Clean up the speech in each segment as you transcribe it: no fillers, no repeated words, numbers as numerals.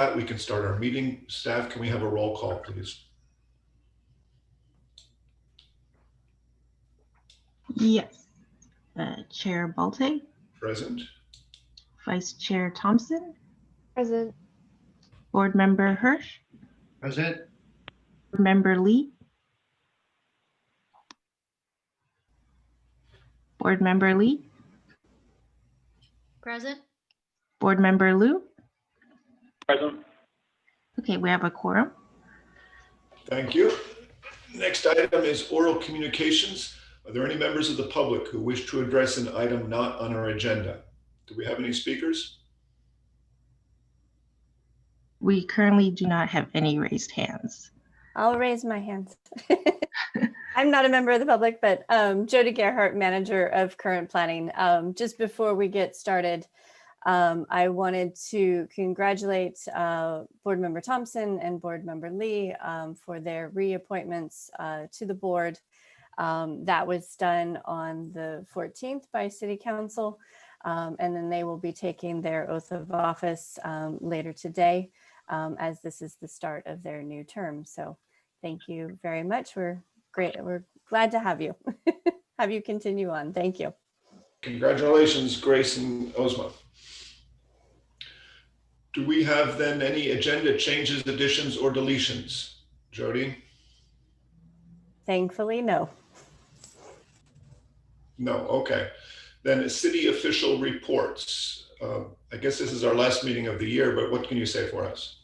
that, we can start our meeting. Staff, can we have a roll call, please? Yes. Chair Balte. Present. Vice Chair Thompson. Present. Board Member Hirsch. Present. Board Member Lee. Board Member Lee. Present. Board Member Liu. Present. Okay, we have a quorum. Thank you. Next item is oral communications. Are there any members of the public who wish to address an item not on our agenda? Do we have any speakers? We currently do not have any raised hands. I'll raise my hand. I'm not a member of the public, but Jody Gerhardt, manager of current planning. Just before we get started, I wanted to congratulate Board Member Thompson and Board Member Lee for their reappointments to the board. That was done on the 14th by City Council, and then they will be taking their oath of office later today, as this is the start of their new term. So thank you very much. We're glad to have you. Have you continue on. Thank you. Congratulations, Grace and Ozma. Do we have then any agenda changes, additions, or deletions? Jody? Thankfully, no. No, okay. Then city official reports. I guess this is our last meeting of the year, but what can you say for us?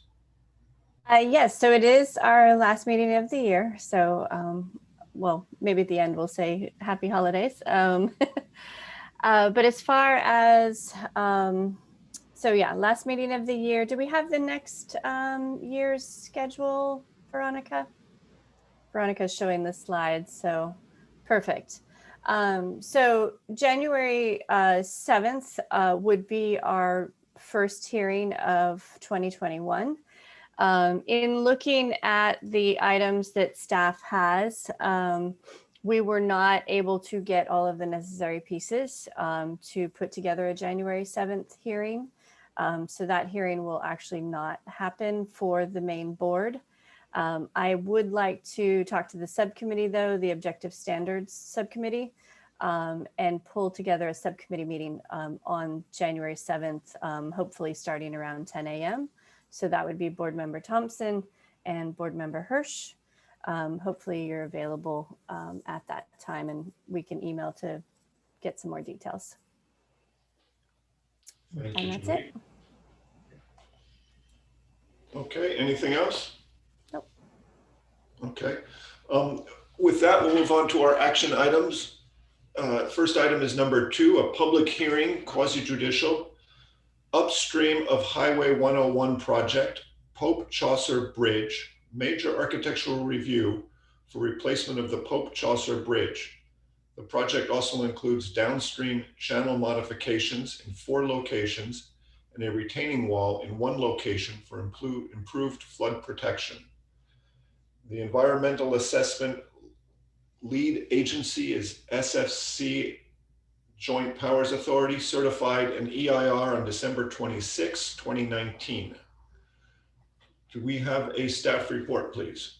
Yes, so it is our last meeting of the year. So, well, maybe at the end we'll say happy holidays. But as far as, so yeah, last meeting of the year. Do we have the next year's schedule, Veronica? Veronica's showing the slides, so perfect. So January 7th would be our first hearing of 2021. In looking at the items that staff has, we were not able to get all of the necessary pieces to put together a January 7th hearing. So that hearing will actually not happen for the main board. I would like to talk to the subcommittee, though, the Objective Standards Subcommittee, and pull together a subcommittee meeting on January 7th, hopefully starting around 10 a.m. So that would be Board Member Thompson and Board Member Hirsch. Hopefully you're available at that time, and we can email to get some more details. Thank And you, that's Julie. it. Okay, anything else? Nope. Okay. With that, we'll move on to our action items. First item is number 2, a public hearing, quasi-judicial, upstream of Highway 101 project, Pope Chaucer Bridge, major architectural review for replacement of the Pope Chaucer Bridge. The project also includes downstream channel modifications in 4 locations and a retaining wall in 1 location for improved flood protection. The environmental assessment lead agency is SFC Joint Powers Authority, certified an EIR on December 26, 2019. Do we have a staff report, please?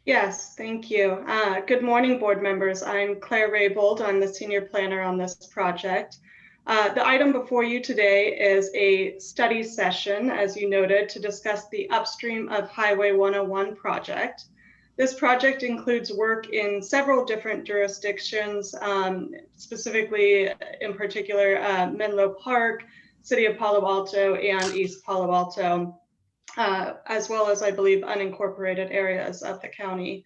Yes, thank you. Good morning, board members. I'm Clara Raybold. I'm the senior planner on this project. The item before you today is a study session, as you noted, to discuss the upstream of Highway 101 project. This project includes work in several different jurisdictions, specifically, in particular, Menlo Park, City of Palo Alto, and East Palo Alto, as well as, I believe, unincorporated areas of the county.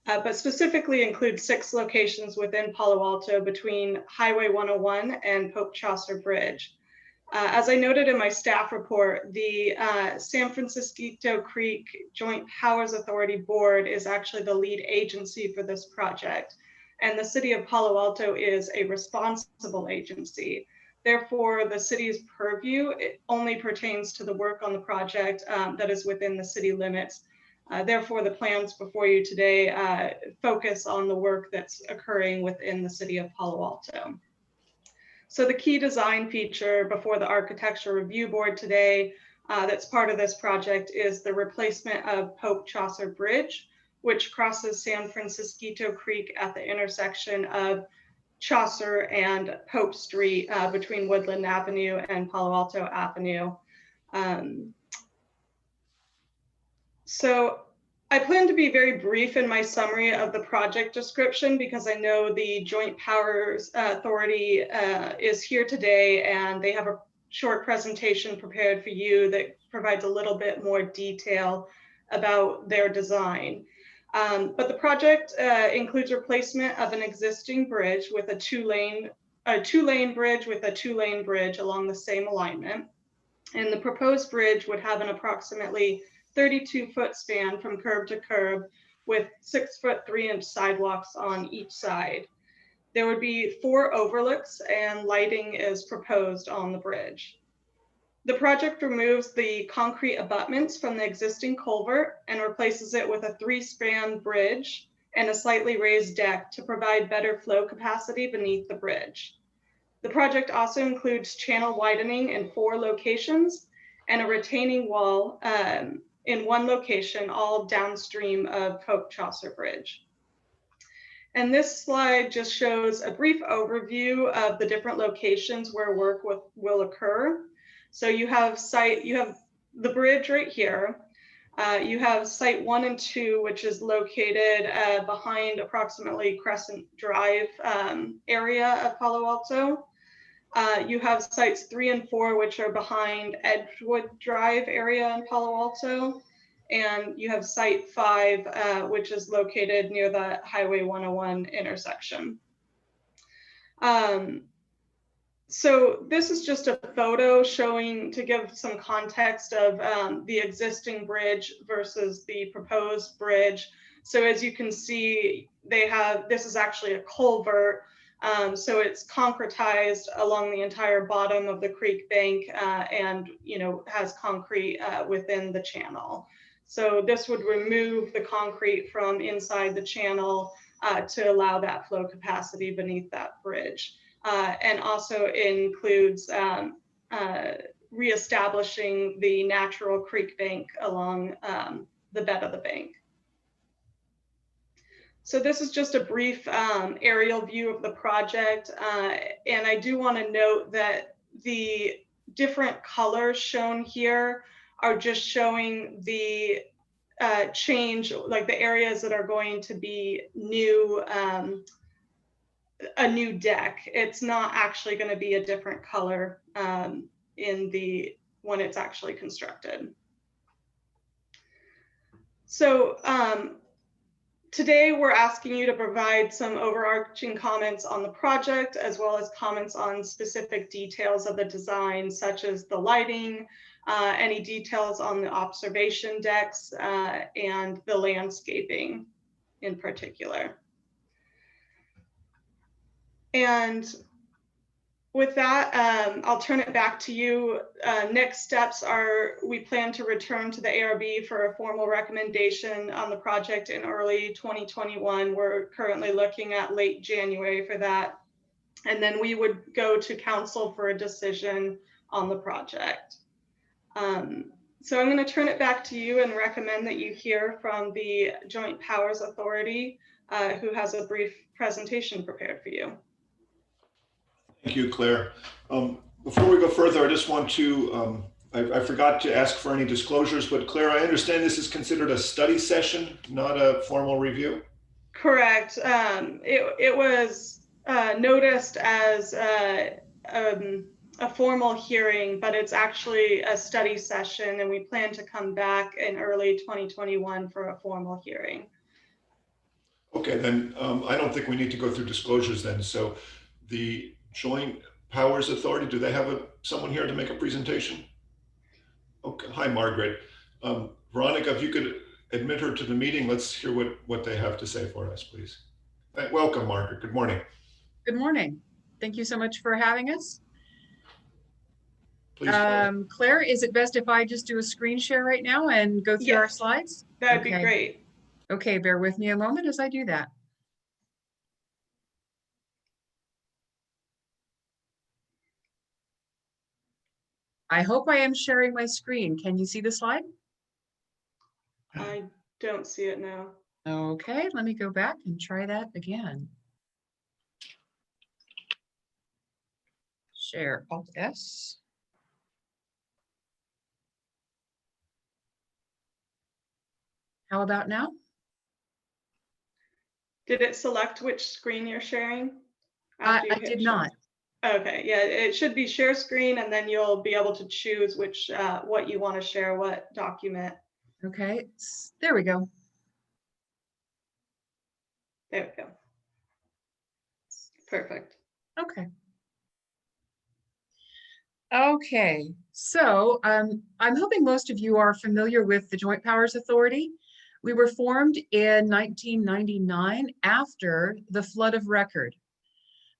But specifically includes 6 locations within Palo Alto between Highway 101 and Pope Chaucer Bridge. As I noted in my staff report, the San Francisco Creek Joint Powers Authority Board is actually the lead agency for this project, and the City of Palo Alto is a responsible agency. Therefore, the city's purview only pertains to the work on the project that is within the city limits. Therefore, the plans before you today focus on the work that's occurring within the City of Palo Alto. So the key design feature before the Architecture Review Board today that's part of this project is the replacement of Pope Chaucer Bridge, which crosses San Francisquito Creek at the intersection of Chaucer and Pope Street between Woodland Avenue and Palo Alto Avenue. So I plan to be very brief in my summary of the project description because I know the Joint Powers Authority is here today and they have a short presentation prepared for you that provides a little bit more detail about their design. But the project includes replacement of an existing bridge with a two-lane bridge with a two-lane bridge along the same alignment. And the proposed bridge would have an approximately 32-foot span from curb to curb with 6-foot 3-inch sidewalks on each side. There would be 4 overlooks and lighting is proposed on the bridge. The project removes the concrete abutments from the existing culvert and replaces it with a 3-span bridge and a slightly raised deck to provide better flow capacity beneath the bridge. The project also includes channel widening in 4 locations and a retaining wall in 1 location, all downstream of Pope Chaucer Bridge. And this slide just shows a brief overview of the different locations where work will occur. So you have the bridge right here. You have site 1 and 2, which is located behind approximately Crescent Drive area of Palo Alto. You have sites 3 and 4, which are behind Edgewood Drive area in Palo Alto. And you have site 5, which is located near the Highway 101 intersection. So this is just a photo showing to give some context of the existing bridge versus the proposed bridge. So as you can see, this is actually a culvert. So it's concretized along the entire bottom of the creek bank and has concrete within the channel. So this would remove the concrete from inside the channel to allow that flow capacity beneath that bridge. And also includes reestablishing the natural creek bank along the bed of the bank. So this is just a brief aerial view of the project. And I do want to note that the different colors shown here are just showing the change, like the areas that are going to be new, a new deck. It's not actually going to be a different color when it's actually constructed. So today we're asking you to provide some overarching comments on the project, as well as comments on specific details of the design, such as the lighting, any details on the observation decks, and the landscaping in particular. And with that, I'll turn it back to you. Next steps are we plan to return to the ARB for a formal recommendation on the project in early 2021. We're currently looking at late January for that. And then we would go to council for a decision on the project. So I'm going to turn it back to you and recommend that you hear from the Joint Powers Authority, who has a brief presentation prepared for you. Thank you, Claire. Before we go further, I just want to, I forgot to ask for any disclosures, but Claire, I understand this is considered a study session, not a formal review? Correct. It was noticed as a formal hearing, but it's actually a study session, and we plan to come back in early 2021 for a formal hearing. Okay, then I don't think we need to go through disclosures then. So the Joint Powers Authority, do they have someone here to make a presentation? Okay, hi, Margaret. Veronica, if you could admit her to the meeting, let's hear what they have to say for us, please. Welcome, Margaret. Good morning. Good morning. Thank you so much for having us. Please. Claire, is it best if I just do a screen share right now and go through our slides? That'd be great. Okay, bear with me a moment as I do that. I hope I am sharing my screen. Can you see the slide? I don't see it now. Okay, let me go back and try that again. Share Alt S. How about now? Did it select which screen you're sharing? I after you hit did share? not. Okay, yeah, it should be share screen, and then you'll be able to choose which what you want to share, what document. Okay, there we go. There we go. Perfect. Okay. Okay, so I'm hoping most of you are familiar with the Joint Powers Authority. We were formed in 1999 after the flood of record.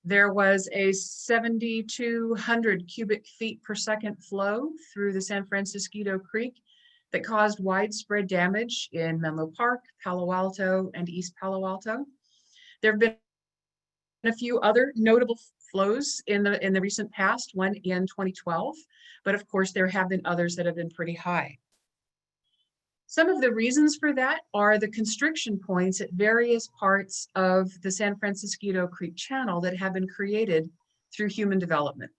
There was a 7,200 cubic feet per second flow through the San Francisco Creek that caused widespread damage in Menlo Park, Palo Alto, and East Palo Alto. There have been a few other notable flows in the recent past, one in 2012, but of course there have been others that have been pretty high. Some of the reasons for that are the constriction points at various parts of the San Francisco Creek Channel that have been created through human development.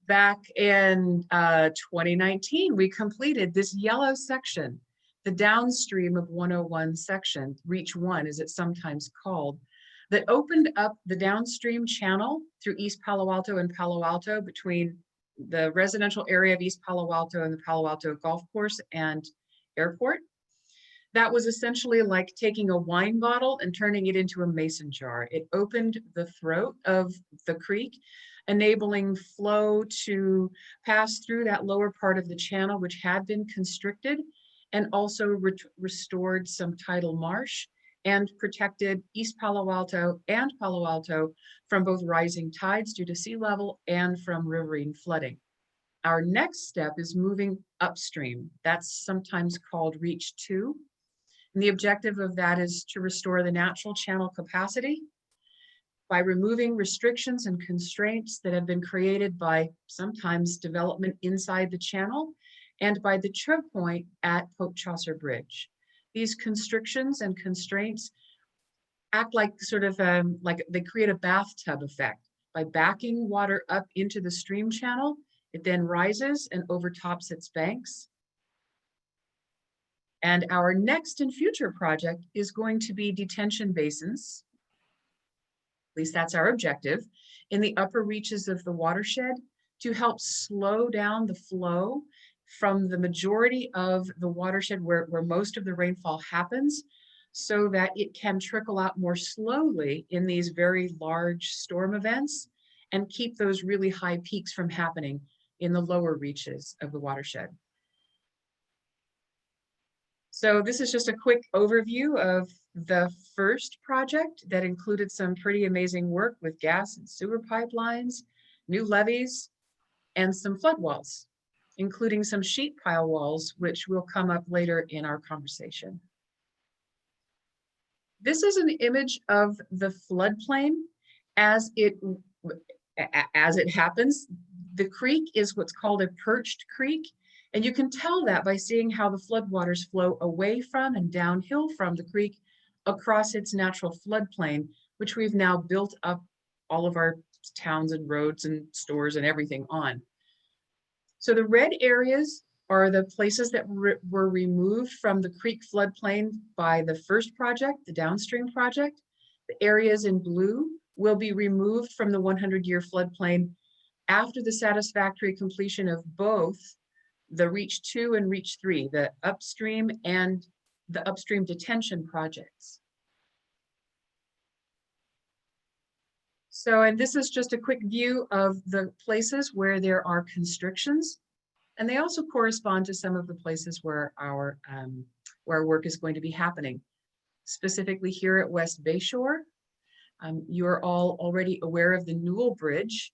Back in 2019, we completed this yellow section, the downstream of 101 section, Reach 1 as it's sometimes called, that opened up the downstream channel through East Palo Alto and Palo Alto between the residential area of East Palo Alto and the Palo Alto Golf Course and Airport. That was essentially like taking a wine bottle and turning it into a mason jar. It opened the throat of the creek, enabling flow to pass through that lower part of the channel, which had been constricted, and also restored some tidal marsh and protected East Palo Alto and Palo Alto from both rising tides due to sea level and from riverine flooding. Our next step is moving upstream. That's sometimes called Reach 2. And the objective of that is to restore the natural channel capacity by removing restrictions and constraints that have been created by sometimes development inside the channel and by the choke point at Pope Chaucer Bridge. These constrictions and constraints act like sort of like they create a bathtub effect. By backing water up into the stream channel, it then rises and overtops its banks. And our next and future project is going to be detention basins, at least that's our objective, in the upper reaches of the watershed to help slow down the flow from the majority of the watershed where most of the rainfall happens, so that it can trickle out more slowly in these very large storm events and keep those really high peaks from happening in the lower reaches of the watershed. So this is just a quick overview of the first project that included some pretty amazing work with gas and sewer pipelines, new levees, and some flood walls, including some sheet pile walls, which will come up later in our conversation. This is an image of the floodplain as it happens. The creek is what's called a perched creek, and you can tell that by seeing how the floodwaters flow away from and downhill from the creek across its natural floodplain, which we've now built up all of our towns and roads and stores and everything on. So the red areas are the places that were removed from the creek floodplain by the first project, the downstream project. The areas in blue will be removed from the 100-year floodplain after the satisfactory completion of both the Reach 2 and Reach 3, the upstream and the upstream detention projects. So, and this is just a quick view of the places where there are constrictions. And they also correspond to some of the places where our work is going to be happening. Specifically here at West Bayshore, you're all already aware of the Newell Bridge.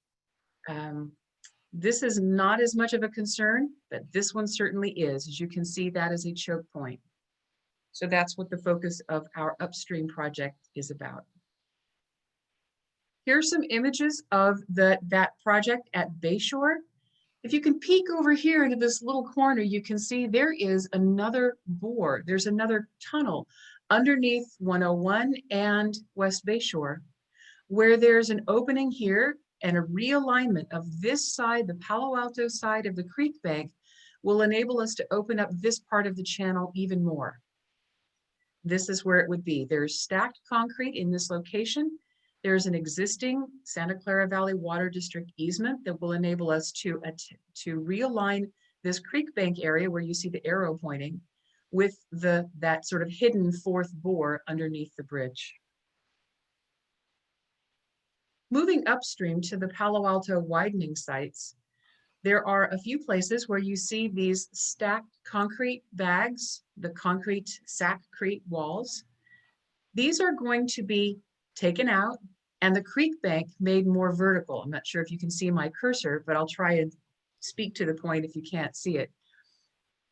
This is not as much of a concern, but this one certainly is. As you can see, that is a choke point. So that's what the focus of our upstream project is about. Here's some images of that project at Bayshore. If you can peek over here into this little corner, you can see there is another bore. There's another tunnel underneath 101 and West Bayshore, where there's an opening here and a realignment of this side, the Palo Alto side of the creek bank, will enable us to open up this part of the channel even more. This is where it would be. There's stacked concrete in this location. There's an existing Santa Clara Valley Water District easement that will enable us to realign this creek bank area where you see the arrow pointing with that sort of hidden fourth bore underneath the bridge. Moving upstream to the Palo Alto widening sites, there are a few places where you see these stacked concrete bags, the concrete sackcrete walls. These are going to be taken out and the creek bank made more vertical. I'm not sure if you can see my cursor, but I'll try and speak to the point if you can't see it.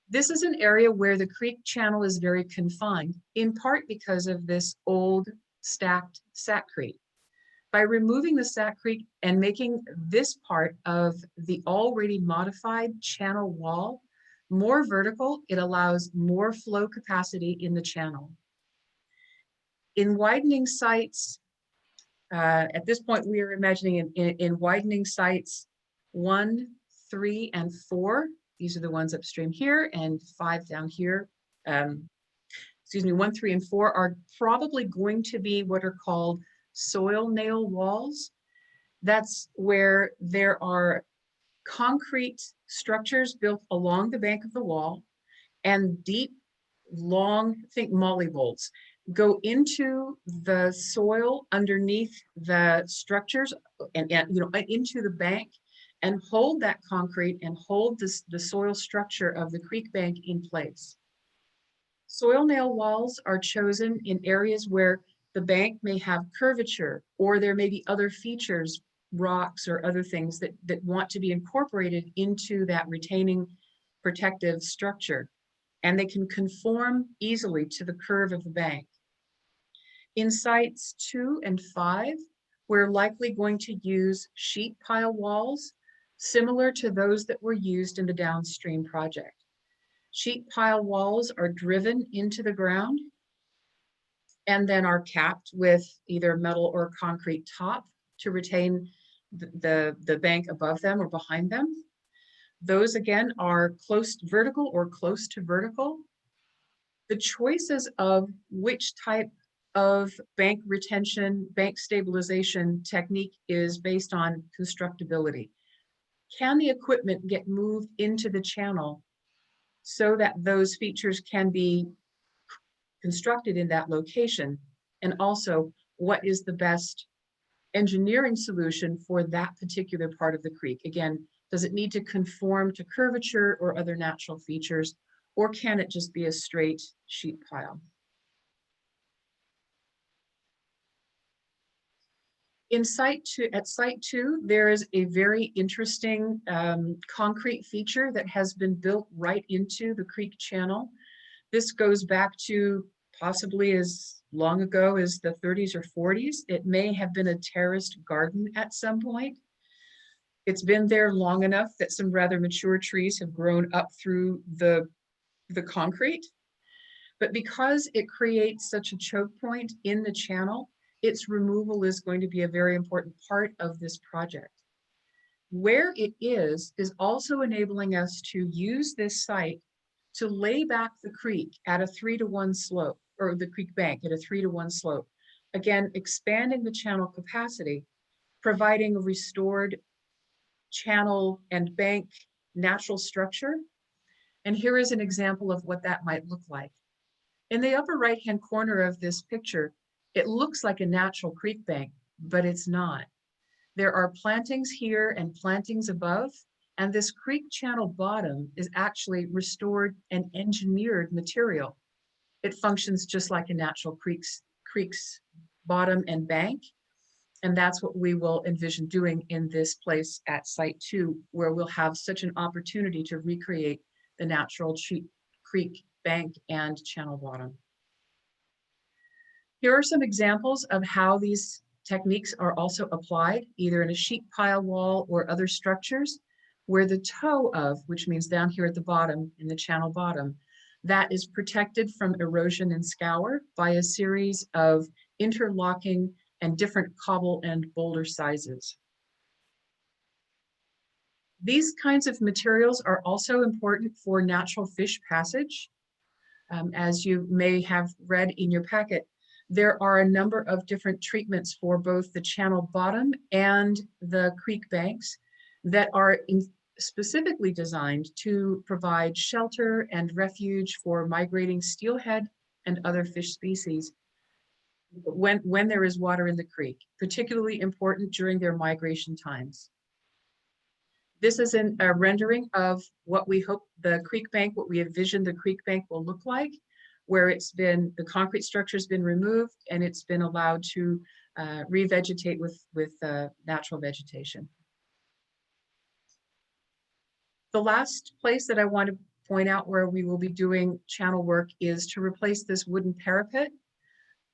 This is an area where the creek channel is very confined, in part because of this old stacked sackcrete. By removing the sackcrete and making this part of the already modified channel wall more vertical, it allows more flow capacity in the channel. In widening sites, at this point, we are imagining in widening sites 1, 3, and 4. These are the ones upstream here, and 5 down here. 1, 3, and 4 are probably going to be what are called soil nail walls. That's where there are concrete structures built along the bank of the wall, and deep, long, think molly bolts, go into the soil underneath the structures and into the bank and hold that concrete and hold the soil structure of the creek bank in place. Soil nail walls are chosen in areas where the bank may have curvature, or there may be other features, rocks or other things that want to be incorporated into that retaining protective structure, and they can conform easily to the curve of the bank. In sites 2 and 5, we're likely going to use sheet pile walls similar to those that were used in the downstream project. Sheet pile walls are driven into the ground and then are capped with either metal or concrete top to retain the bank above them or behind them. Those again are close vertical or close to vertical. The choices of which type of bank retention, bank stabilization technique is based on constructability. Can the equipment get moved into the channel so that those features can be constructed in that location? And also, what is the best engineering solution for that particular part of the creek? Again, does it need to conform to curvature or other natural features, or can it just be a straight sheet pile? At site 2, there is a very interesting concrete feature that has been built right into the creek channel. This goes back to possibly as long ago as the 30s or 40s. It may have been a terraced garden at some point. It's been there long enough that some rather mature trees have grown up through the concrete. But because it creates such a choke point in the channel, its removal is going to be a very important part of this project. Where it is also enabling us to use this site to lay back the creek at a 3-to-1 slope, or the creek bank at a 3-to-1 slope. Again, expanding the channel capacity, providing a restored channel and bank natural structure. And here is an example of what that might look like. In the upper right-hand corner of this picture, it looks like a natural creek bank, but it's not. There are plantings here and plantings above, and this creek channel bottom is actually restored and engineered material. It functions just like a natural creek's bottom and bank, and that's what we will envision doing in this place at site 2, where we'll have such an opportunity to recreate the natural creek bank and channel bottom. Here are some examples of how these techniques are also applied, either in a sheet pile wall or other structures. where the toe of, which means down here at the bottom, in the channel bottom, that is protected from erosion and scour by a series of interlocking and different cobble and boulder sizes. These kinds of materials are also important for natural fish passage. As you may have read in your packet, there are a number of different treatments for both the channel bottom and the creek banks that are specifically designed to provide shelter and refuge for migrating steelhead and other fish species when there is water in the creek, particularly important during their migration times. This is a rendering of what we hope the creek bank, what we envision the creek bank will look like, where the concrete structure has been removed and it's been allowed to revegetate with natural vegetation. The last place that I want to point out where we will be doing channel work is to replace this wooden parapet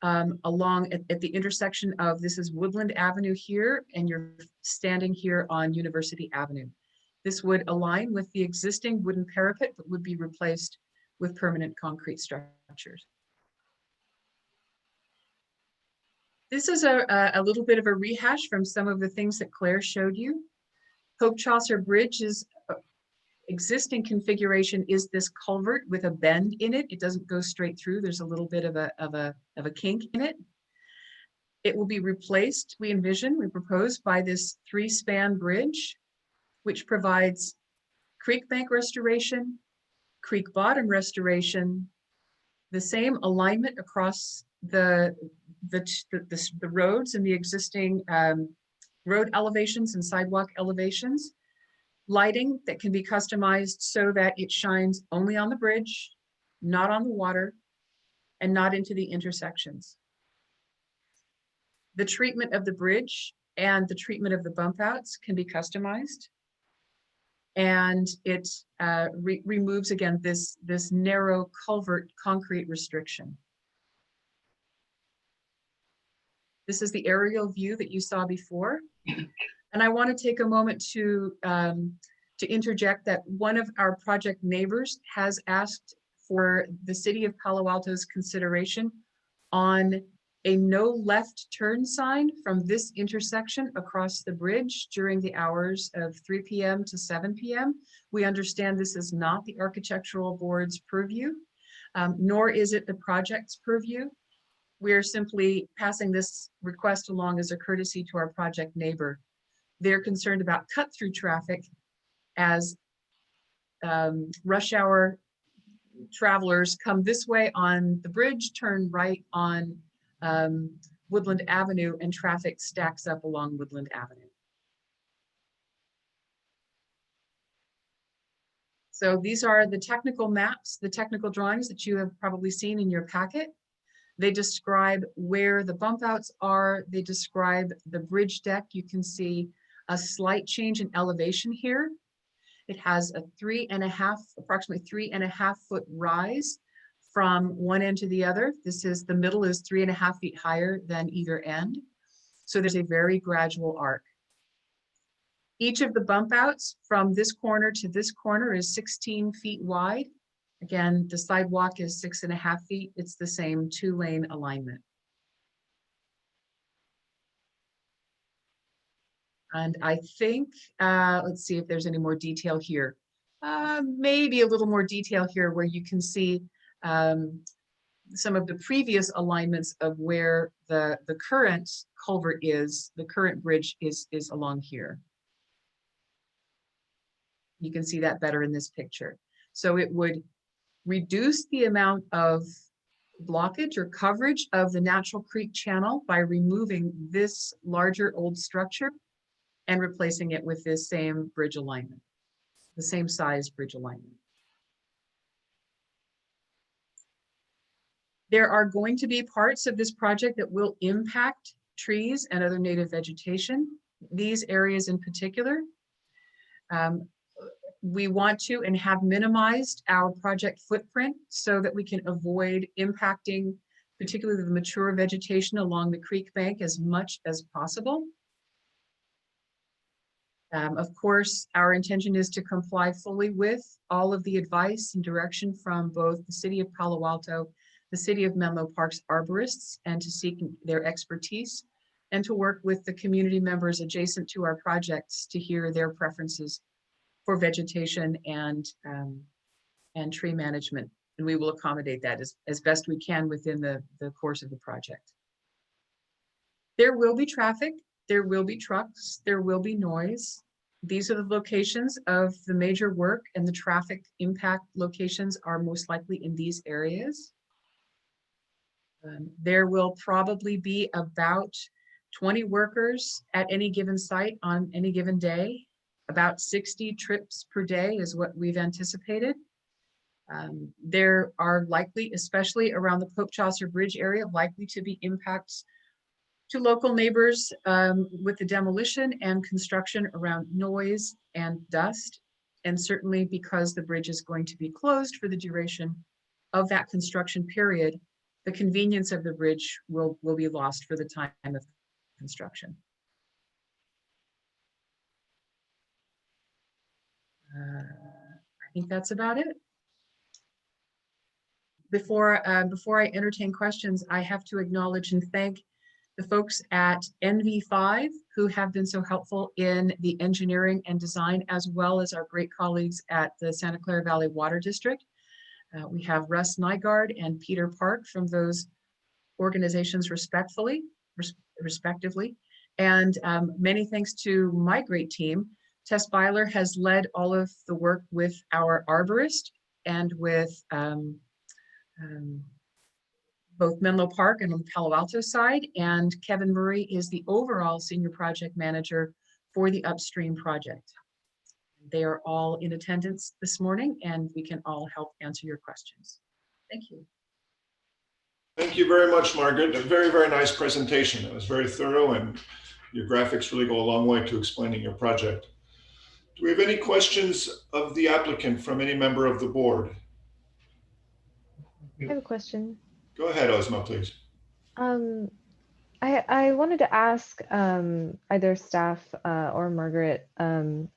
along at the intersection of, this is Woodland Avenue here, and you're standing here on University Avenue. This would align with the existing wooden parapet, but would be replaced with permanent concrete structures. This is a little bit of a rehash from some of the things that Claire showed you. Pope Chaucer Bridge's existing configuration is this culvert with a bend in it. It doesn't go straight through. There's a little bit of a kink in it. It will be replaced, we propose, by this 3-span bridge, which provides creek bank restoration, creek bottom restoration, the same alignment across the roads and the existing road elevations and sidewalk elevations, lighting that can be customized so that it shines only on the bridge, not on the water, and not into the intersections. The treatment of the bridge and the treatment of the bump outs can be customized. And it removes, again, this narrow culvert concrete restriction. This is the aerial view that you saw before. And I want to take a moment to interject that one of our project neighbors has asked for the city of Palo Alto's consideration on a no left turn sign from this intersection across the bridge during the hours of 3 p.m. to 7 p.m. We understand this is not the architectural board's purview, nor is it the project's purview. We're simply passing this request along as a courtesy to our project neighbor. They're concerned about cut-through traffic as rush hour travelers come this way on the bridge, turn right on Woodland Avenue, and traffic stacks up along Woodland Avenue. So these are the technical maps, the technical drawings that you have probably seen in your packet. They describe where the bump outs are. They describe the bridge deck. You can see a slight change in elevation here. It has a approximately 3.5 foot rise from one end to the other. The middle is 3.5 feet higher than either end. So there's a very gradual arc. Each of the bump outs from this corner to this corner is 16 feet wide. Again, the sidewalk is 6.5 feet. It's the same 2-lane alignment. And I think, let's see if there's any more detail here. Maybe a little more detail here where you can see some of the previous alignments of where the current culvert is, the current bridge is along here. You can see that better in this picture. So it would reduce the amount of blockage or coverage of the natural creek channel by removing this larger old structure and replacing it with this same bridge alignment, the same size bridge alignment. There are going to be parts of this project that will impact trees and other native vegetation, these areas in particular. We want to and have minimized our project footprint so that we can avoid impacting particularly the mature vegetation along the creek bank as much as possible. Of course, our intention is to comply fully with all of the advice and direction from both the City of Palo Alto, the City of Menlo Park's arborists, and to seek their expertise and to work with the community members adjacent to our projects to hear their preferences for vegetation and tree management. And we will accommodate that as best we can within the course of the project. There will be traffic, there will be trucks, there will be noise. These are the locations of the major work, and the traffic impact locations are most likely in these areas. There will probably be about 20 workers at any given site on any given day. About 60 trips per day is what we've anticipated. There are likely, especially around the Pope Chaucer Bridge area, likely to be impacts to local neighbors with the demolition and construction around noise and dust. And certainly because the bridge is going to be closed for the duration of that construction period, the convenience of the bridge will be lost for the time of construction. I think that's about it. Before I entertain questions, I have to acknowledge and thank the folks at NV5 who have been so helpful in the engineering and design, as well as our great colleagues at the Santa Clara Valley Water District. We have Russ Nygaard and Peter Park from those organizations respectively. And many thanks to my great team. Tess Byler has led all of the work with our arborist and with both Menlo Park and on the Palo Alto side, and Kevin Murray is the overall senior project manager for the upstream project. They are all in attendance this morning, and we can all help answer your questions. Thank you. Thank you very much, Margaret. A very, very nice presentation. It was very thorough, and your graphics really go a long way to explaining your project. Do we have any questions of the applicant from any member of the board? I have a question. Go ahead, Ozma, please. I wanted to ask either staff or Margaret,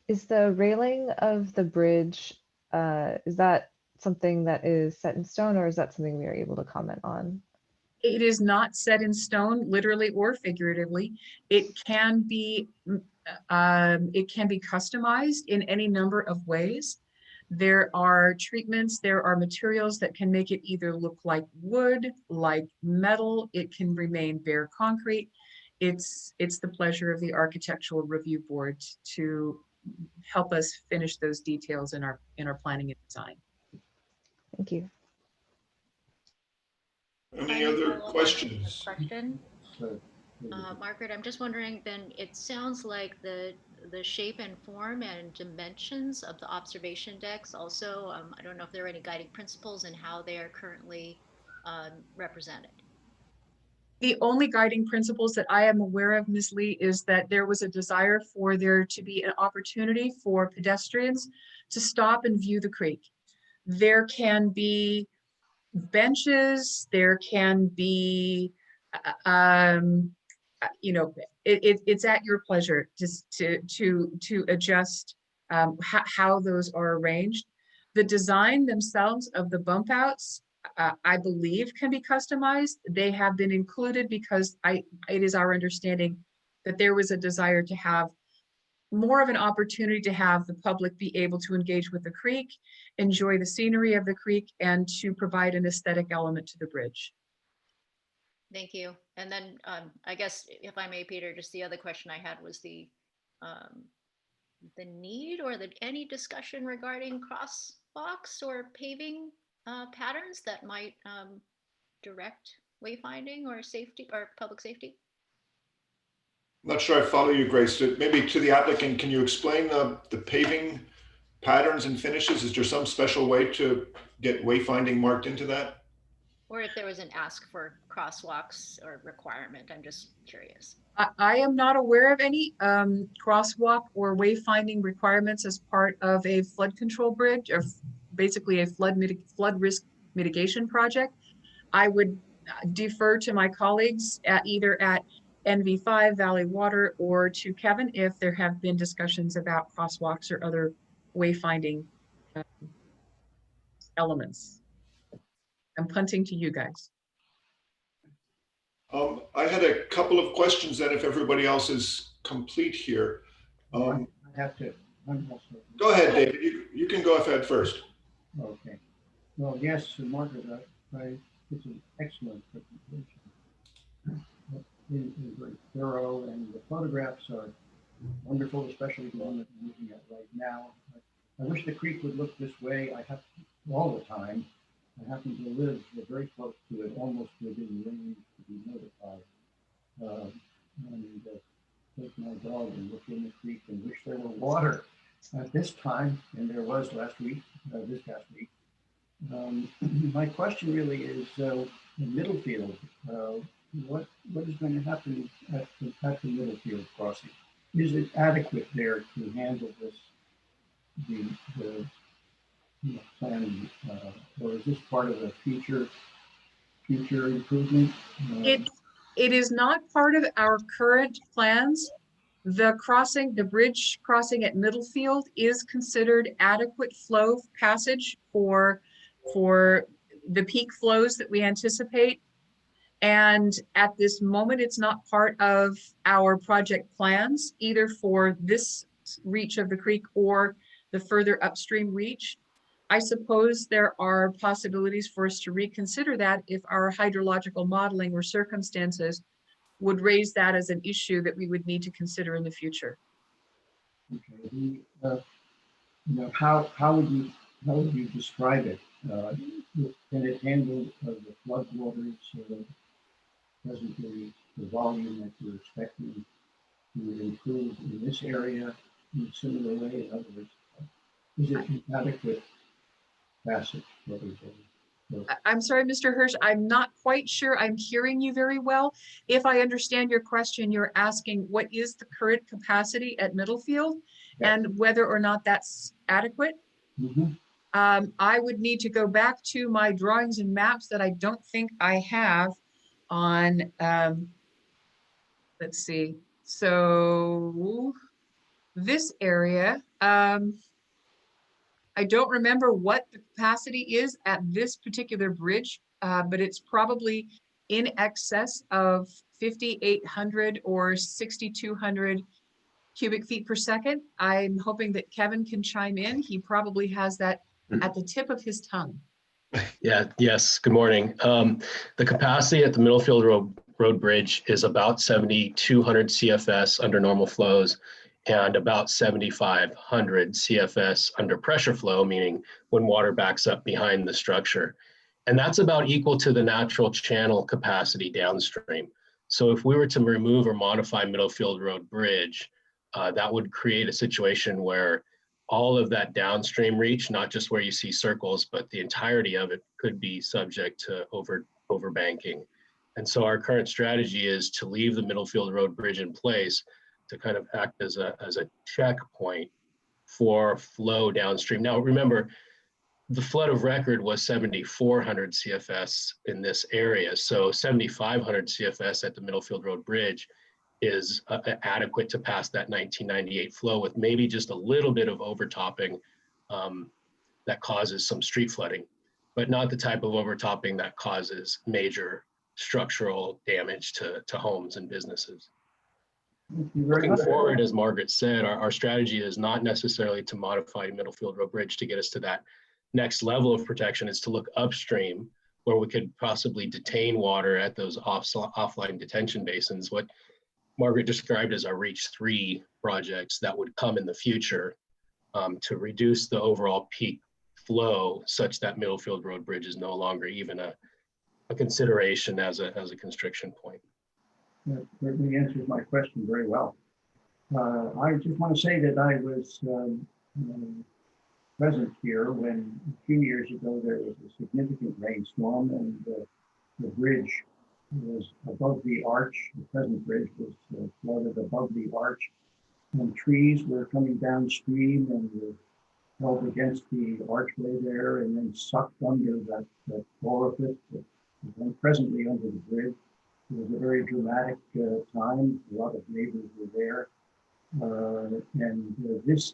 is the railing of the bridge, is that something that is set in stone, or is that something we are able to comment on? It is not set in stone, literally or figuratively. It can be customized in any number of ways. There are treatments, there are materials that can make it either look like wood, like metal. It can remain bare concrete. It's the pleasure of the Architectural Review Board to help us finish those details in our planning and design. Thank you. Any other questions? Margaret, I'm just wondering then, it sounds like the shape and form and dimensions of the observation decks also, I don't know if there are any guiding principles in how they are currently represented. The only guiding principles that I am aware of, Ms. Lee, is that there was a desire for there to be an opportunity for pedestrians to stop and view the creek. There can be benches, there can be, it's at your pleasure just to adjust how those are arranged. The design themselves of the bump outs, I believe, can be customized. They have been included because it is our understanding that there was a desire to have more of an opportunity to have the public be able to engage with the creek, enjoy the scenery of the creek, and to provide an aesthetic element to the bridge. Thank you. And then I guess, if I may, Peter, just the other question I had was the need or any discussion regarding crosswalks or paving patterns that might direct wayfinding or safety or public safety? I'm not sure I follow you, Grace. Maybe to the applicant, can you explain the paving patterns and finishes? Is there some special way to get wayfinding marked into that? Or if there was an ask for crosswalks or requirement, I'm just curious. I am not aware of any crosswalk or wayfinding requirements as part of a flood control bridge, or basically a flood risk mitigation project. I would defer to my colleagues either at NV5, Valley Water, or to Kevin if there have been discussions about crosswalks or other wayfinding elements. I'm punting to you guys. I had a couple of questions then, if everybody else is complete here. I have to. I'm also. Go ahead, David. You can go ahead first. Okay. Well, yes, Margaret, it's an excellent presentation. It's very thorough, and the photographs are wonderful, especially the one that I'm looking at right now. I wish the creek would look this way. I have all the time. I happen to live very close to it, almost within range to be notified. And take my dog and look in the creek and wish there were water at this time, and there was last week, this past week. My question really is, in Middlefield, what is going to happen at the Middlefield crossing? Is it adequate there to handle this, the plan, or is this part of a future improvement? It is not part of our current plans. The crossing, the bridge crossing at Middlefield is considered adequate flow passage for the peak flows that we anticipate. And at this moment, it's not part of our project plans, either for this reach of the creek or the further upstream reach. I suppose there are possibilities for us to reconsider that if our hydrological modeling or circumstances would raise that as an issue that we would need to consider in the future. Okay. How would you describe it? Can it handle the flood waters? Presently, the volume that you're expecting to improve in this area in a similar way? In other words, is it an adequate passage? I'm sorry, Mr. Hirsch, I'm not quite sure I'm hearing you very well. If I understand your question, you're asking what is the current capacity at Middlefield, yes, and whether or not that's adequate? Mm-hmm. I would need to go back to my drawings and maps that I don't think I have on, let's see. So this area, I don't remember what the capacity is at this particular bridge, but it's probably in excess of 5,800 or 6,200 cubic feet per second. I'm hoping that Kevin can chime in. He probably has that at the tip of his tongue. Yeah, yes, good morning. The capacity at the Middlefield Road Bridge is about 7,200 CFS under normal flows and about 7,500 CFS under pressure flow, meaning when water backs up behind the structure. And that's about equal to the natural channel capacity downstream. So if we were to remove or modify Middlefield Road Bridge, that would create a situation where all of that downstream reach, not just where you see circles, but the entirety of it could be subject to overbanking. And so our current strategy is to leave the Middlefield Road Bridge in place to kind of act as a checkpoint for flow downstream. Now, remember, the flood of record was 7,400 CFS in this area. So 7,500 CFS at the Middlefield Road Bridge is adequate to pass that 1998 flow with maybe just a little bit of overtopping that causes some street flooding, but not the type of overtopping that causes major structural damage to homes and businesses. Looking forward, as Margaret said, our strategy is not necessarily to modify Middlefield Road Bridge to get us to that next level of protection. It's to look upstream where we could possibly detain water at those offline detention basins, what Margaret described as our Reach 3 projects that would come in the future to reduce the overall peak flow such that Middlefield Road Bridge is no longer even a consideration as a constriction point. That certainly answers my question very well. I just want to say that I was present here when a few years ago there was a significant rainstorm and the bridge was above the arch. The present bridge was flooded above the arch, and trees were coming downstream and were held against the archway there and then sucked under that orifice that went presently under the bridge. It was a very dramatic time. A lot of neighbors were there. This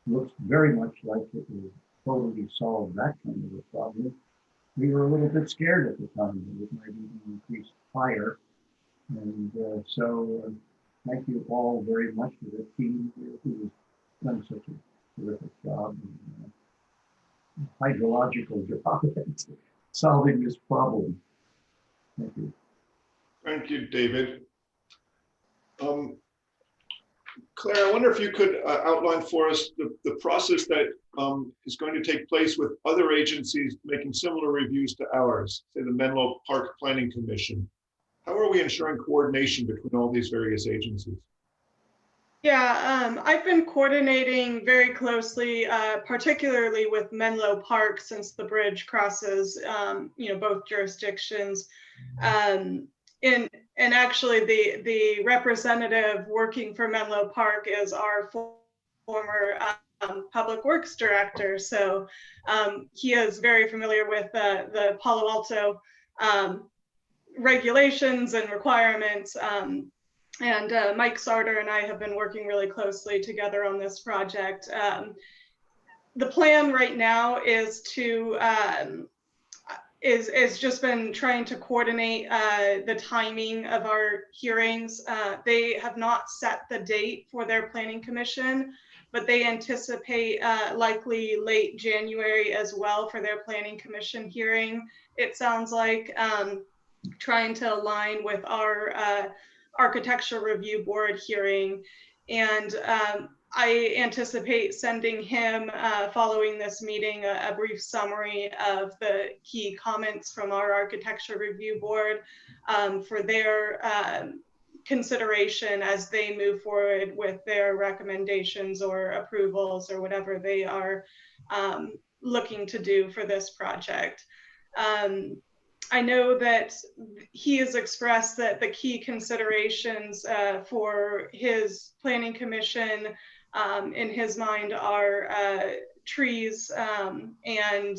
looks very much like it will totally solve that kind of a problem. We were a little bit scared at the time that it might even increase fire. And thank you all very much to the team here who has done such a terrific job and hydrological job at solving this problem. Thank you. Thank you, David. Claire, I wonder if you could outline for us the process that is going to take place with other agencies making similar reviews to ours, say the Menlo Park Planning Commission. How are we ensuring coordination between all these various agencies? Yeah, I've been coordinating very closely, particularly with Menlo Park, since the bridge crosses, both jurisdictions. And actually, the representative working for Menlo Park is our former public works director. So he is very familiar with the Palo Alto regulations and requirements. Mike Sarter and I have been working really closely together on this project. The plan right now is to is just been trying to coordinate the timing of our hearings. They have not set the date for their planning commission, but they anticipate likely late January as well for their planning commission hearing. It sounds like trying to align with our architecture review board hearing. And I anticipate sending him, following this meeting, a brief summary of the key comments from our architecture review board for their consideration as they move forward with their recommendations or approvals or whatever they are looking to do for this project. I know that he has expressed that the key considerations for his planning commission in his mind are trees and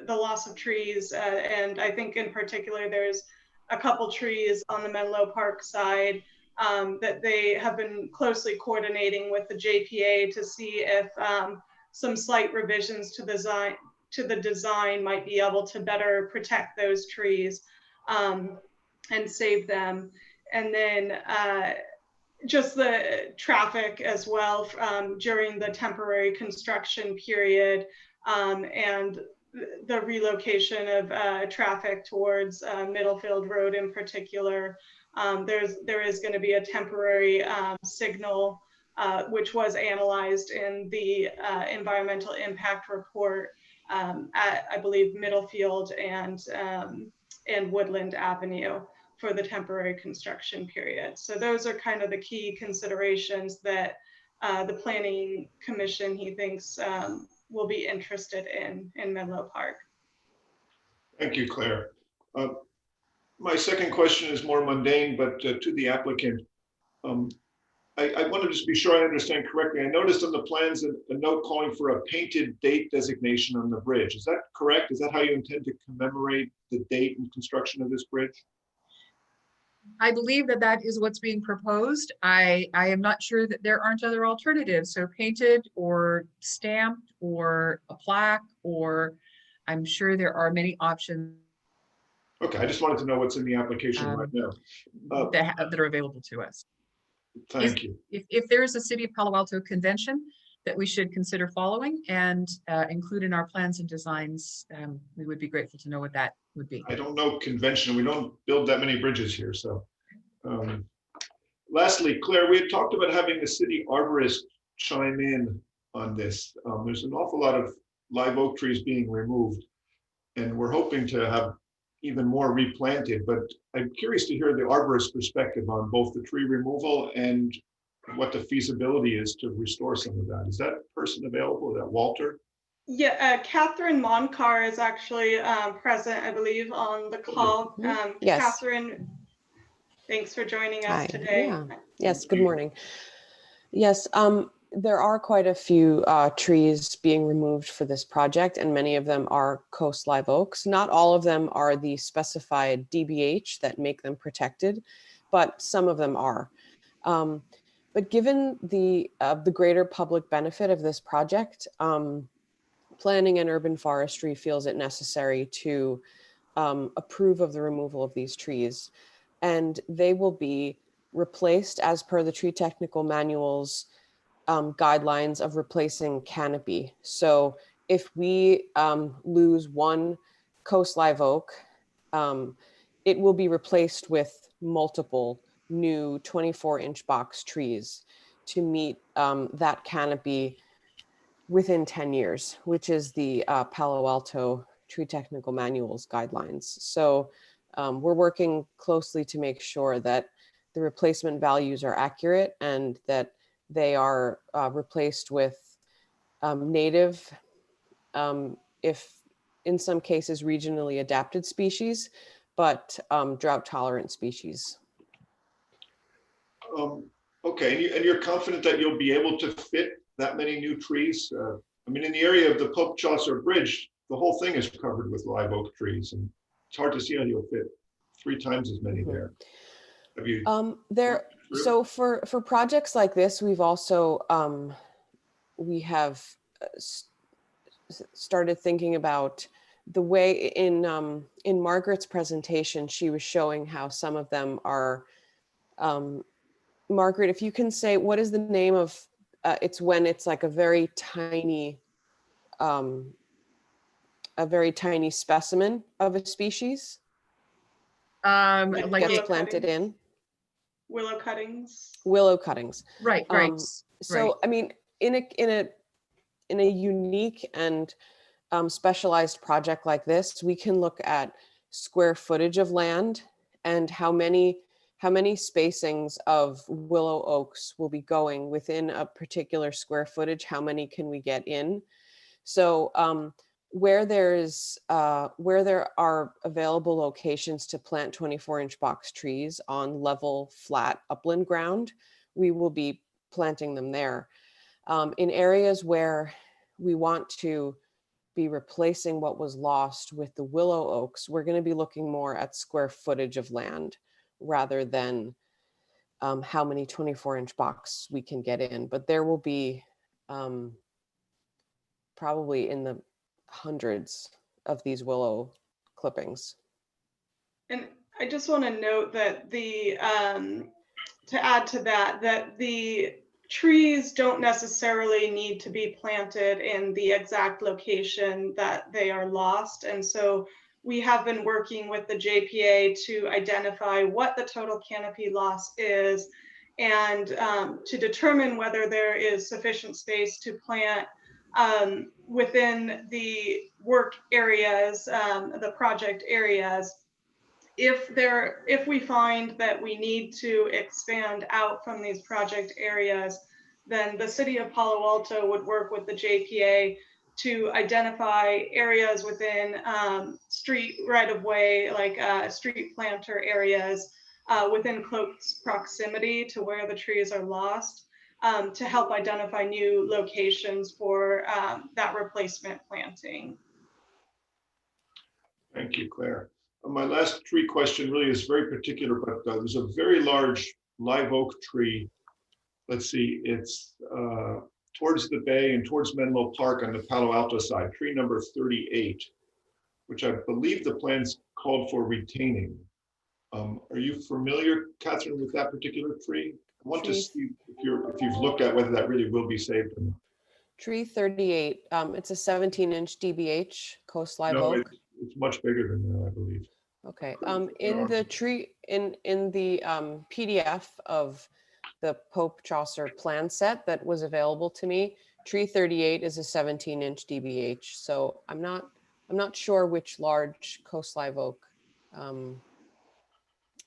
the loss of trees. And I think in particular, there's a couple trees on the Menlo Park side that they have been closely coordinating with the JPA to see if some slight revisions to the design might be able to better protect those trees and save them. And then just the traffic as well during the temporary construction period and the relocation of traffic towards Middlefield Road in particular. There is going to be a temporary signal which was analyzed in the environmental impact report at, I believe, Middlefield and Woodland Avenue for the temporary construction period. So those are kind of the key considerations that the Planning Commission, he thinks, will be interested in Menlo Park. Thank you, Claire. My second question is more mundane, but to the applicant. I want to just be sure I understand correctly. I noticed on the plans a note calling for a painted date designation on the bridge. Is that correct? Is that how you intend to commemorate the date and construction of this bridge? I believe that that is what's being proposed. I am not sure that there aren't other alternatives. So painted or stamped or a plaque, or I'm sure there are many options. Okay, I just wanted to know what's in the application right now. That are available to us. Thank you. If there is a City of Palo Alto convention that we should consider following and include in our plans and designs, we would be grateful to know what that would be. I don't know convention. We don't build that many bridges here. So lastly, Claire, we had talked about having the city arborist chime in on this. There's an awful lot of live oak trees being removed, and we're hoping to have even more replanted, but I'm curious to hear the arborist perspective on both the tree removal and what the feasibility is to restore some of that. Is that person available? Is that Walter? Yeah, Catherine Moncar is actually present, I believe, on the call. Yes. Catherine, thanks for joining us Hi. today. Yeah. Yes, good morning. Yes, there are quite a few trees being removed for this project, and many of them are coast live oaks. Not all of them are the specified DBH that make them protected, but some of them are. But given the greater public benefit of this project, Planning and Urban Forestry feels it necessary to approve of the removal of these trees, and they will be replaced as per the tree technical manual's guidelines of replacing canopy. So if we lose one coast live oak, it will be replaced with multiple new 24-inch box trees to meet that canopy within 10 years, which is the Palo Alto Tree Technical Manual's guidelines. So we're working closely to make sure that the replacement values are accurate and that they are replaced with native, if in some cases regionally adapted species, but drought tolerant species. Okay, and you're confident that you'll be able to fit that many new trees? I mean, in the area of the Pope Chaucer Bridge, the whole thing is covered with live oak trees, and it's hard to see how you'll fit 3 times as many there. Have you? So for projects like this, we've also we have started thinking about the way in Margaret's presentation, she was showing how some of them are. Margaret, if you can say, what is the name of? It's when it's like a very tiny specimen of a species. Like gets planted in. Willow cuttings. Willow cuttings. Right. So right. I mean, in a unique and specialized project like this, we can look at square footage of land and how many spacings of willow oaks will be going within a particular square footage. How many can we get in? So where there are available locations to plant 24-inch box trees on level, flat upland ground, we will be planting them there. In areas where we want to be replacing what was lost with the willow oaks, we're going to be looking more at square footage of land rather than how many 24-inch box we can get in. But there will be probably in the hundreds of these willow clippings. And I just want to note that the to add to that, that the trees don't necessarily need to be planted in the exact location that they are lost. And so we have been working with the JPA to identify what the total canopy loss is and to determine whether there is sufficient space to plant within the work areas, the project areas. If we find that we need to expand out from these project areas, then the city of Palo Alto would work with the JPA to identify areas within street right-of-way, like street planter areas within close proximity to where the trees are lost, to help identify new locations for that replacement planting. Thank you, Claire. My last tree question really is very particular, but there's a very large live oak tree. Let's see, it's towards the bay and towards Menlo Park on the Palo Alto side, tree number 38, which I believe the plans called for retaining. Are you familiar, Catherine, with that particular tree? I want to see if you've looked at whether that really will be saved. Tree 38, it's a 17-inch DBH, coast live oak. It's much bigger than that, I believe. Okay, in the tree, in the PDF of the Pope Chaucer plan set that was available to me, tree 38 is a 17-inch DBH. So I'm not sure which large coast live oak,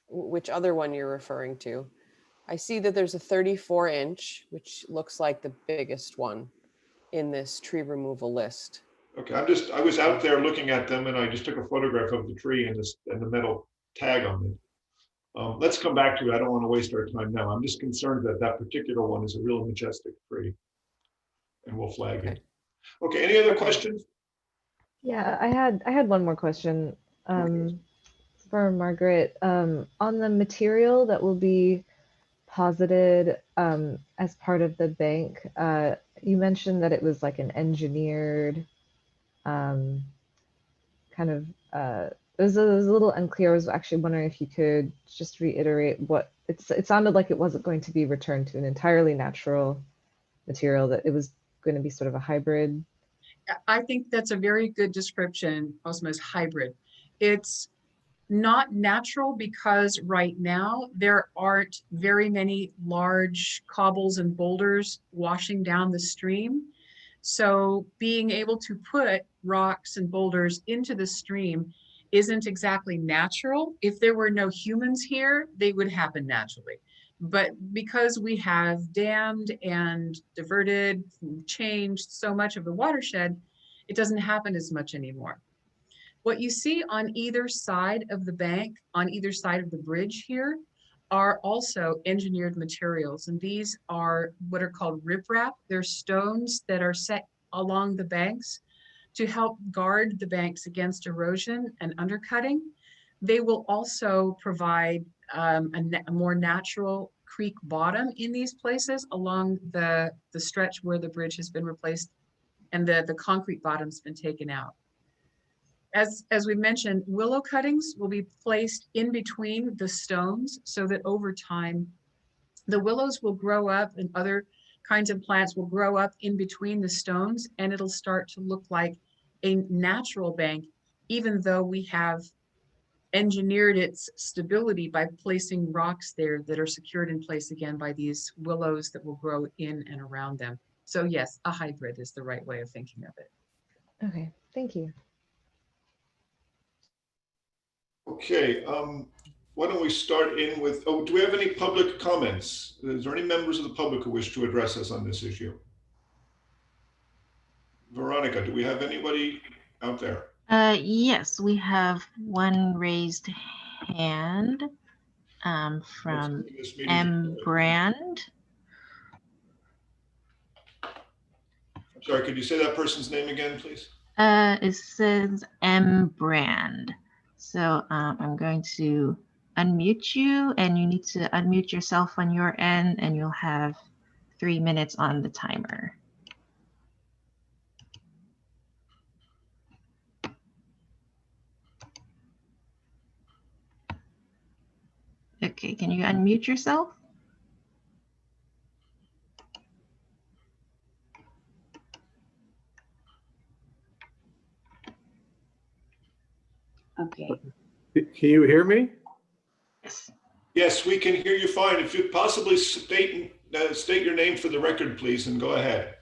which other one you're referring to. I see that there's a 34-inch, which looks like the biggest one in this tree removal list. Okay, I was out there looking at them and I just took a photograph of the tree and the metal tag on it. Let's come back to it. I don't want to waste our time now. I'm just concerned that that particular one is a real majestic tree. and we'll flag Okay. it. Okay, any other questions? Yeah, I had one more question for Margaret. On the material that will be posited as part of the bank, you mentioned that it was like an engineered kind of, it was a little unclear. I was actually wondering if you could just reiterate what, it sounded like it wasn't going to be returned to an entirely natural material, that it was going to be sort of a hybrid. I think that's a very good description, Osmo's hybrid. It's not natural because right now there aren't very many large cobbles and boulders washing down the stream. So being able to put rocks and boulders into the stream isn't exactly natural. If there were no humans here, they would happen naturally. But because we have dammed and diverted, changed so much of the watershed, it doesn't happen as much anymore. What you see on either side of the bank, on either side of the bridge here, are also engineered materials. And these are what are called riprap. They're stones that are set along the banks to help guard the banks against erosion and undercutting. They will also provide a more natural creek bottom in these places along the stretch where the bridge has been replaced and the concrete bottom's been taken out. As we mentioned, willow cuttings will be placed in between the stones so that over time, the willows will grow up and other kinds of plants will grow up in between the stones, and it'll start to look like a natural bank, even though we have engineered its stability by placing rocks there that are secured in place again by these willows that will grow in and around them. So yes, a hybrid is the right way of thinking of it. Okay, thank you. Okay, why don't we start in with, oh, do we have any public comments? Is there any members of the public who wish to address us on this issue? Veronica, do we have anybody out there? Yes, we have one raised hand from M. Brand. I'm sorry, could you say that person's name again, please? It says M. Brand. So I'm going to unmute you, and you need to unmute yourself on your end, and you'll have 3 minutes on the timer. Okay, can you unmute yourself? Okay. Can you hear me? Yes. Yes, we can hear you fine. If you'd possibly state your name for the record, please, and go ahead.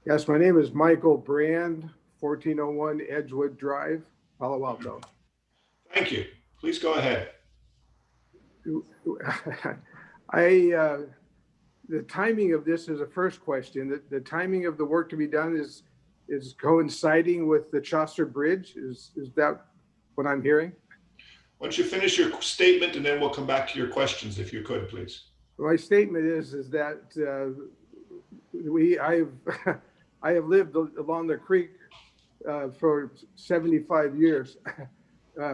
Yes, my name is Michael Brand, 1401 Edgewood Drive, Palo Alto. Thank you. Please go ahead. The timing of this is a first question. The timing of the work to be done is coinciding with the Chaucer Bridge. Is that what I'm hearing? Why don't you finish your statement, and then we'll come back to your questions, if you could, please. My statement is that I have lived along the creek for 75 years.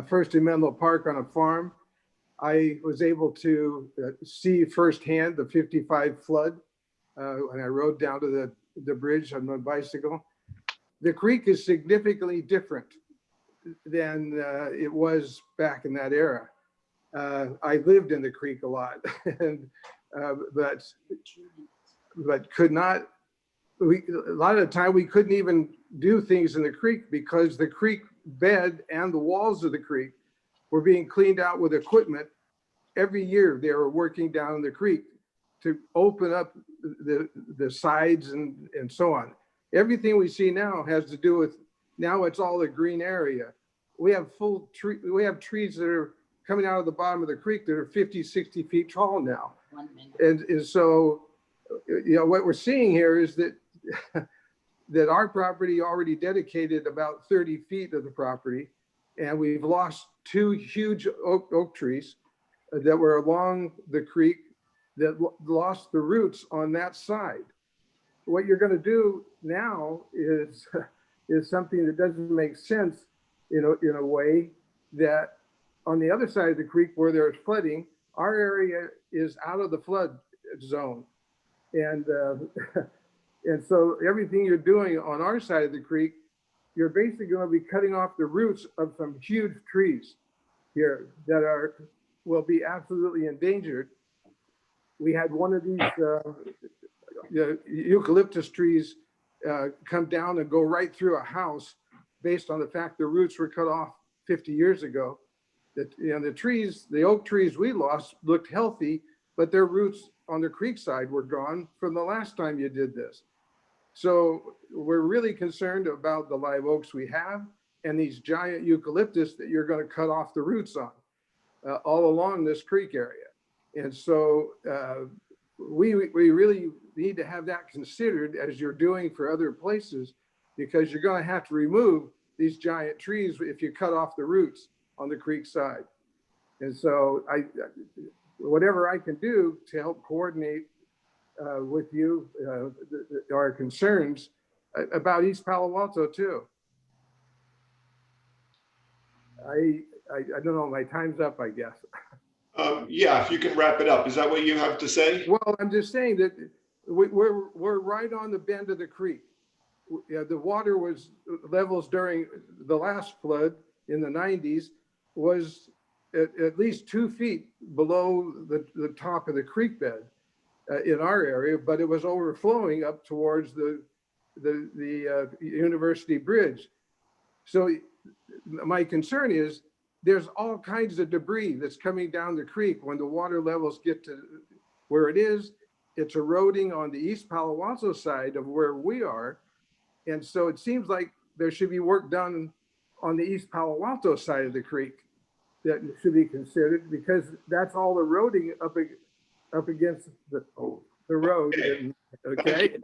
First in Menlo Park on a farm. I was able to see firsthand the 55 flood when I rode down to the bridge on my bicycle. The creek is significantly different than it was back in that era. I lived in the creek a lot, and, but could not, a lot of the time we couldn't even do things in the creek because the creek bed and the walls of the creek were being cleaned out with equipment. Every year they were working down the creek to open up the sides and so on. Everything we see now has to do with, now it's all a green area. We have we have trees that are coming out of the bottom of the creek that are 50, 60 feet tall now. And so, you know, what we're seeing here is that that our property already dedicated about 30 feet of the property, and we've lost two huge oak trees that were along the creek that lost the roots on that side. what you're going to do now is something that doesn't make sense in a way that on the other side of the creek where there's flooding, our area is out of the flood zone. And, and so everything you're doing on our side of the creek, you're basically going to be cutting off the roots of some huge trees here that will be absolutely endangered. We had one of these eucalyptus trees come down and go right through a house based on the fact the roots were cut off 50 years ago. That, the oak trees we lost looked healthy, but their roots on the creek side were gone from the last time you did this. So we're really concerned about the live oaks we have and these giant eucalyptus that you're going to cut off the roots on all along this creek area. And so we really need to have that considered as you're doing for other places, because you're going to have to remove these giant trees if you cut off the roots on the creek side. And so whatever I can do to help coordinate with you our concerns about East Palo Alto too. I don't know, my time's up, I guess. Yeah, if you can wrap it up. Is that what you have to say? Well, I'm just saying that we're right on the bend of the creek. The water levels during the last flood in the 90s was at least 2 feet below the top of the creek bed in our area, but it was overflowing up towards the University Bridge. So my concern is there's all kinds of debris that's coming down the creek when the water levels get to where it is. It's eroding on the East Palo Alto side of where we are. And so it seems like there should be work done on the East Palo Alto side of the creek that should be considered, because that's all eroding up against the road. Okay.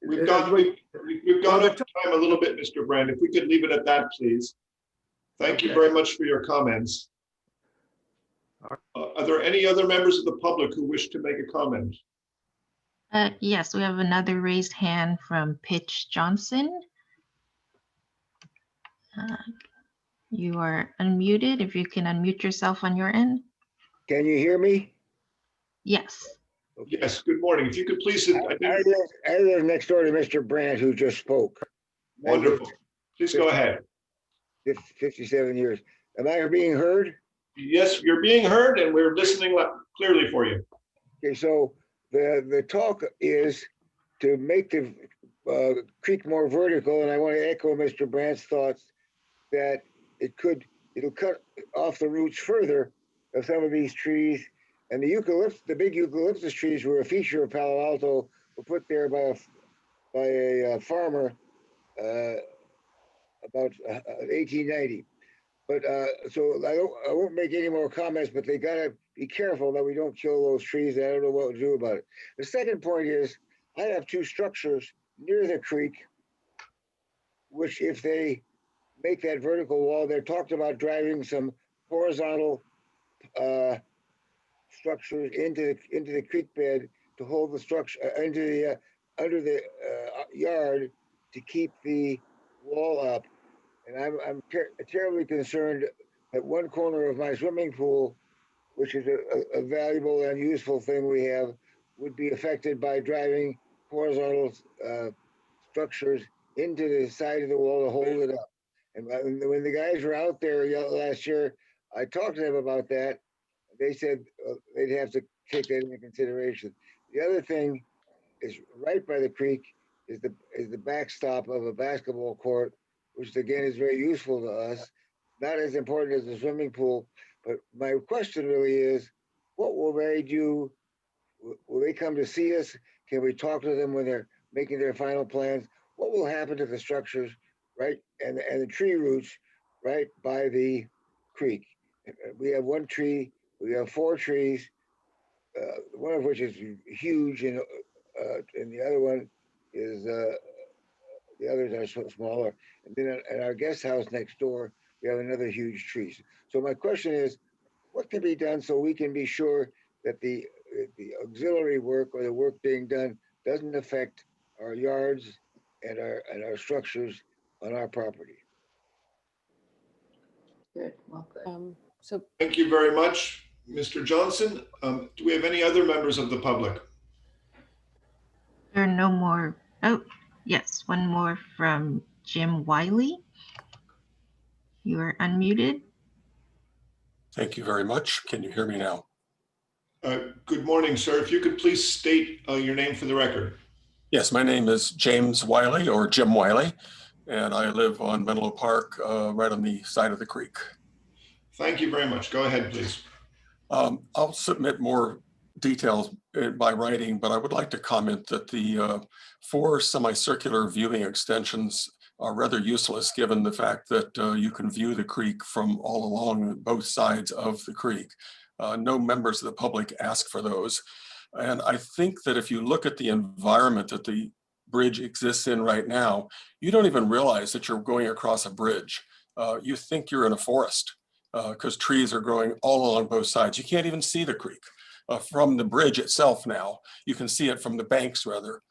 We've gone over time a little bit, Mr. Brand. If we could leave it at that, please. Thank you very much for your comments. Are there any other members of the public who wish to make a comment? Yes, we have another raised hand from Pitch Johnson. You are unmuted. If you can unmute yourself on your end. Can you hear me? Yes. Okay. Yes, good morning. If you could please. I live next door to Mr. Brandt, who just spoke. Wonderful. Please go ahead. 57 years. Am I being heard? Yes, you're being heard, and we're listening clearly for you. Okay, so the talk is to make the creek more vertical, and I want to echo Mr. Brandt's thoughts that it'll cut off the roots further of some of these trees. And the big eucalyptus trees were a feature of Palo Alto, were put there by a farmer about 1890. But so I won't make any more comments, but they gotta be careful that we don't kill those trees. I don't know what to do about it. The second point is I have 2 structures near the creek, which if they make that vertical wall, they're talked about driving some horizontal structures into the creek bed to hold the structure under the yard to keep the wall up. And I'm terribly concerned that one corner of my swimming pool, which is a valuable and useful thing we have, would be affected by driving horizontal structures into the side of the wall to hold it up. And when the guys were out there last year, I talked to them about that. They said they'd have to take that into consideration. The other thing is right by the creek is the backstop of a basketball court, which again is very useful to us. Not as important as the swimming pool, but my question really is, what will they do? Will they come to see us? Can we talk to them when they're making their final plans? What will happen to the structures, right, and the tree roots right by the creek? We have one tree, we have 4 trees, one of which is huge, and the other one is, the others are smaller. And then at our guest house next door, we have another huge tree. So my question is, what can be done so we can be sure that the auxiliary work or the work being done doesn't affect our yards and our structures on our property. Good, well, good. So Thank you very much, Mr. Johnson. Do we have any other members of the public? There are no more. Oh, yes, one more from Jim Wiley. You are unmuted. Thank you very much. Can you hear me now? Good morning, sir. If you could please state your name for the record. Yes, my name is James Wiley, or Jim Wiley, and I live on Menlo Park, right on the side of the creek. Thank you very much. Go ahead, please. I'll submit more details by writing, but I would like to comment that the 4 semicircular viewing extensions are rather useless given the fact that you can view the creek from all along both sides of the creek. No members of the public ask for those. And I think that if you look at the environment that the bridge exists in right now, you don't even realize that you're going across a bridge. You think you're in a forest because trees are growing all along both sides. You can't even see the creek from the bridge itself now. You can see it from the banks rather.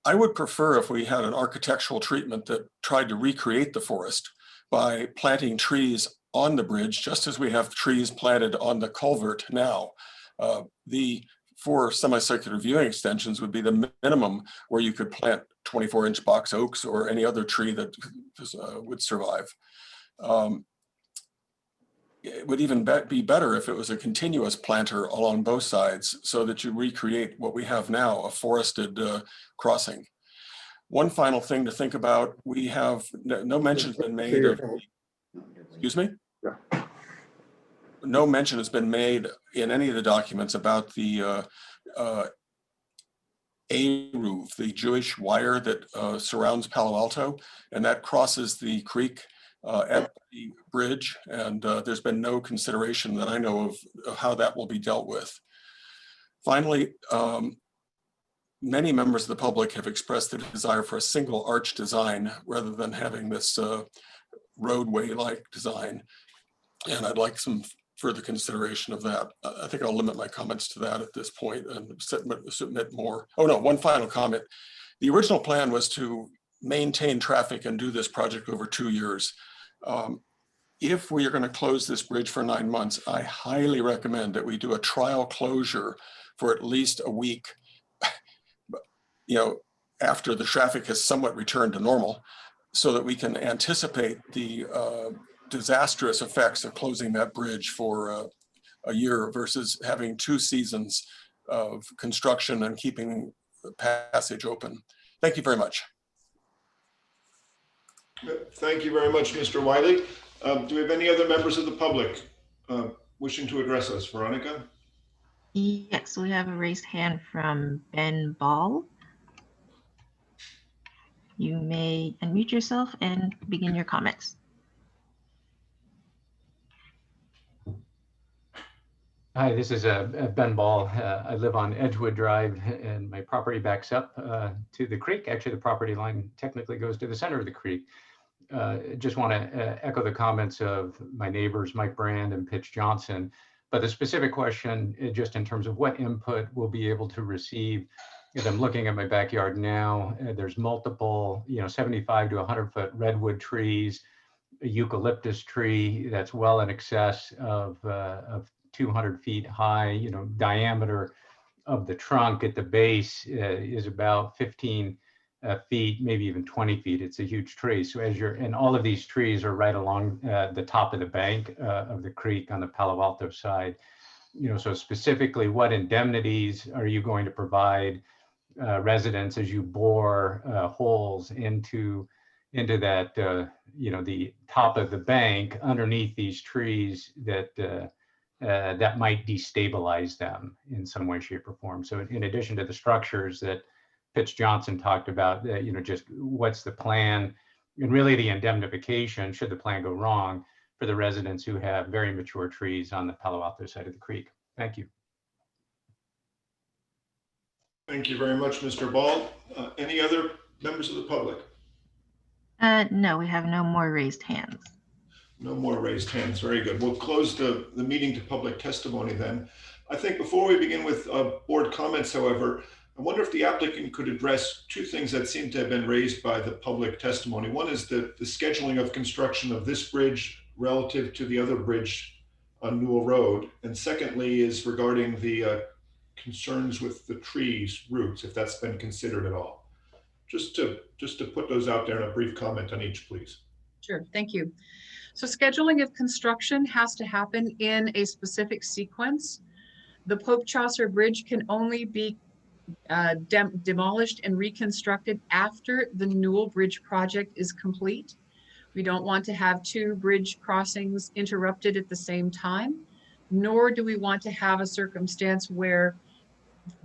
I would prefer if we had an architectural treatment that tried to recreate the forest by planting trees on the bridge, just as we have trees planted on the culvert now. The 4 semicircular viewing extensions would be the minimum where you could plant 24-inch box oaks or any other tree that would survive. It would even be better if it was a continuous planter along both sides so that you recreate what we have now, a forested crossing. One final thing to think about, we have no mention has been made of, excuse me? Yeah. No mention has been made in any of the documents about the A-roof, the Jewish wire that surrounds Palo Alto, and that crosses the creek at the bridge, and there's been no consideration that I know of how that will be dealt with. Finally, many members of the public have expressed their desire for a single arch design rather than having this roadway-like design, and I'd like some further consideration of that. I think I'll limit my comments to that at this point and submit more. Oh no, one final comment. The original plan was to maintain traffic and do this project over 2 years. If we are going to close this bridge for 9 months, I highly recommend that we do a trial closure for at least a week, after the traffic has somewhat returned to normal, so that we can anticipate the disastrous effects of closing that bridge for a year versus having 2 seasons of construction and keeping the passage open. Thank you very much. Thank you very much, Mr. Wiley. Do we have any other members of the public wishing to address us? Veronica? Yes, we have a raised hand from Ben Ball. You may unmute yourself and begin your comments. Hi, this is Ben Ball. I live on Edgewood Drive and my property backs up to the creek. Actually, the property line technically goes to the center of the creek. Just want to echo the comments of my neighbors, Mike Brand and Pitch Johnson. But the specific question, just in terms of what input we'll be able to receive, as I'm looking at my backyard now, there's multiple, 75 to 100 foot redwood trees, a eucalyptus tree that's well in excess of 200 feet high, diameter of the trunk at the base is about 15 feet, maybe even 20 feet. It's a huge tree. So and all of these trees are right along the top of the bank of the creek on the Palo Alto side. So specifically, what indemnities are you going to provide residents as you bore holes into that, the top of the bank underneath these trees that might destabilize them in some way, shape, or form. So in addition to the structures that Pitch Johnson talked about, just what's the plan and really the indemnification should the plan go wrong for the residents who have very mature trees on the Palo Alto side of the creek. Thank you. Thank you very much, Mr. Ball. Any other members of the public? No, we have no more raised hands. No more raised hands. Very good. We'll close the meeting to public testimony then. I think before we begin with board comments, however, I wonder if the applicant could address two things that seem to have been raised by the public testimony. One is the scheduling of construction of this bridge relative to the other bridge on Newell Road. And secondly is regarding the concerns with the trees roots, if that's been considered at all. Just to put those out there in a brief comment on each, please. Sure, thank you. So scheduling of construction has to happen in a specific sequence. The Pope Chaucer Bridge can only be demolished and reconstructed after the Newell Bridge project is complete. We don't want to have two bridge crossings interrupted at the same time, nor do we want to have a circumstance where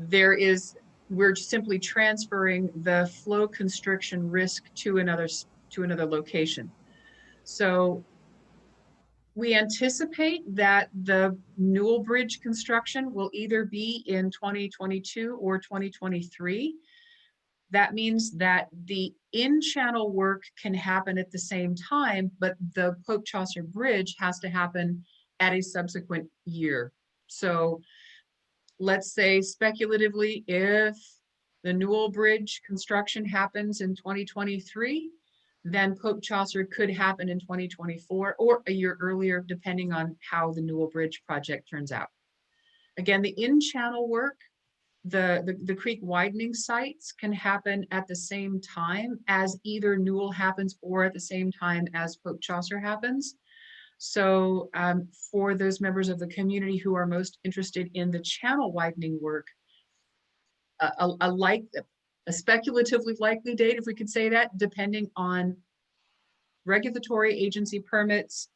we're simply transferring the flow constriction risk to another location. So we anticipate that the Newell Bridge construction will either be in 2022 or 2023. That means that the in-channel work can happen at the same time, but the Pope Chaucer Bridge has to happen at a subsequent year. So let's say speculatively, if the Newell Bridge construction happens in 2023, then Pope Chaucer could happen in 2024 or a year earlier, depending on how the Newell Bridge project turns out. Again, the in-channel work, the creek widening sites can happen at the same time as either Newell happens or at the same time as Pope Chaucer happens. So for those members of the community who are most interested in the channel widening work, a speculatively likely date, if we could say that, depending on regulatory agency permits,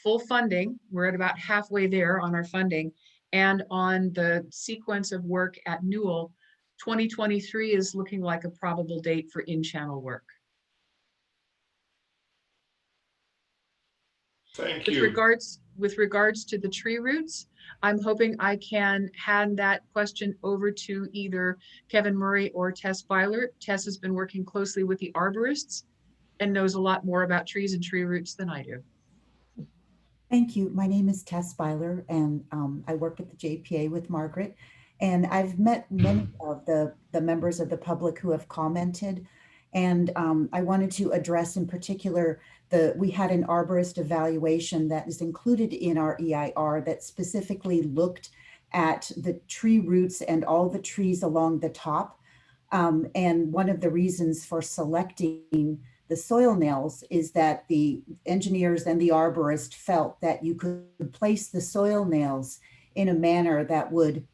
full funding, we're at about halfway there on our funding, and on the sequence of work at Newell, 2023 is looking like a probable date for in-channel work. Thank you. With regards to the tree roots, I'm hoping I can hand that question over to either Kevin Murray or Tess Byler. Tess has been working closely with the arborists and knows a lot more about trees and tree roots than I do. Thank you. My name is Tess Byler, and I work at the JPA with Margaret. And I've met many of the members of the public who have commented. And I wanted to address in particular, we had an arborist evaluation that is included in our EIR that specifically looked at the tree roots and all the trees along the top. And one of the reasons for selecting the soil nails is that the engineers and the arborist felt that you could place the soil nails in a manner that would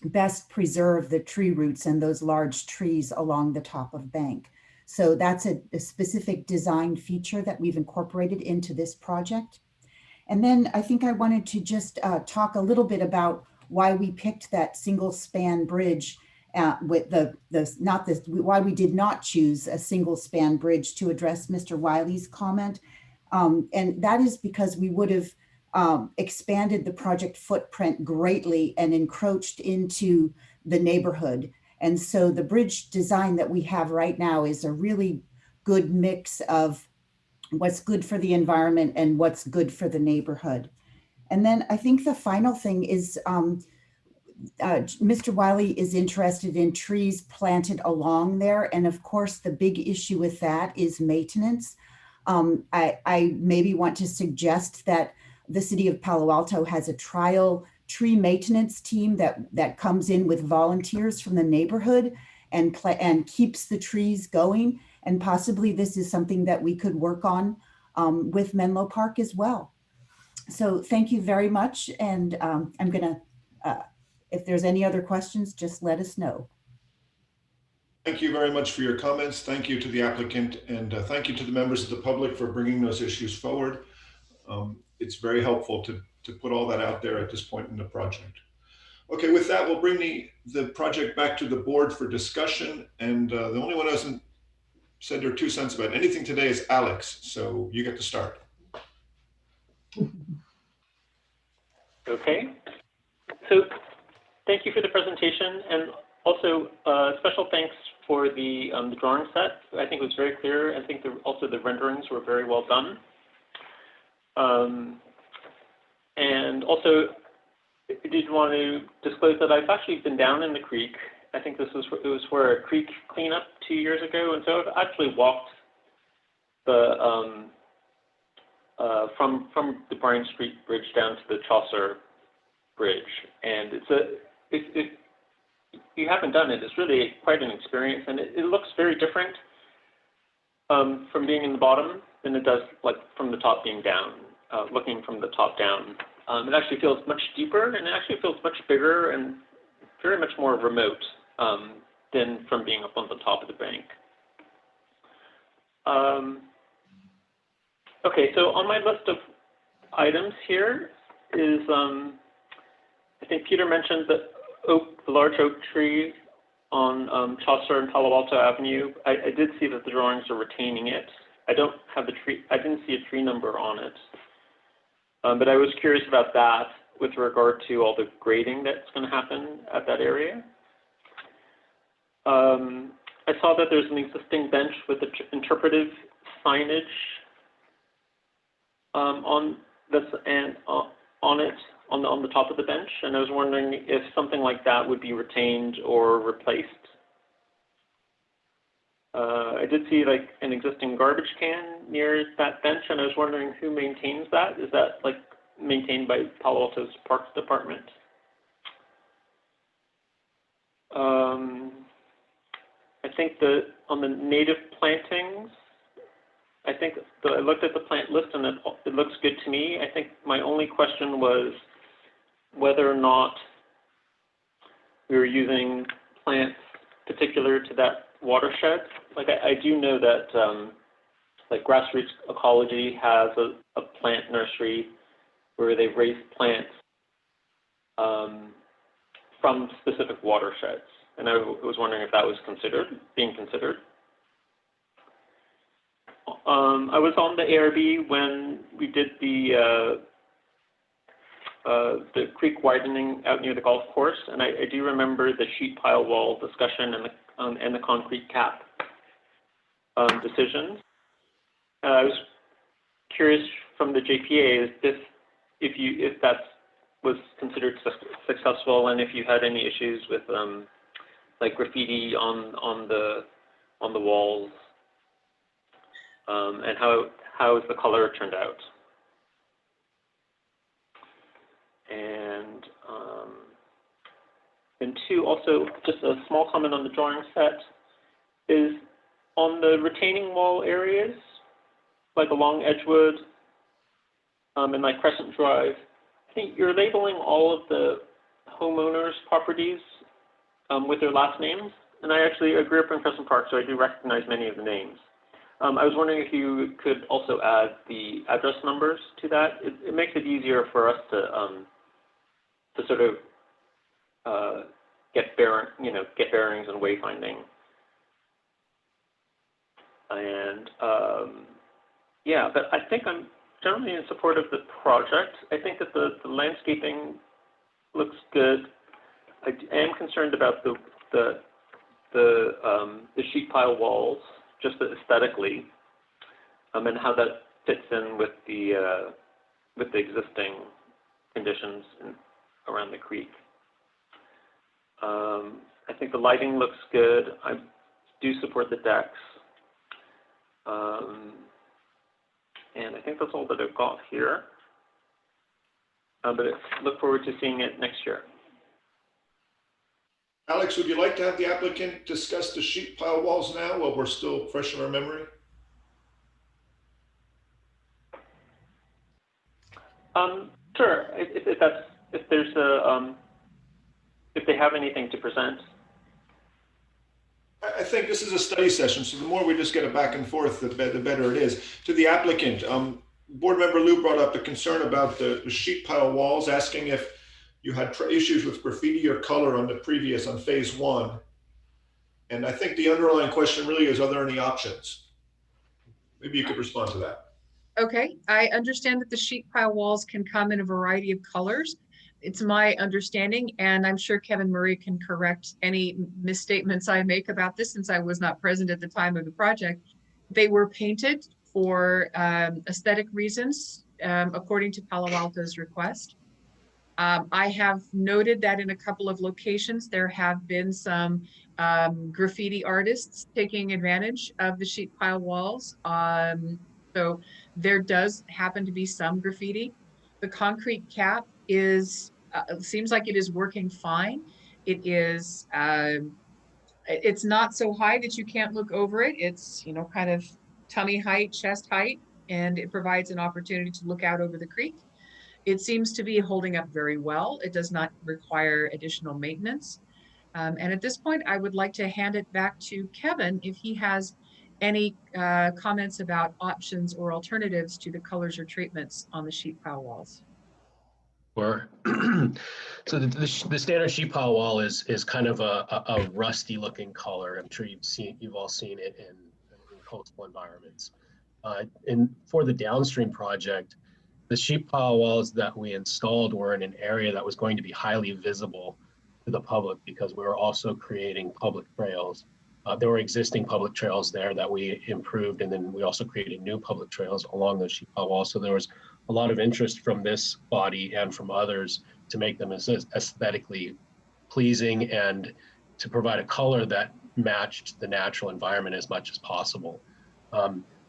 best preserve the tree roots and those large trees along the top of bank. So that's a specific design feature that we've incorporated into this project. And then I think I wanted to just talk a little bit about why we picked that single span bridge with why we did not choose a single span bridge to address Mr. Wiley's comment. And that is because we would have expanded the project footprint greatly and encroached into the neighborhood. And so the bridge design that we have right now is a really good mix of what's good for the environment and what's good for the neighborhood. And then I think the final thing is Mr. Wiley is interested in trees planted along there. And of course, the big issue with that is maintenance. I maybe want to suggest that the city of Palo Alto has a trial tree maintenance team that comes in with volunteers from the neighborhood and keeps the trees going. And possibly this is something that we could work on with Menlo Park as well. So thank you very much. And I'm gonna, if there's any other questions, just let us know. Thank you very much for your comments. Thank you to the applicant, and thank you to the members of the public for bringing those issues forward. It's very helpful to put all that out there at this point in the project. Okay, with that, we'll bring the project back to the board for discussion. And the only one who hasn't said their 2 cents about anything today is Alex. So you get to start. Okay. So thank you for the presentation, and also special thanks for the drawing set. I think it was very clear. I think also the renderings were very well done. And also, I did want to disclose that I've actually been down in the creek I think it was for a creek cleanup 2 years ago, and so I've actually walked the from the Bryan Street Bridge down to the Chaucer Bridge, and if you haven't done it, it's really quite an experience, and it looks very different from being in the bottom than it does like from the top being down. Looking from the top down, it actually feels much deeper, and it actually feels much bigger and very much more remote than from being up on the top of the bank. Okay, so on my list of items here is, I think Peter mentioned the large oak tree on Chaucer and Palo Alto Avenue. I did see that the drawings are retaining it. I don't have the tree, I didn't see a tree number on it. But I was curious about that with regard to all the grading that's going to happen at that area. I saw that there's an existing bench with interpretive signage on the top of the bench, and I was wondering if something like that would be retained or replaced. I did see like an existing garbage can near that bench, and I was wondering who maintains that. Is that like maintained by Palo Alto's Parks Department? I think on the native plantings, I think I looked at the plant list and it looks good to me. I think my only question was whether or not we were using plants particular to that watershed. Like I do know that like Grassroots Ecology has a plant nursery where they've raised plants from specific watersheds, and I was wondering if that was being considered. I was on the ARB when we did the creek widening out near the golf course, and I do remember the sheet pile wall discussion and the concrete cap decisions. I was curious from the JPA if that was considered successful, and if you had any issues with like graffiti on the walls, and how has the color turned out. And two, also just a small comment on the drawing set is on the retaining wall areas, like along Edgewood and like Crescent Drive. I think you're labeling all of the homeowners' properties with their last names. And I grew up in Crescent Park, so I do recognize many of the names. I was wondering if you could also add the address numbers to that. It makes it easier for us to sort of get bearings and wayfinding. And yeah, but I think I'm generally in support of the project. I think that the landscaping looks good. I am concerned about the sheet pile walls, just aesthetically, and how that fits in with the existing conditions around the creek. I think the lighting looks good. I do support the decks. And I think that's all that I've got here. But I look forward to seeing it next year. Alex, would you like to have the applicant discuss the sheet pile walls now while we're still fresh in our memory? Sure. If they have anything to present. I think this is a study session, so the more we just get it back and forth, the better it is. To the applicant, Board Member Liu brought up a concern about the sheet pile walls, asking if you had issues with graffiti or color on phase 1. And I think the underlying question really is, are there any options? Maybe you could respond to that. Okay, I understand that the sheet pile walls can come in a variety of colors. It's my understanding, and I'm sure Kevin Murray can correct any misstatements I make about this since I was not present at the time of the project. They were painted for aesthetic reasons, according to Palo Alto's request. I have noted that in a couple of locations, there have been some graffiti artists taking advantage of the sheet pile walls. So there does happen to be some graffiti. The concrete cap is, seems like it is working fine. It is, it's not so high that you can't look over it. It's, you know, kind of tummy height, chest height, and it provides an opportunity to look out over the creek. It seems to be holding up very well. It does not require additional maintenance. And at this point, I would like to hand it back to Kevin if he has any comments about options or alternatives to the colors or treatments on the sheet pile walls. Or so the standard sheet pile wall is kind of a rusty looking color. I'm sure you've all seen it in coastal environments. And for the downstream project, the sheet pile walls that we installed were in an area that was going to be highly visible to the public because we were also creating public trails. There were existing public trails there that we improved, and then we also created new public trails along those sheet pile walls. So there was a lot of interest from this body and from others to make them as aesthetically pleasing and to provide a color that matched the natural environment as much as possible.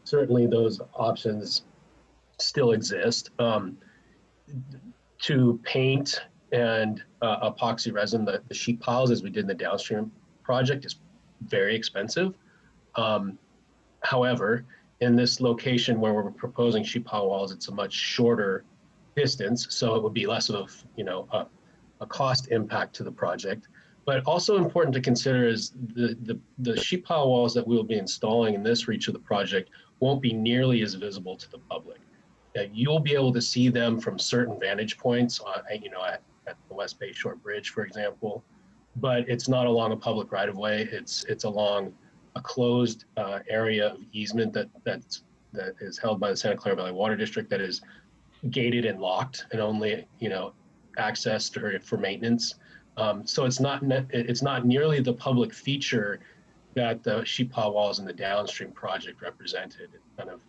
Certainly those options still exist. To paint and epoxy resin the sheet piles as we did in the downstream project is very expensive. However, in this location where we're proposing sheet pile walls, it's a much shorter distance, so it would be less of a cost impact to the project. But also important to consider is the sheet pile walls that we will be installing in this reach of the project won't be nearly as visible to the public. You'll be able to see them from certain vantage points, at the West Bay Shore Bridge, for example, but it's not along a public right-of-way. It's along a closed area of easement that is held by the Santa Clara Valley Water District that is gated and locked and only accessed for maintenance. So it's not nearly the public feature that the sheet pile walls in the downstream project represented. It's kind of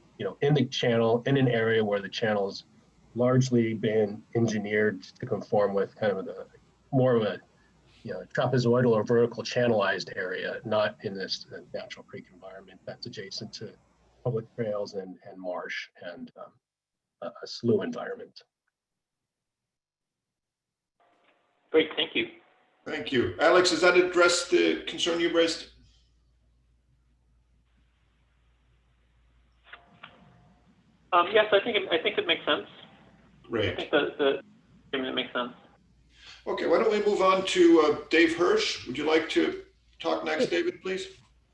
in the channel, in an area where the channel has largely been engineered to conform with kind of more of a trapezoidal or vertical channelized area, not in this natural creek environment that's adjacent to public trails and marsh and a slough environment. Great, thank you. Thank you. Alex, does that address the concern you raised? Yes, I think it makes sense. Great. I think the statement makes sense. Okay, why don't we move on to Dave Hirsch? Would you like to talk next, David, please?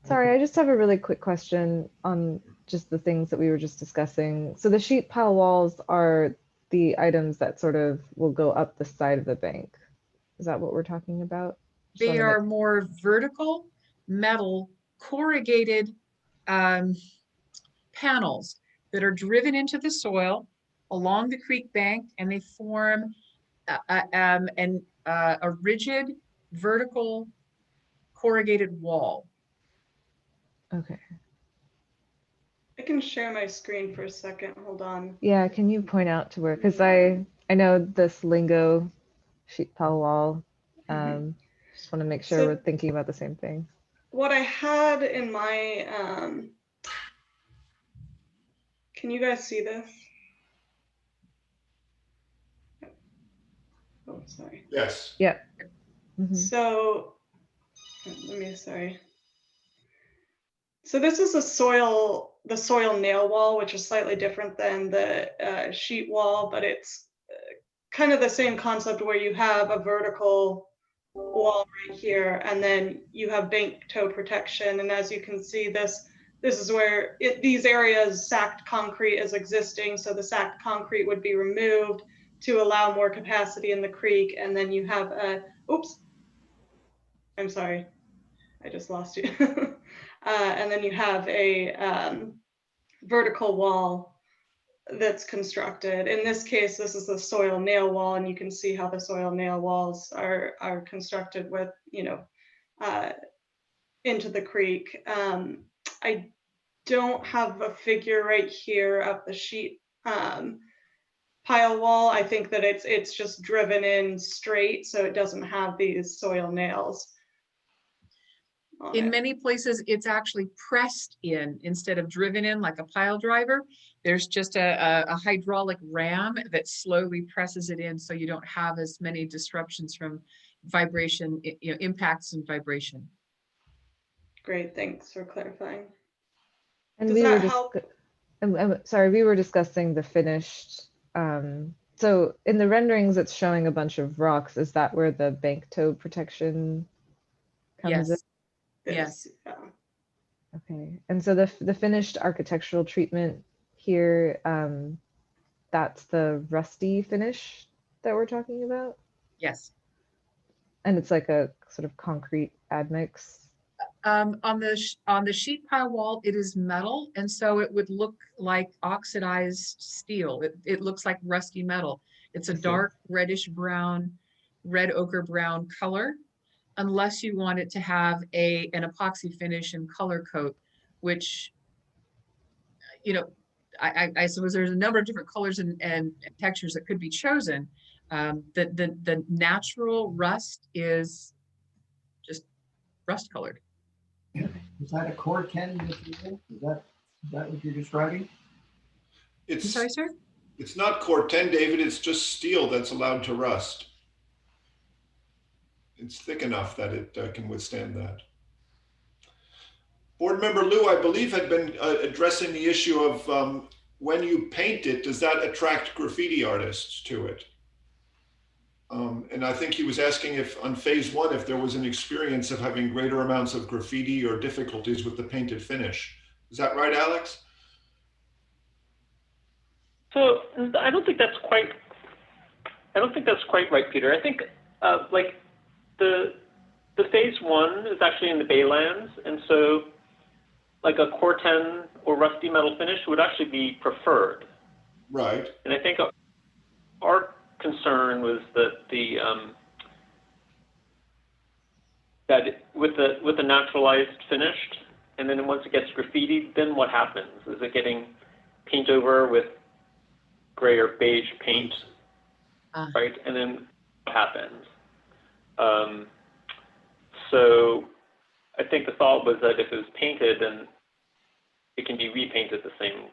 Sorry, I just have a really quick question on just the things that we were just discussing. So the sheet pile walls are the items that sort of will go up the side of the bank. Is that what we're talking about? They are more vertical metal corrugated panels that are driven into the soil along the creek bank, and they form a rigid vertical corrugated wall. Okay. I can share my screen for a second. Hold on. Yeah, can you point out to where? Because I know this lingo sheet pile wall. Just want to make sure we're thinking about the same thing. What I had in my, can you guys see this? Oh, sorry. Yes. Yeah. So, sorry. So this is the soil nail wall, which is slightly different than the sheet wall, but it's kind of the same concept where you have a vertical wall right here, and then you have bank toe protection. And as you can see, this is where these areas sacked concrete is existing. So the sacked concrete would be removed to allow more capacity in the creek. And then you have a, oops, I'm sorry, I just lost you. And then you have a vertical wall that's constructed. In this case, this is the soil nail wall, and you can see how the soil nail walls are constructed with, into the creek. I don't have a figure right here of the sheet pile wall. I think that it's just driven in straight, so it doesn't have these soil nails on In it. many places, it's actually pressed in instead of driven in like a pile driver. There's just a hydraulic ram that slowly presses it in, so you don't have as many disruptions from vibration, impacts and vibration. Great, thanks for clarifying. And Does we were that just, help? I'm sorry, we were discussing the finished. So in the renderings, it's showing a bunch of rocks. Is that where the bank toe protection comes in? Yes. Yeah. Okay. And so the finished architectural treatment here, that's the rusty finish that we're talking about? Yes. And it's like a sort of concrete admix. On the sheet pile wall, it is metal, and so it would look like oxidized steel. It looks like rusty metal. It's a dark reddish brown, red ochre brown color, unless you want it to have an epoxy finish and color coat, which, I suppose there's a number of different colors and textures that could be chosen. The natural rust is just rust colored. Is that a core 10 material? Is that what you're describing? I'm sorry, sir? It's not core 10, David. It's just steel that's allowed to rust. It's thick enough that it can withstand that. Board Member Liu, I believe, had been addressing the issue of when you paint it, does that attract graffiti artists to it? And I think he was asking if on phase 1, if there was an experience of having greater amounts of graffiti or difficulties with the painted finish. Is that right, Alex? So I don't think that's quite right, Peter. I think like the phase 1 is actually in the Baylands, and so like a core 10 or rusty metal finish would actually be preferred. Right. And I think our concern was that with the naturalized finished, and then once it gets graffitied, then what happens? Is it getting paint over with gray or beige paint, right? And then what happens? So I think the thought was that if it was painted, then it can be repainted the same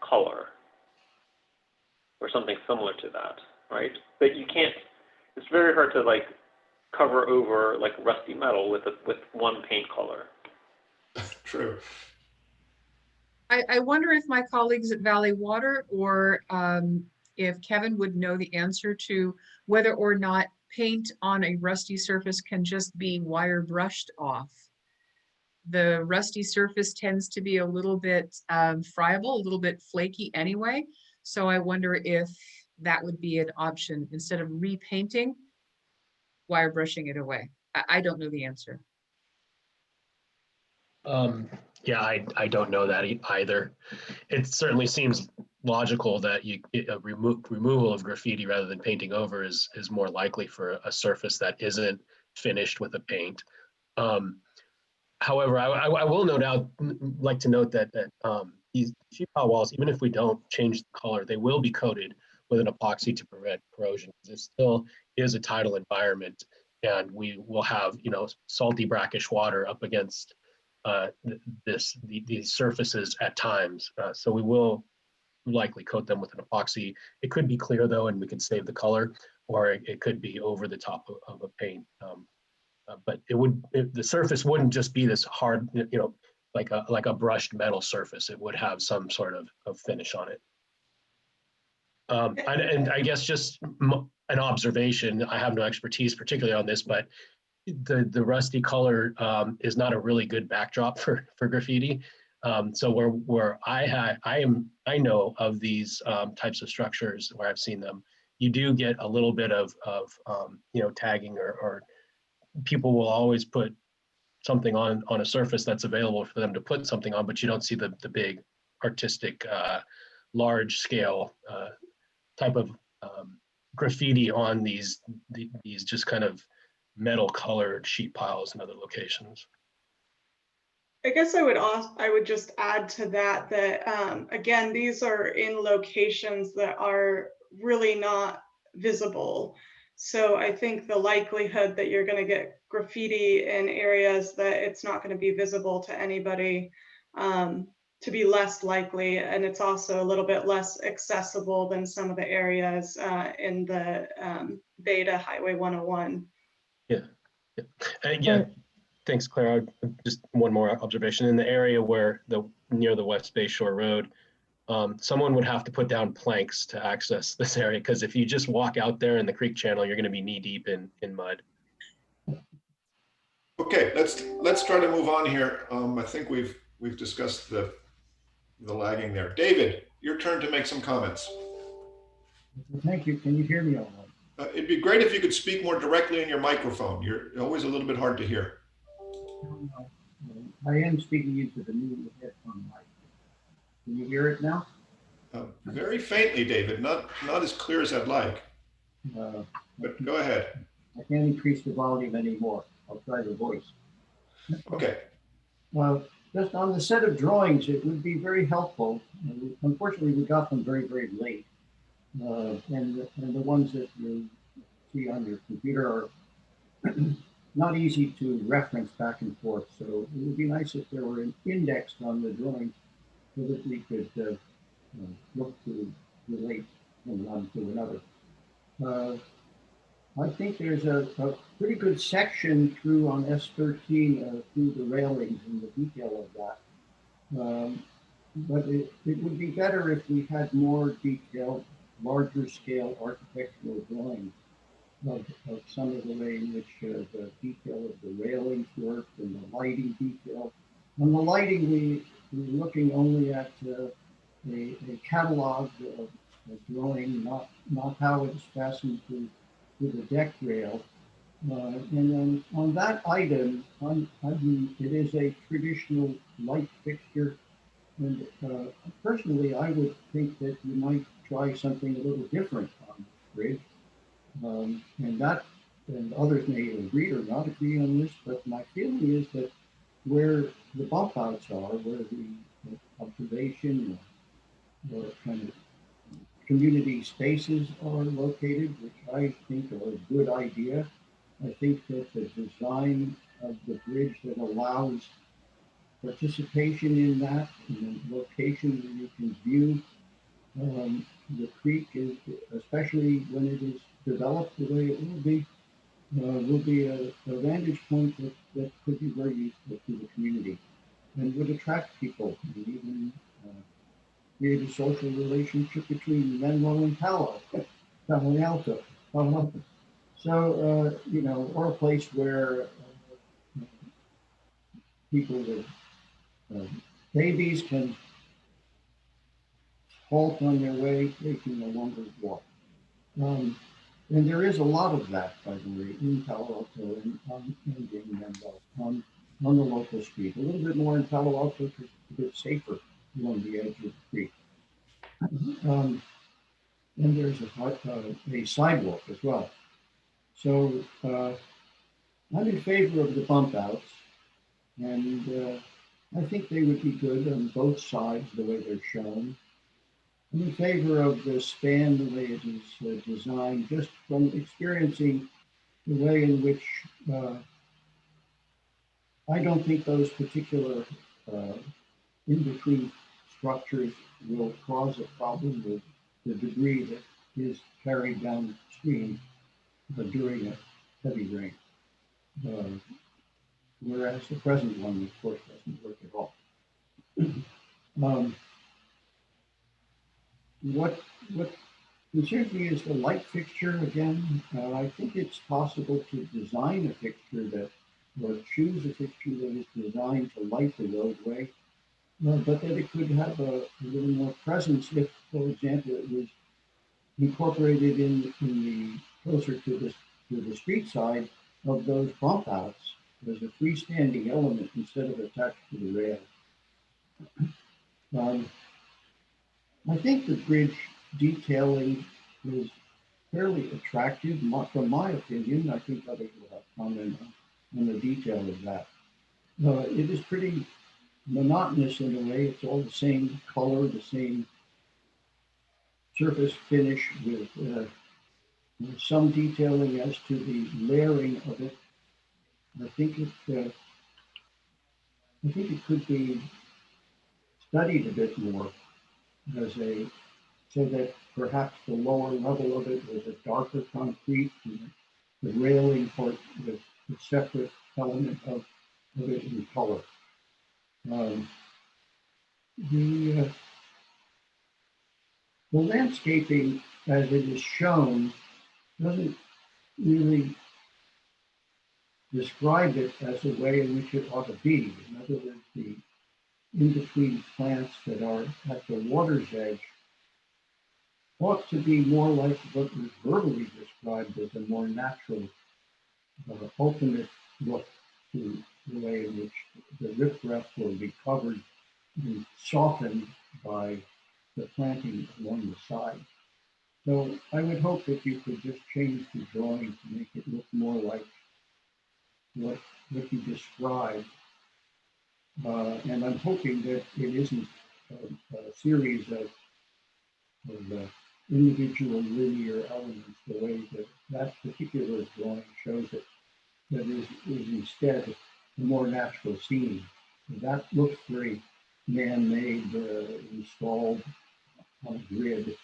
color or something similar to that, right? But you can't, it's very hard to like cover over like rusty metal with one paint color. True. I wonder if my colleagues at Valley Water or if Kevin would know the answer to whether or not paint on a rusty surface can just be wire brushed off. The rusty surface tends to be a little bit friable, a little bit flaky anyway. So I wonder if that would be an option instead of repainting, wire brushing it away. I don't know the answer. Yeah, I don't know that either. It certainly seems logical that a removal of graffiti rather than painting over is more likely for a surface that isn't finished with a paint. However, I will like to note that these sheet pile walls, even if we don't change the color, they will be coated with an epoxy to prevent corrosion. It still is a tidal environment, and we will have salty brackish water up against these surfaces at times. So we will likely coat them with an epoxy. It could be clear though, and we can save the color, or it could be over the top of a paint. But the surface wouldn't just be this hard, like a brushed metal surface. It would have some sort of finish on it. And I guess just an observation, I have no expertise particularly on this, but the rusty color is not a really good backdrop for graffiti. So where I know of these types of structures where I've seen them, you do get a little bit of tagging or people will always put something on a surface that's available for them to put something on, but you don't see the big artistic, large scale type of graffiti on these just kind of metal colored sheet piles in other locations. I guess I would just add to that again, these are in locations that are really not visible. So I think the likelihood that you're going to get graffiti in areas that it's not going to be visible to anybody to be less likely, and it's also a little bit less accessible than some of the areas in the Beta Highway 101. Yeah. Yeah. Thanks, Clara. Just one more observation. In the area where near the West Bay Shore Road, someone would have to put down planks to access this area, because if you just walk out there in the creek channel, you're going to be knee deep in mud. Okay, let's try to move on here. I think we've discussed the lagging there. David, your turn to make some comments. Thank you. Can you hear me all right? It'd be great if you could speak more directly in your microphone. You're always a little bit hard to hear. I am speaking into the new headphone mic. Can you hear it now? Very faintly, David. Not as clear as I'd like. But go ahead. I can't increase the volume anymore. I'll try the voice. Okay. Just on the set of drawings, it would be very helpful. Unfortunately, we got them very, very late. And the ones that you see on your computer are not easy to reference back and forth. So it would be nice if there were an index on the drawings so that we could look to relate from one to another. I think there's a pretty good section through on S13 through the railings and the detail of that. But it would be better if we had more detailed, larger scale architectural drawings of some of the way in which the detail of the railings work and the lighting detail. On the lighting, we're looking only at a catalog of drawing, not how it's fastened to the deck rail. And then on that item, it is a traditional light fixture. And personally, I would think that you might try something a little different on this bridge. And others may agree or not agree on this, but my feeling is that where the bump outs are, where the observation or kind of community spaces are located, which I think are a good idea. I think that the design of the bridge that allows participation in that, and the location where you can view the creek, is, especially when it is developed the way it will be a vantage point that could be very useful to the community and would attract people and even create a social relationship between Newell and Palo, Alto. So, or a place where people with babies can halt on their way, taking a longer walk. And there is a lot of that, by the way, in Palo Alto and in Newell, on the local street. A little bit more in Palo Alto because it's a bit safer along the edge of the creek. And there's a sidewalk as well. So I'm in favor of the bump outs, and I think they would be good on both sides the way they're shown. I'm in favor of the span the way it is designed, just from experiencing the way in which I don't think those particular in-between structures will cause a problem with the debris that is carried downstream during a heavy rain. Whereas the present one, of course, doesn't work at all. What concerns me is the light fixture again. I think it's possible to design a fixture or choose a fixture that is designed to light the roadway, but that it could have a little more presence if, for example, it was incorporated in the closer to the street side of those bump outs as a freestanding element instead of attached to the rail. I think the bridge detailing is fairly attractive, from my opinion. I think others will have comment on the detail of that. It is pretty monotonous in a way. It's all the same color, the same surface finish with some detailing as to the layering of it. I think it could be studied a bit more as a, so that perhaps the lower level of it was a darker concrete, and the railing part was a separate element of it in color. The landscaping as it is shown doesn't really describe it as a way in which it ought to be. In other words, the in-between plants that are at the water's edge ought to be more like what was verbally described as a more natural, ultimate look to the way in which the riprap will be covered and softened by the planting along the side. So I would hope that you could just change the drawing to make it look more like what you described. And I'm hoping that it isn't a series of individual linear elements, the way that that particular drawing shows it, that is instead a more natural scene. That looks very man-made, installed on a grid,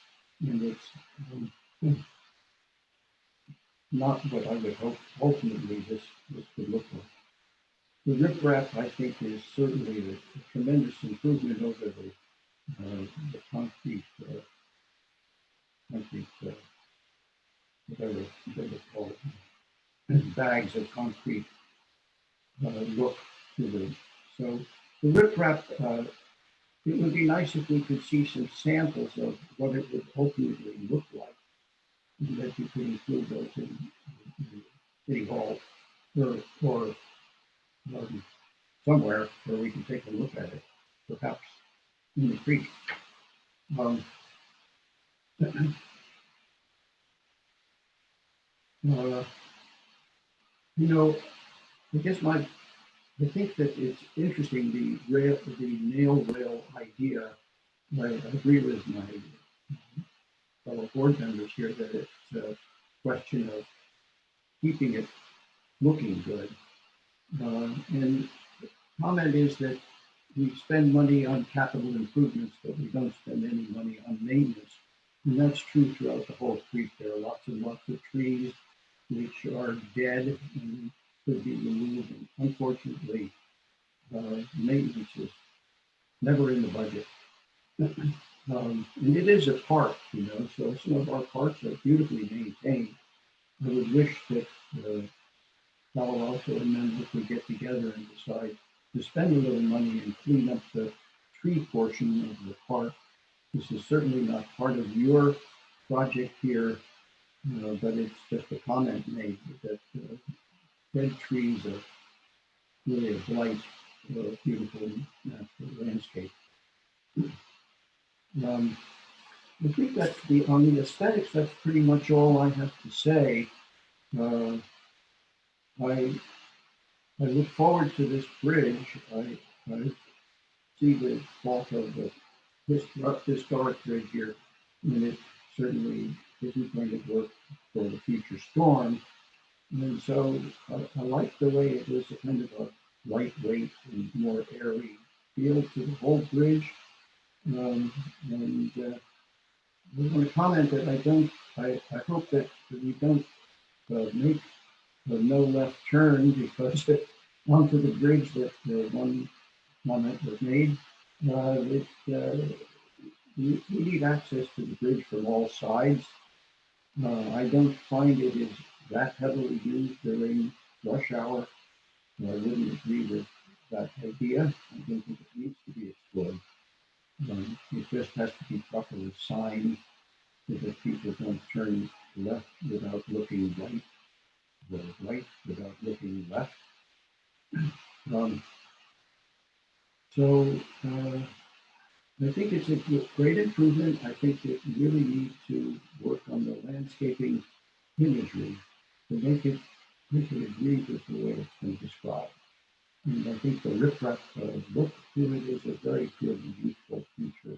and it's not what I would hope ultimately this could look like. The riprap, I think, is certainly a tremendous improvement over the concrete, whatever they call it, bags of concrete look to the. So the riprap, it would be nice if we could see some samples of what it would ultimately look like, and that you could include those in City Hall or somewhere where we can take a look at it, perhaps in the creek. You know, I guess I think that it's interesting, the nail rail idea. I agree with my fellow board members here that it's a question of keeping it looking good. And the comment is that we spend money on capital improvements, but we don't spend any money on maintenance. And that's true throughout the whole creek. There are lots and lots of trees which are dead and could be removed. And unfortunately, maintenance is never in the budget. And it is a park, you know, so some of our parks are beautifully maintained. I would wish that Palo Alto and members could get together and decide to spend a little money and clean up the tree portion of the park. This is certainly not part of your project here, but it's just a comment made that dead trees are really a blight for a beautiful natural landscape. I think that on the aesthetics, that's pretty much all I have to say. I look forward to this bridge. I see the fault of the historic bridge here, and it certainly isn't going to work for the future storm. And so I like the way it was a kind of a lightweight and more airy feel to the whole bridge. And I want to comment that I hope that we don't make the no left turn because onto the bridge that one comment was made. We need access to the bridge from all sides. I don't find it is that heavily used during rush hour. I wouldn't agree with that idea. I don't think it needs to be explored. It just has to be properly signed so that people don't turn left without looking right, or right without looking left. I think it's a great improvement. I think that we really need to work on the landscaping imagery to make it agree with the way it's been described. And I think the riprap book really is a very good and useful future,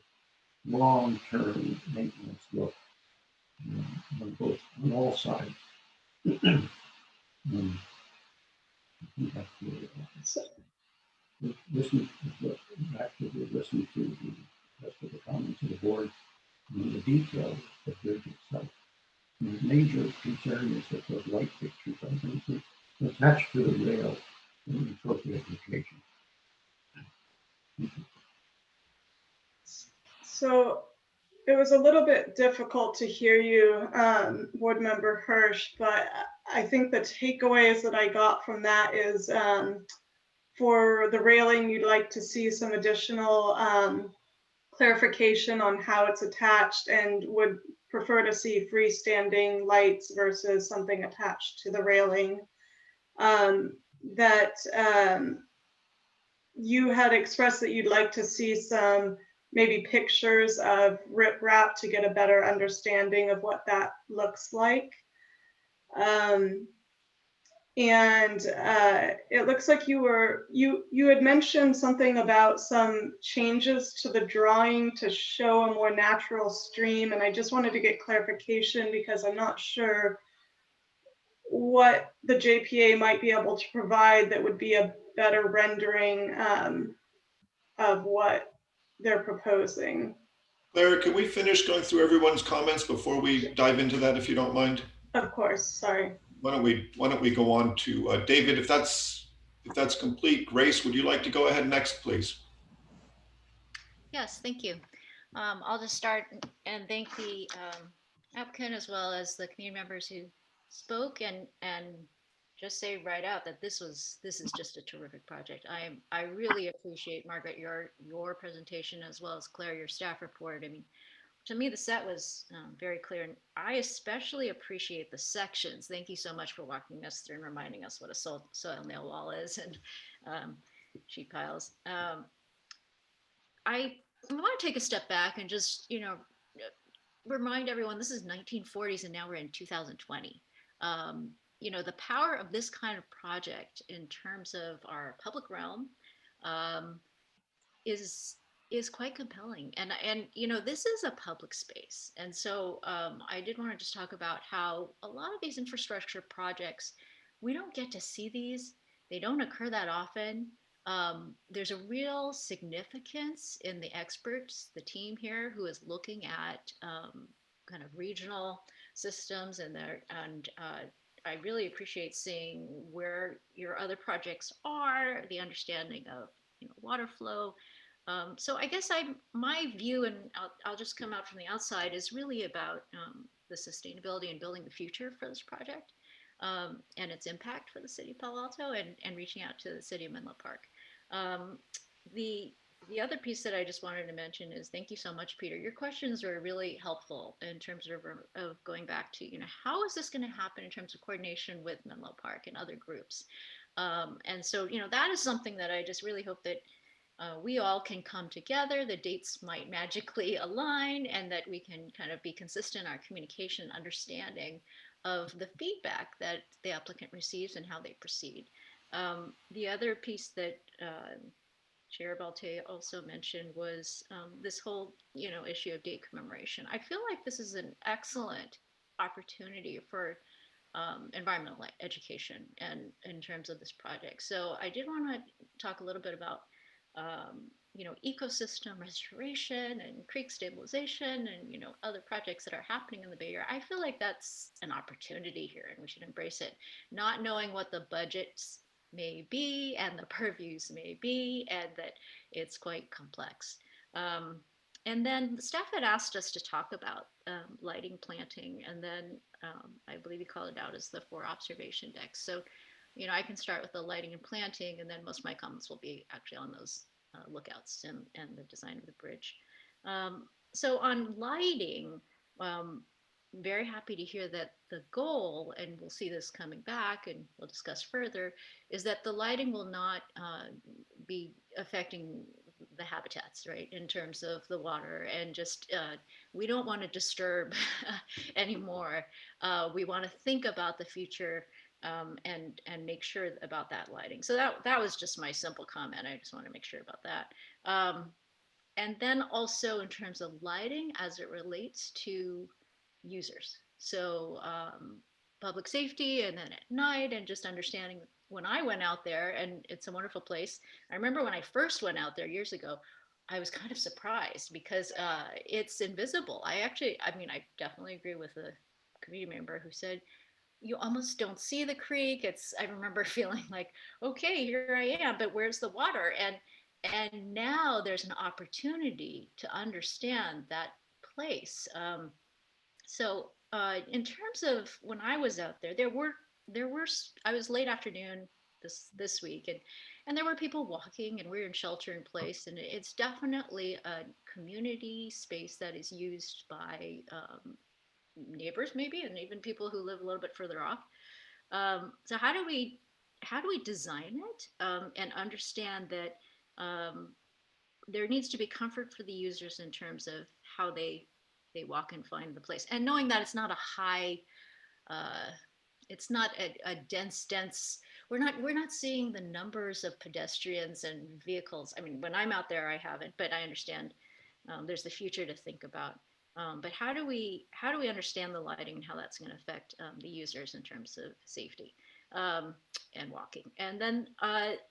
long-term maintenance look on all sides. I think that's really listen, actively listen to the rest of the comments of the board and the details of the bridge itself. And the major concern is that those light fixtures are going to attach to the rail in an appropriate location. So it was a little bit difficult to hear you, Board Member Hirsch, but I think the takeaways that I got from that is for the railing, you'd like to see some additional clarification on how it's attached and would prefer to see freestanding lights versus something attached to the railing. You had expressed that you'd like to see some maybe pictures of riprap to get a better understanding of what that looks like. It looks like you had mentioned something about some changes to the drawing to show a more natural stream, and I just wanted to get clarification because I'm not sure what the JPA might be able to provide that would be a better rendering of what they're proposing. Clara, can we finish going through everyone's comments before we dive into that, if you don't mind? Of course, sorry. Why don't we go on to David, if that's complete. Grace, would you like to go ahead next, please? Yes, thank you. I'll just start and thank the applicant as well as the community members who spoke and just say right out that this is just a terrific project. I really appreciate, Margaret, your presentation as well as Claire, your staff report. I mean, to me, the set was very clear, and I especially appreciate the sections. Thank you so much for walking us through and reminding us what a soil nail wall is and sheet piles. I want to take a step back and just, remind everyone this is 1940s and now we're in 2020. The power of this kind of project in terms of our public realm is quite compelling. And this is a public space. And so I did want to just talk about how a lot of these infrastructure projects, we don't get to see these. They don't occur that often. There's a real significance in the experts, the team here who is looking at kind of regional systems and I really appreciate seeing where your other projects are, the understanding of water flow. So I guess my view, and I'll just come out from the outside, is really about the sustainability and building the future for this project and its impact for the city of Palo Alto and reaching out to the city of Menlo Park. The other piece that I just wanted to mention is thank you so much, Peter. Your questions are really helpful in terms of going back to, how is this going to happen in terms of coordination with Menlo Park and other groups? And so, that is something that I just really hope that we all can come together, the dates might magically align, and that we can kind of be consistent in our communication understanding of the feedback that the applicant receives and how they proceed. The other piece that Chair Balte also mentioned was this whole, issue of date commemoration. I feel like this is an excellent opportunity for environmental education and in terms of this project. So I did want to talk a little bit about ecosystem restoration and creek stabilization and, other projects that are happening in the Bay Area. I feel like that's an opportunity here and we should embrace it, not knowing what the budgets may be and the purviews may be, and that it's quite complex. And then the staff had asked us to talk about lighting, planting, and then I believe you called it out as the 4 observation decks. So, I can start with the lighting and planting, and then most of my comments will be actually on those lookouts and the design of the bridge. So on lighting, very happy to hear that the goal, and we'll see this coming back and we'll discuss further, is that the lighting will not be affecting the habitats, right, in terms of the water, and just we don't want to disturb anymore. We want to think about the future and make sure about that lighting. So that was just my simple comment. I just want to make sure about that. And then also in terms of lighting as it relates to users. So public safety, and then at night, and just understanding when I went out there, and it's a wonderful place. I remember when I first went out there years ago, I was kind of surprised because it's invisible. I definitely agree with the community member who said, you almost don't see the creek. I remember feeling like, okay, here I am, but where's the water? And now there's an opportunity to understand that place. So in terms of when I was out there, I was late afternoon this week, and there were people walking, and we're in shelter in place, and it's definitely a community space that is used by neighbors maybe, and even people who live a little bit further off. So how do we design it and understand that there needs to be comfort for the users in terms of how they walk and find the place, and knowing that it's not a high, it's not a dense. We're not seeing the numbers of pedestrians and vehicles. I mean, when I'm out there, I haven't, but I understand there's the future to think about. But how do we understand the lighting and how that's going to affect the users in terms of safety and walking? And then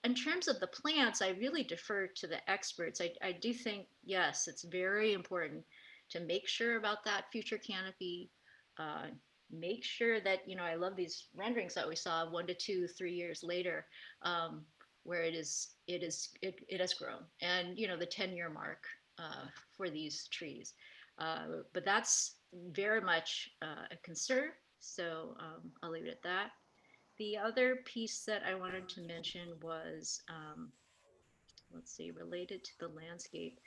in terms of the plants, I really defer to the experts. I do think, yes, it's very important to make sure about that future canopy. Make sure that, I love these renderings that we saw 1 to 2, 3 years later, where it has grown, and the 10-year mark for these trees. But that's very much a concern. So I'll leave it at that. The other piece that I wanted to mention was, let's see, related to the landscape.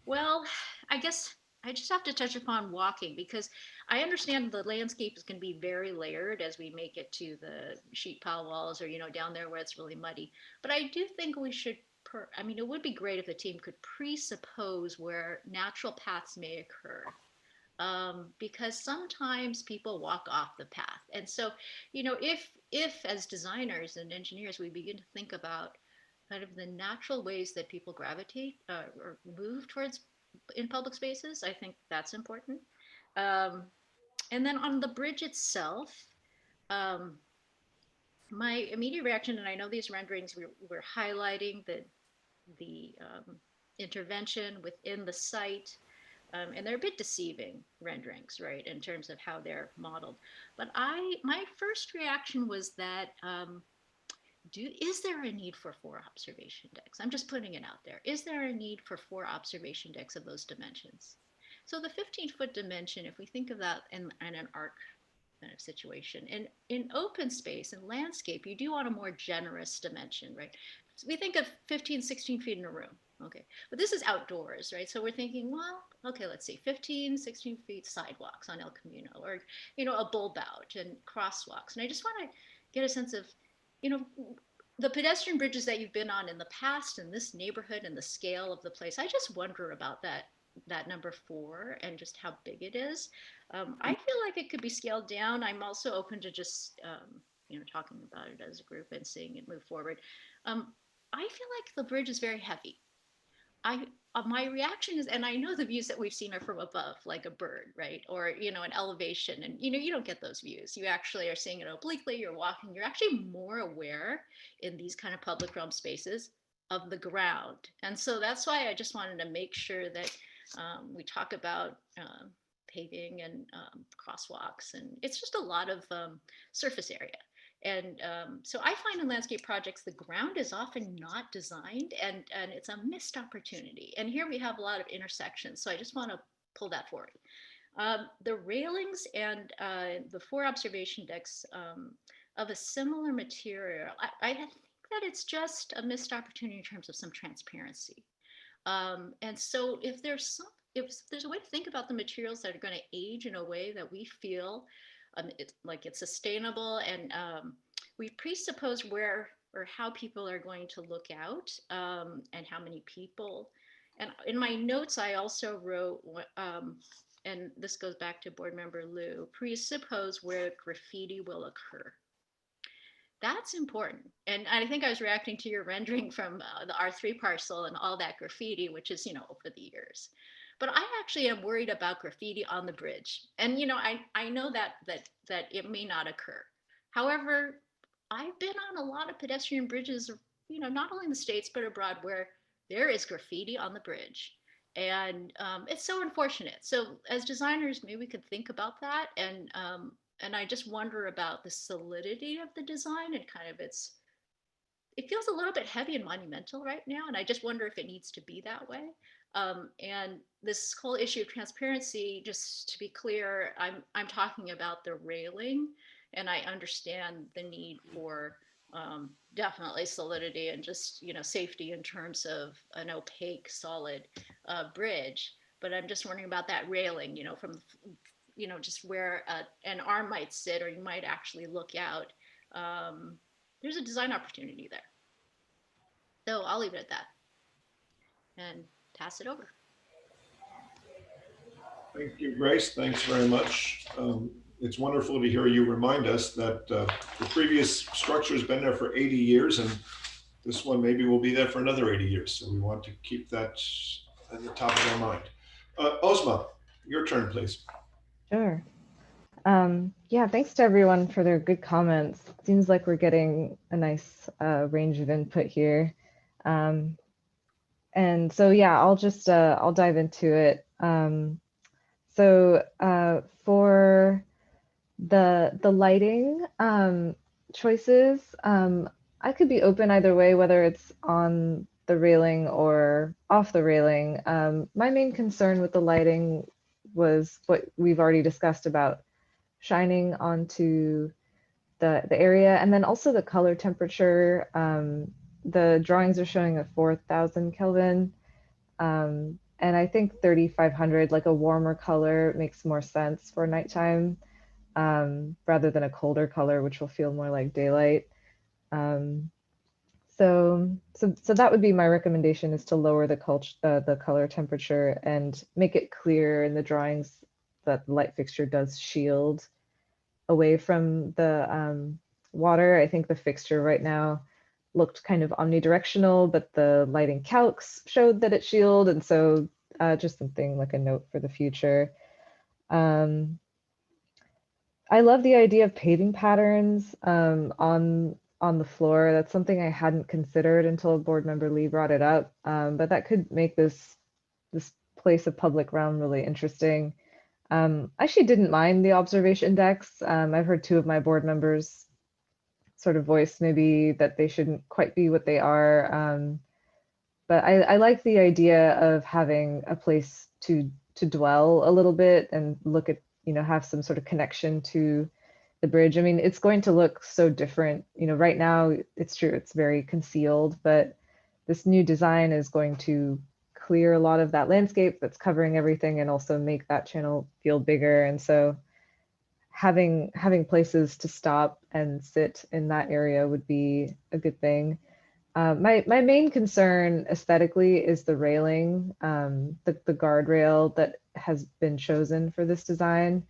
Well, I guess I just have to touch upon walking, because I understand the landscape is going to be very layered as we make it to the sheet pile walls, or, down there where it's really muddy. But I do think we should, it would be great if the team could presuppose where natural paths may occur. Because sometimes people walk off the path. And so, if as designers and engineers, we begin to think about kind of the natural ways that people gravitate or move towards in public spaces, I think that's important. And then on the bridge itself, my immediate reaction, and I know these renderings we're highlighting the intervention within the site, and they're a bit deceiving renderings, right, in terms of how they're modeled. But my first reaction was that is there a need for 4 observation decks? I'm just putting it out there. Is there a need for 4 observation decks of those dimensions? So the 15-foot dimension, if we think of that in an arc kind of situation, in open space and landscape, you do want a more generous dimension, right? So we think of 15, 16 feet in a room. Okay, but this is outdoors, right? So we're thinking, well, okay, let's see, 15, 16 feet sidewalks on El Camino, or, a bulb out and crosswalks. And I just want to get a sense of, the pedestrian bridges that you've been on in the past in this neighborhood and the scale of the place. I just wonder about that number 4 and just how big it is. I feel like it could be scaled down. I'm also open to just, talking about it as a group and seeing it move forward. I feel like the bridge is very heavy. My reaction is, and I know the views that we've seen are from above, like a bird, right? Or, an elevation, and, you don't get those views. You actually are seeing it obliquely, you're walking, you're actually more aware in these kind of public realm spaces of the ground. And so that's why I just wanted to make sure that we talk about paving and crosswalks, and it's just a lot of surface area. And so I find in landscape projects, the ground is often not designed, and it's a missed opportunity. And here we have a lot of intersections. So I just want to pull that forward. The railings and the 4 observation decks of a similar material, I think that it's just a missed opportunity in terms of some transparency. And so if there's a way to think about the materials that are going to age in a way that we feel it's sustainable, and we presuppose where or how people are going to look out, and how many people. And in my notes, I also wrote, and this goes back to board member Lou, presuppose where graffiti will occur. That's important. And I think I was reacting to your rendering from the R3 parcel and all that graffiti, which is, over the years. But I actually am worried about graffiti on the bridge. And, I know that it may not occur. However, I've been on a lot of pedestrian bridges, not only in the States, but abroad, where there is graffiti on the bridge. And it's so unfortunate. So as designers, maybe we could think about that. And I just wonder about the solidity of the design and kind of it feels a little bit heavy and monumental right now. And I just wonder if it needs to be that way. And this whole issue of transparency, just to be clear, I'm talking about the railing, and I understand the need for definitely solidity and just, safety in terms of an opaque, solid bridge. But I'm just wondering about that railing, from just where an arm might sit, or you might actually look out. There's a design opportunity there. So I'll leave it at that and pass it over. Thank you, Grace. Thanks very much. It's wonderful to hear you remind us that the previous structure has been there for 80 years, and this one maybe will be there for another 80 years. So we want to keep that at the top of our mind. Ozma, your turn, please. Sure. Yeah, thanks to everyone for their good comments. Seems like we're getting a nice range of input here. And so, yeah, I'll just, I'll dive into it. For the lighting choices, I could be open either way, whether it's on the railing or off the railing. My main concern with the lighting was what we've already discussed about shining onto the area, and then also the color temperature. The drawings are showing a 4,000 Kelvin, and I think 3,500, like a warmer color, makes more sense for nighttime rather than a colder color, which will feel more like daylight. So that would be my recommendation, is to lower the color temperature and make it clear in the drawings that the light fixture does shield away from the water. I think the fixture right now looked kind of omnidirectional, but the lighting calcs showed that it shielded, and so just something like a note for the future. I love the idea of paving patterns on the floor. That's something I hadn't considered until board member Lee brought it up, but that could make this place of public realm really interesting. I actually didn't mind the observation decks. I've heard two of my board members sort of voice maybe that they shouldn't quite be what they are. But I like the idea of having a place to dwell a little bit and look at, have some sort of connection to the bridge. I mean, it's going to look so different. Right now it's true, it's very concealed, but this new design is going to clear a lot of that landscape that's covering everything and also make that channel feel bigger. And so having places to stop and sit in that area would be a good thing. My main concern aesthetically is the railing, the guardrail that has been chosen for this design.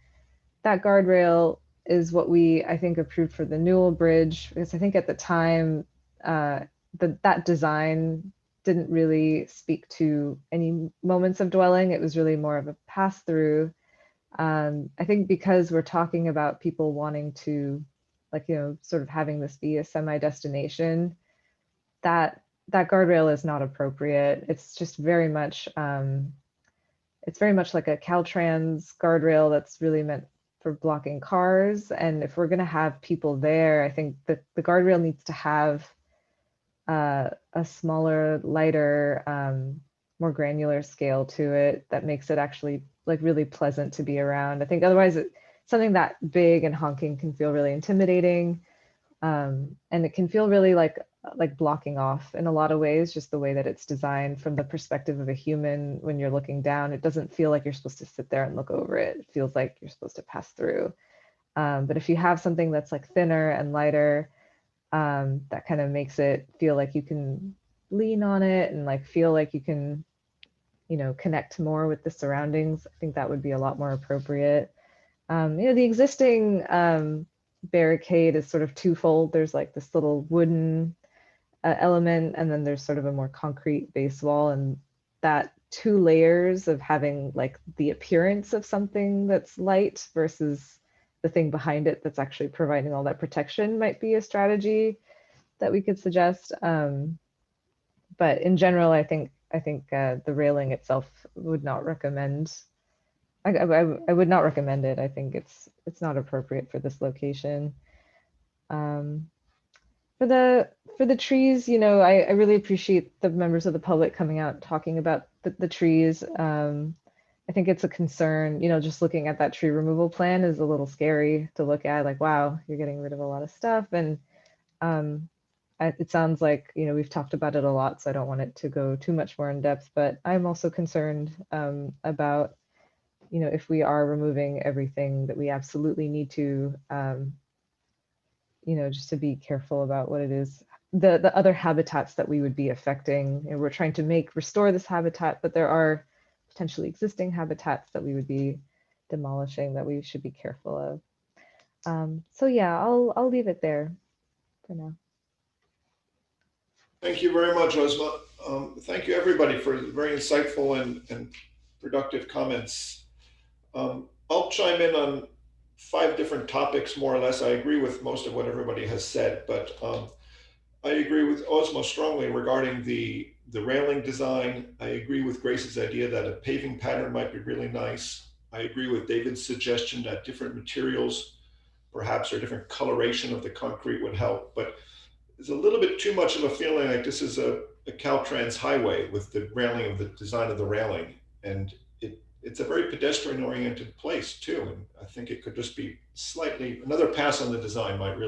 That guardrail is what I think approved for the Newell Bridge, because I think at the time that design didn't really speak to any moments of dwelling. It was really more of a pass through. I think because we're talking about people wanting to, sort of having this be a semi-destination, that guardrail is not appropriate. It's just very much, it's very much like a Caltrans guardrail that's really meant for blocking cars. And if we're going to have people there, I think that the guardrail needs to have a smaller, lighter, more granular scale to it that makes it actually really pleasant to be around. I think otherwise something that big and honking can feel really intimidating. And it can feel really like blocking off in a lot of ways, just the way that it's designed from the perspective of a human. When you're looking down, it doesn't feel like you're supposed to sit there and look over it. It feels like you're supposed to pass through. But if you have something that's thinner and lighter, that kind of makes it feel like you can lean on it and feel like you can, connect more with the surroundings. I think that would be a lot more appropriate. The existing barricade is sort of twofold. There's like this little wooden element, and then there's sort of a more concrete base wall, and that two layers of having like the appearance of something that's light versus the thing behind it that's actually providing all that protection might be a strategy that we could suggest. But in general, I think the railing itself would not recommend. I would not recommend it. I think it's not appropriate for this location. For the trees, you know, I really appreciate the members of the public coming out and talking about the trees. I think it's a concern, you know, just looking at that tree removal plan is a little scary to look at, like, wow, you're getting rid of a lot of stuff. And it sounds like, you know, we've talked about it a lot, so I don't want it to go too much more in depth, but I'm also concerned about, you know, if we are removing everything that we absolutely need to, you know, just to be careful about what it is, the other habitats that we would be affecting. And we're trying to restore this habitat, but there are potentially existing habitats that we would be demolishing that we should be careful of. So yeah, I'll leave it there for now. Thank you very much, Ozma. Thank you everybody for very insightful and productive comments. I'll chime in on 5 different topics, more or less. I agree with most of what everybody has said, but I agree with Ozma strongly regarding the railing design. I agree with Grace's idea that a paving pattern might be really nice. I agree with David's suggestion that different materials, perhaps, or different coloration of the concrete would help, but there's a little bit too much of a feeling like this is a Caltrans highway with the railing of the design of the railing. And it's a very pedestrian oriented place too. And I think it could just be slightly, another pass on the design might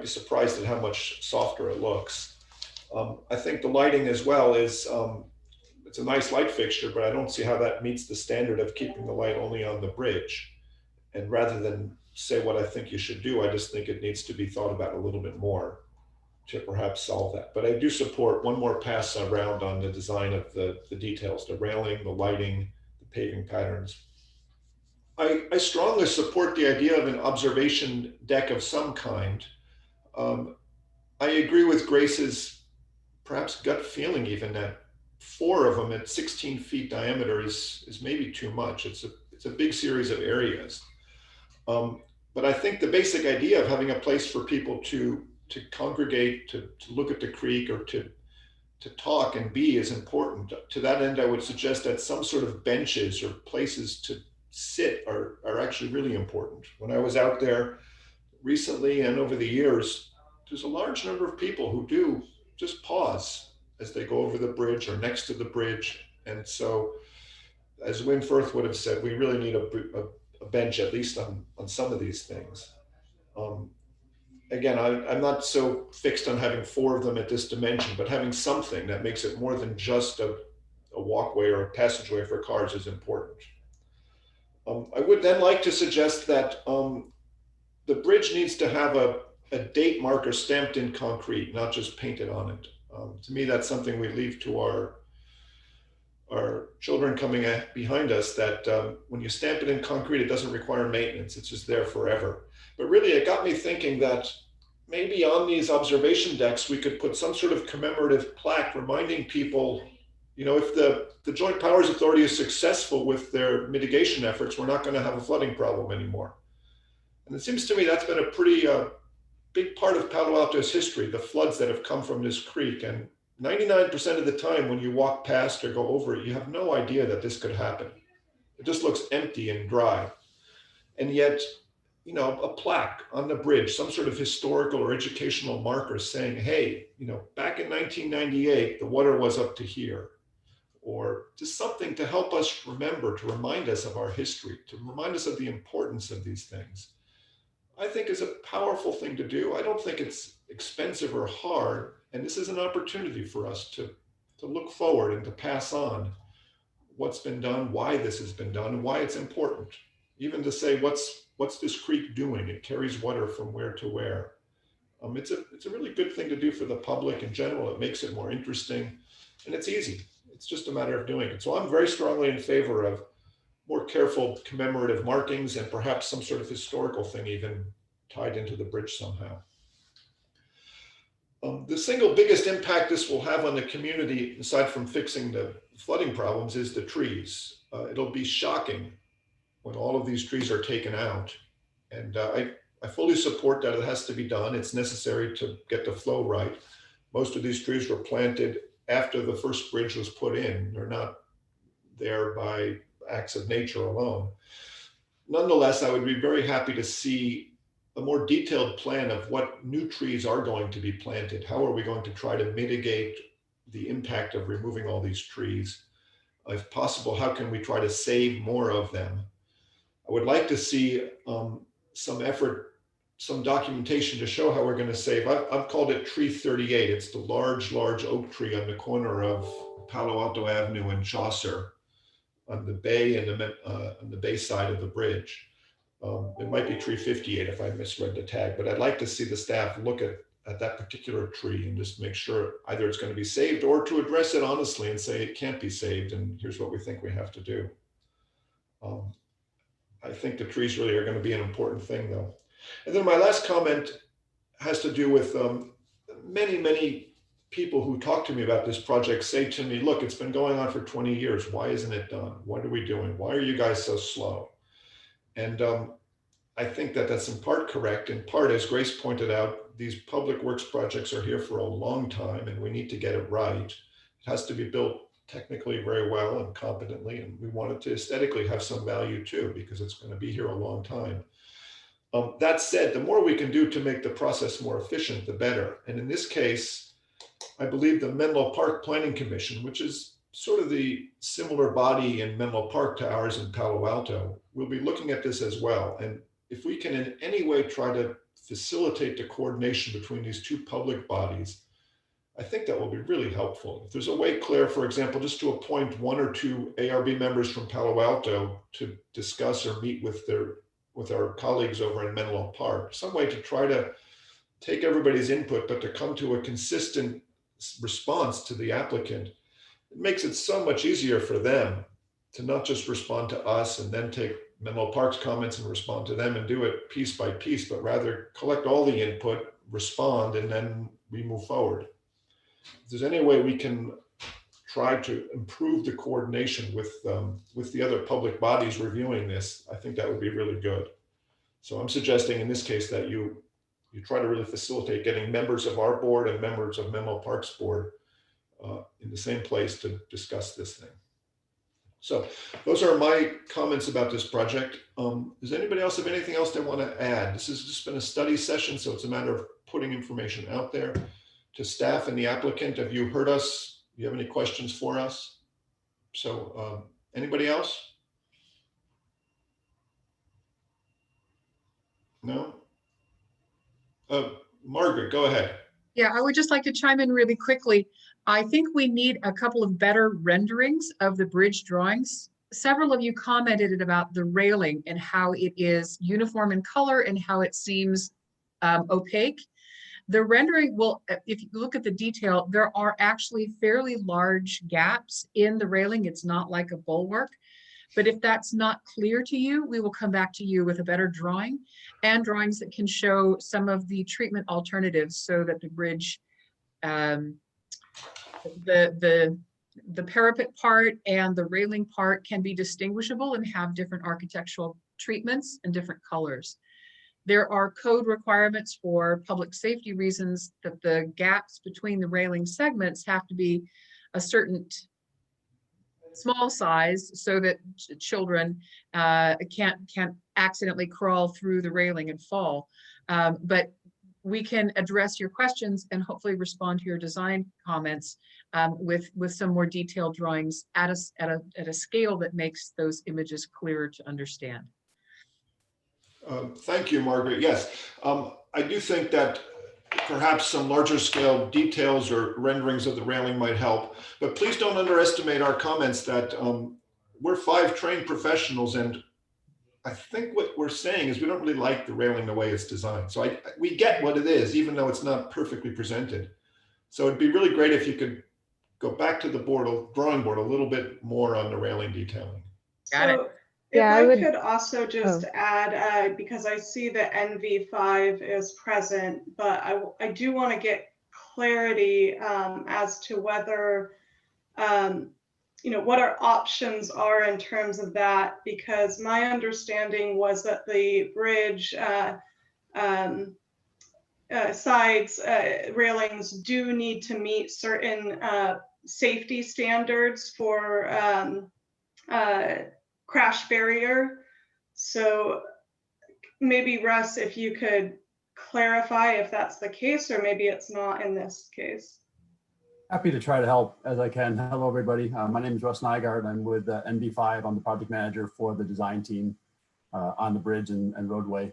be surprised at how much softer it looks. I think the lighting as well is, it's a nice light fixture, but I don't see how that meets the standard of keeping the light only on the bridge. And rather than say what I think you should do, I just think it needs to be thought about a little bit more to perhaps solve that. But I do support one more pass around on the design of the details, the railing, the lighting, the paving patterns. I strongly support the idea of an observation deck of some kind. I agree with Grace's perhaps gut feeling even that 4 of them at 16 feet diameter is maybe too much. It's a big series of areas. But I think the basic idea of having a place for people to congregate, to look at the creek, or to talk and be is important. To that end, I would suggest that some sort of benches or places to sit are actually really important. When I was out there recently and over the years, there's a large number of people who do just pause as they go over the bridge or next to the bridge. And so, as Winforth would have said, we really need a bench, at least on some of these things. Again, I'm not so fixed on having 4 of them at this dimension, but having something that makes it more than just a walkway or a passageway for cars is important. I would then like to suggest that the bridge needs to have a date marker stamped in concrete, not just painted on it. To me, that's something we leave to our children coming behind us, that when you stamp it in concrete, it doesn't require maintenance. It's just there forever. But really, it got me thinking that maybe on these observation decks, we could put some sort of commemorative plaque reminding people, you know, if the Joint Powers Authority is successful with their mitigation efforts, we're not going to have a flooding problem anymore. And it seems to me that's been a pretty big part of Palo Alto's history, the floods that have come from this creek. And 99% of the time when you walk past or go over it, you have no idea that this could happen. It just looks empty and dry. And yet, you know, a plaque on the bridge, some sort of historical or educational marker saying, hey, you know, back in 1998, the water was up to here. Or just something to help us remember, to remind us of our history, to remind us of the importance of these things, I think is a powerful thing to do. I don't think it's expensive or hard. And this is an opportunity for us to look forward and to pass on what's been done, why this has been done, and why it's important. Even to say, what's this creek doing? It carries water from where to where. It's a really good thing to do for the public in general. It makes it more interesting, and it's easy. It's just a matter of doing it. So I'm very strongly in favor of more careful commemorative markings and perhaps some sort of historical thing even tied into the bridge somehow. The single biggest impact this will have on the community, aside from fixing the flooding problems, is the trees. It'll be shocking when all of these trees are taken out. And I fully support that it has to be done. It's necessary to get the flow right. Most of these trees were planted after the first bridge was put in. They're not there by acts of nature alone. Nonetheless, I would be very happy to see a more detailed plan of what new trees are going to be planted. How are we going to try to mitigate the impact of removing all these trees? If possible, how can we try to save more of them? I would like to see some effort, some documentation to show how we're going to save. I've called it Tree 38. It's the large oak tree on the corner of Palo Alto Avenue and Chaucer on the bay and on the bay side of the bridge. It might be Tree 58 if I misread the tag, but I'd like to see the staff look at that particular tree and just make sure either it's going to be saved or to address it honestly and say it can't be saved and here's what we think we have to do. I think the trees really are going to be an important thing though. And then my last comment has to do with many people who talk to me about this project say to me, look, it's been going on for 20 years. Why isn't it done? What are we doing? Why are you guys so slow? And I think that that's in part correct. In part, as Grace pointed out, these public works projects are here for a long time and we need to get it right. It has to be built technically very well and competently, and we want it to aesthetically have some value too, because it's going to be here a long time. That said, the more we can do to make the process more efficient, the better. And in this case, I believe the Menlo Park Planning Commission, which is sort of the similar body in Menlo Park to ours in Palo Alto, will be looking at this as well. And if we can in any way try to facilitate the coordination between these two public bodies, I think that will be really helpful. If there's a way, Claire, for example, just to appoint 1 or 2 ARB members from Palo Alto to discuss or meet with our colleagues over in Menlo Park, some way to try to take everybody's input, but to come to a consistent response to the applicant. It makes it so much easier for them to not just respond to us and then take Menlo Park's comments and respond to them and do it piece by piece, but rather collect all the input, respond, and then we move forward. If there's any way we can try to improve the coordination with the other public bodies reviewing this, I think that would be really good. So I'm suggesting in this case that you try to really facilitate getting members of our board and members of Menlo Park's board in the same place to discuss this thing. So those are my comments about this project. Does anybody else have anything else they want to add? This has just been a study session, so it's a matter of putting information out there to staff and the applicant. Have you heard us? Do you have any questions for us? So anybody else? No? Margaret, go ahead. Yeah, I would just like to chime in really quickly. I think we need a couple of better renderings of the bridge drawings. Several of you commented about the railing and how it is uniform in color and how it seems opaque. The rendering will, if you look at the detail, there are actually fairly large gaps in the railing. It's not like a bulwark. But if that's not clear to you, we will come back to you with a better drawing and drawings that can show some of the treatment alternatives so that the bridge, the parapet part and the railing part can be distinguishable and have different architectural treatments and different colors. There are code requirements for public safety reasons that the gaps between the railing segments have to be a certain small size so that children can't accidentally crawl through the railing and fall. But we can address your questions and hopefully respond to your design comments with some more detailed drawings at a scale that makes those images clearer to understand. Thank you, Margaret. Yes, I do think that perhaps some larger scale details or renderings of the railing might help, but please don't underestimate our comments that we're 5 trained professionals, and I think what we're saying is we don't really like the railing the way it's designed. So we get what it is, even though it's not perfectly presented. So it'd be really great if you could go back to the drawing board a little bit more on the railing detailing. Got it. If Yeah, I would. could also just Oh, add, because I see that NV5 is present, but I do want to get clarity as to whether, what our options are in terms of that, because my understanding was that the bridge sides railings do need to meet certain safety standards for crash barrier. So maybe Russ, if you could clarify if that's the case, or maybe it's not in this case. Happy to try to help as I can. Hello, everybody. My name is Russ Nygaard. I'm with NB5. I'm the project manager for the design team on the bridge and roadway.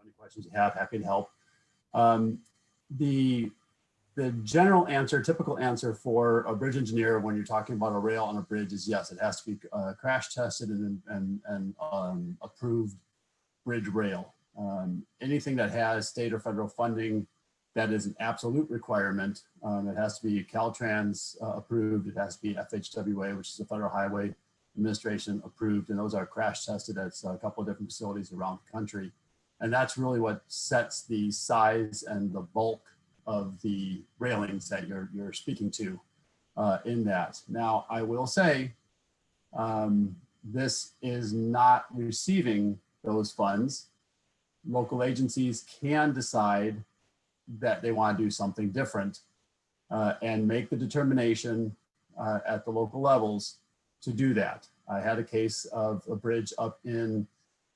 Any questions you have, happy to help. The general answer, typical answer for a bridge engineer when you're talking about a rail on a bridge is yes, it has to be crash tested and approved bridge rail. Anything that has state or federal funding, that is an absolute requirement. It has to be Caltrans approved. It has to be FHWA, which is the Federal Highway Administration approved. And those are crash tested at a couple of different facilities around the country. And that's really what sets the size and the bulk of the railings that you're speaking to in that. Now, I will say, this is not receiving those funds. Local agencies can decide that they want to do something different and make the determination at the local levels to do that. I had a case of a bridge up in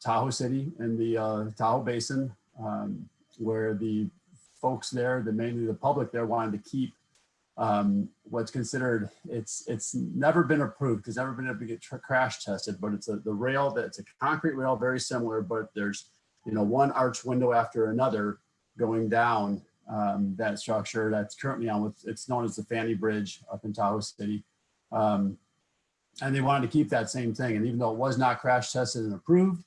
Tahoe City in the Tahoe Basin where the folks there, mainly the public there, wanted to keep what's considered, it's never been approved because never been able to get crash tested, but it's the rail that's a concrete rail, very similar, but there's one arch window after another going down that structure that's currently on with, it's known as the Fanny Bridge up in Tahoe City. And they wanted to keep that same thing. And even though it was not crash tested and approved,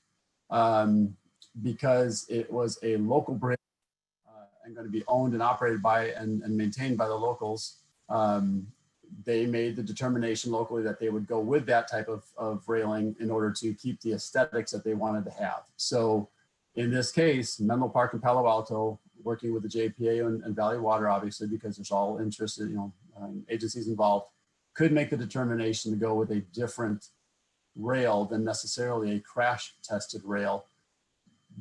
because it was a local bridge and going to be owned and operated by and maintained by the locals, they made the determination locally that they would go with that type of railing in order to keep the aesthetics that they wanted to have. So in this case, Menlo Park and Palo Alto, working with the JPA and Valley Water, obviously, because there's all interested, agencies involved, could make the determination to go with a different rail than necessarily a crash tested rail.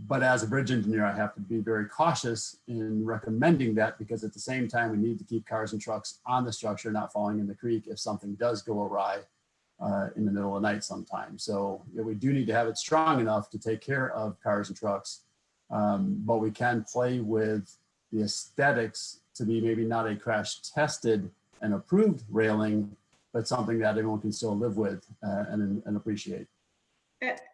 But as a bridge engineer, I have to be very cautious in recommending that, because at the same time, we need to keep cars and trucks on the structure, not falling in the creek if something does go awry in the middle of the night sometime. So we do need to have it strong enough to take care of cars and trucks, but we can play with the aesthetics to be maybe not a crash tested and approved railing, but something that everyone can still live with and appreciate.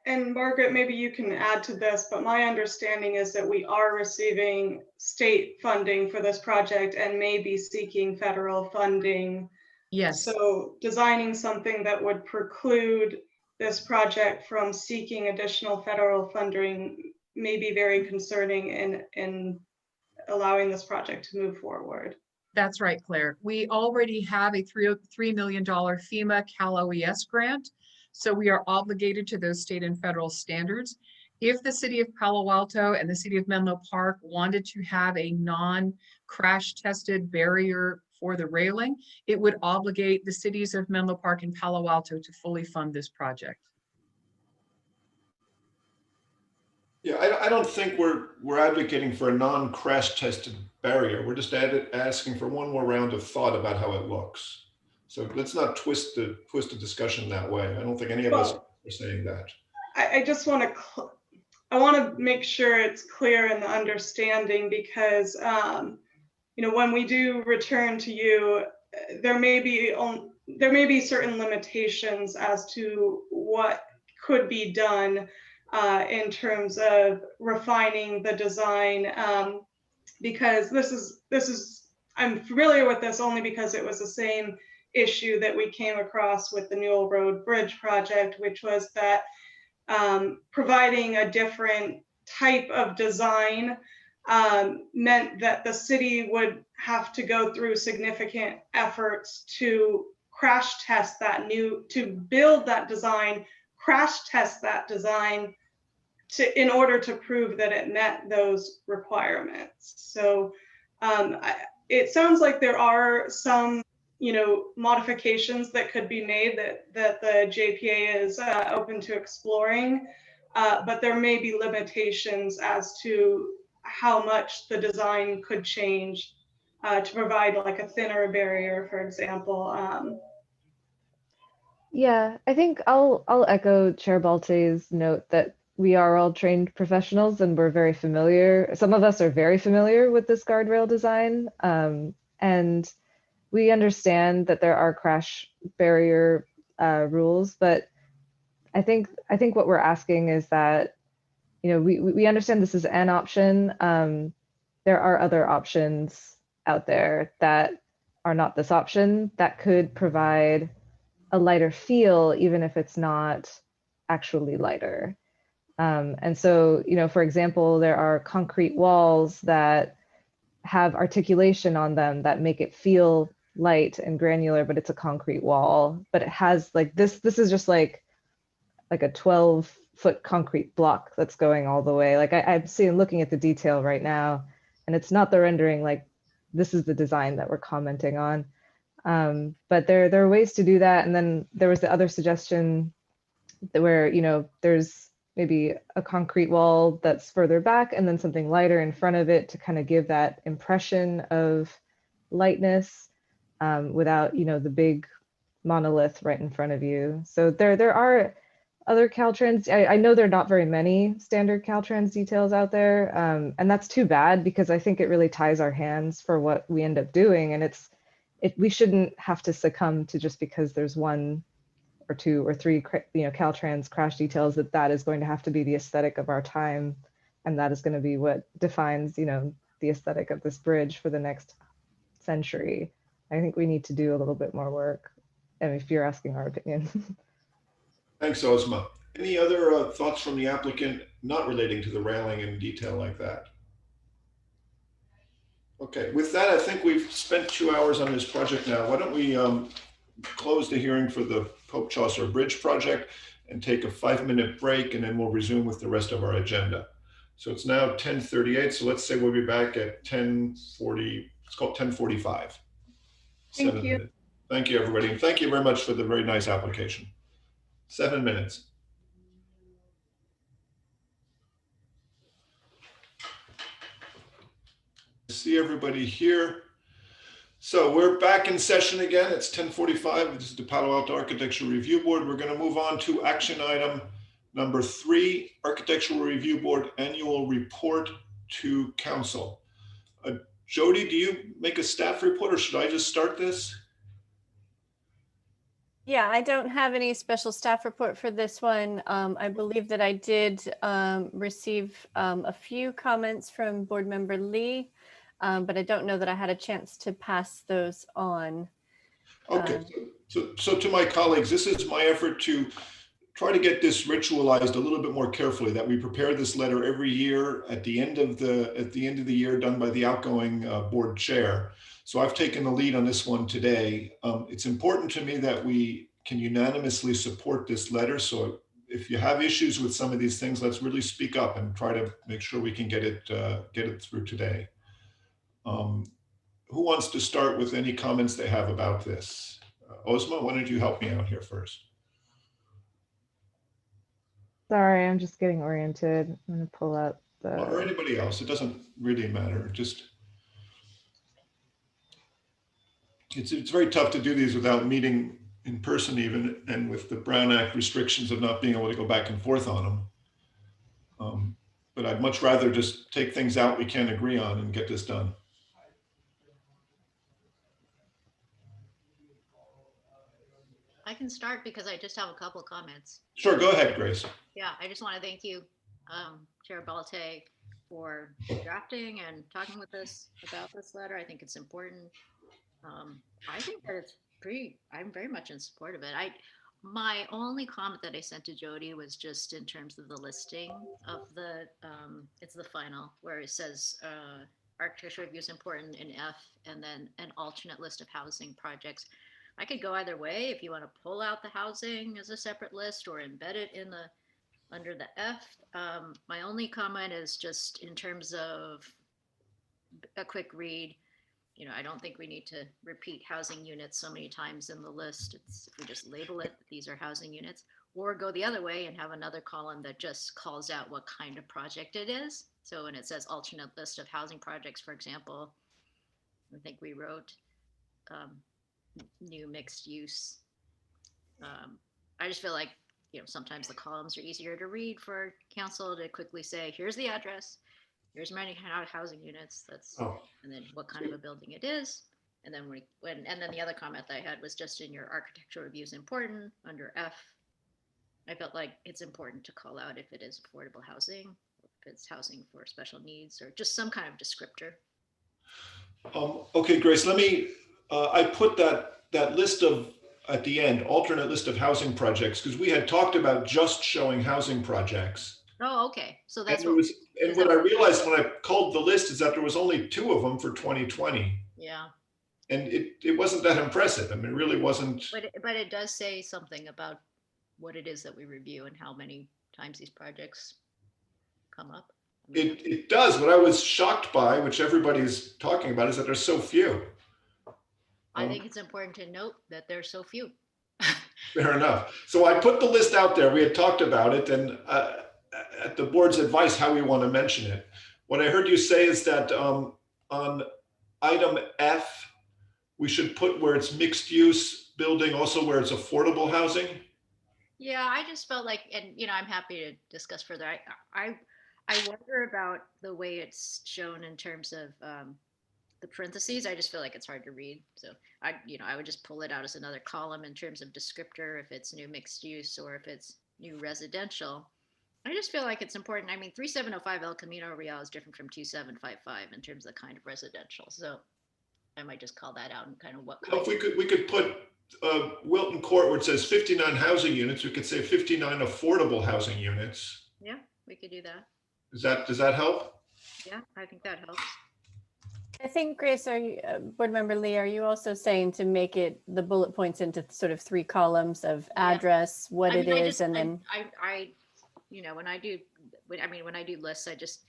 And Margaret, maybe you can add to this, but my understanding is that we are receiving state funding for this project and may be seeking federal funding. Yes. So designing something that would preclude this project from seeking additional federal funding may be very concerning in allowing this project to move forward. That's right, Claire. We already have a $3 million FEMA Cal OES grant. So we are obligated to those state and federal standards. If the city of Palo Alto and the city of Menlo Park wanted to have a non-crash tested barrier for the railing, it would obligate the cities of Menlo Park and Palo Alto to fully fund this project. Yeah, I don't think we're advocating for a non-crash tested barrier. We're just asking for one more round of thought about how it looks. So let's not twist the discussion that way. I don't think any of us are saying that. I just want to make sure it's clear in the understanding, because when we do return to you, there may be certain limitations as to what could be done in terms of refining the design, because this is I'm familiar with this only because it was the same issue that we came across with the Newell Road Bridge project, which was that providing a different type of design meant that the city would have to go through significant efforts to crash test to build that design, crash test that design in order to prove that it met those requirements. So it sounds like there are some, modifications that could be made that the JPA is open to exploring, but there may be limitations as to how much the design could change to provide like a thinner barrier, for example. Yeah, I think I'll echo Chair Balte's note that we are all trained professionals and we're very familiar. Some of us are very familiar with this guardrail design, and we understand that there are crash barrier rules. But I think what we're asking is that, we understand this is an option. There are other options out there that are not this option that could provide a lighter feel, even if it's not actually lighter. And so, for example, there are concrete walls that have articulation on them that make it feel light and granular, but it's a concrete wall. But it has like this is just like a 12-foot concrete block that's going all the way. Like I'm looking at the detail right now, and it's not the rendering. Like this is the design that we're commenting on. But there are ways to do that. And then there was the other suggestion that where, there's maybe a concrete wall that's further back and then something lighter in front of it to kind of give that impression of lightness without, the big monolith right in front of you. So there are other Caltrans. I know there are not very many standard Caltrans details out there. And that's too bad because I think it really ties our hands for what we end up doing. And we shouldn't have to succumb to just because there's one or two or three, Caltrans crash details that is going to have to be the aesthetic of our time, and that is going to be what defines, the aesthetic of this bridge for the next century. I think we need to do a little bit more work, and if you're asking our opinion. Thanks, Ozma. Any other thoughts from the applicant not relating to the railing in detail like that? Okay, with that, I think we've spent 2 hours on this project now. Why don't we close the hearing for the Pope Chaucer Bridge project and take a 5-minute break, and then we'll resume with the rest of our agenda. So it's now 10:38, so let's say we'll be back at 10:40, it's called 10:45. Thank you. Minutes. Thank you, everybody. And thank you very much for the very nice application. 7 minutes. See everybody here. So we're back in session again. It's 10:45. This is the Palo Alto Architectural Review Board. We're going to move on to action item number 3, Architectural Review Board Annual Report to Council. Jody, do you make a staff report or should I just start this? Yeah, I don't have any special staff report for this one. I believe that I did receive a few comments from board member Lee, but I don't know that I had a chance to pass those on. Okay, so to my colleagues, this is my effort to try to get this ritualized a little bit more carefully, that we prepare this letter every year at the end of the year, done by the outgoing board chair. So I've taken the lead on this one today. It's important to me that we can unanimously support this letter. So if you have issues with some of these things, let's really speak up and try to make sure we can get it through today. Who wants to start with any comments they have about this? Ozma, why don't you help me out here first? Sorry, I'm just getting oriented. I'm going to pull up the... Or anybody else, it doesn't really matter. Just, it's very tough to do these without meeting in person even, and with the Brown Act restrictions of not being able to go back and forth on them. But I'd much rather just take things out we can't agree on and get this done. I can start because I just have a couple of comments. Sure, go ahead, Grace. Yeah, I just want to thank you, Chair Balte, for drafting and talking with us about this letter. I think it's important. I think that it's I'm very much in support of it. My only comment that I sent to Jody was just in terms of the listing of the, it's the final, where it says architecture review is important in F, and then an alternate list of housing projects. I could go either way if you want to pull out the housing as a separate list or embed it in the under the F. My only comment is just in terms of a quick read. You know, I don't think we need to repeat housing units so many times in the list. It's if we just label it, these are housing units, or go the other way and have another column that just calls out what kind of project it is. So when it says alternate list of housing projects, for example, I think we wrote new mixed use. I just feel like, you know, sometimes the columns are easier to read for council to quickly say, here's the address, here's many housing units, that's, and then what kind of a building it is. And then and then the other comment that I had was just in your architectural review is important under F. I felt like it's important to call out if it is affordable housing, or if it's housing for special needs, or just some kind of descriptor. Okay, Grace, let me, I put that list of, at the end, alternate list of housing projects, because we had talked about just showing housing projects. Oh, okay. So that's and what I realized when I culled the list is that there was only 2 of them for 2020. Yeah. And it wasn't that impressive. I mean, it really wasn't. But it does say something about what it is that we review and how many times these projects come up. It does. What I was shocked by, which everybody's talking about, is that there's so few. I think it's important to note that there's so few. Fair enough. So I put the list out there. We had talked about it, and at the board's advice, how we want to mention it. What I heard you say is that on item F, we should put where it's mixed use building, also where it's affordable housing. Yeah, I just felt like, and you know, I'm happy to discuss further. I wonder about the way it's shown in terms of the parentheses. I just feel like it's hard to read. So I would just pull it out as another column in terms of descriptor, if it's new mixed use or if it's new residential. I just feel like it's important. I mean, 3705 El Camino Real is different from 2755 in terms of the kind of residential. So I might just call that out and kind of what kind. Well, if we could put Wilton Court where it says 59 housing units, we could say 59 affordable housing units. Yeah, we could do that. Does that help? Yeah, I think that helps. I think, Grace, are you, Board Member Lee, are you also saying to make it the bullet points into sort of 3 columns of address, what it is, and then I you know, when I do lists, I just,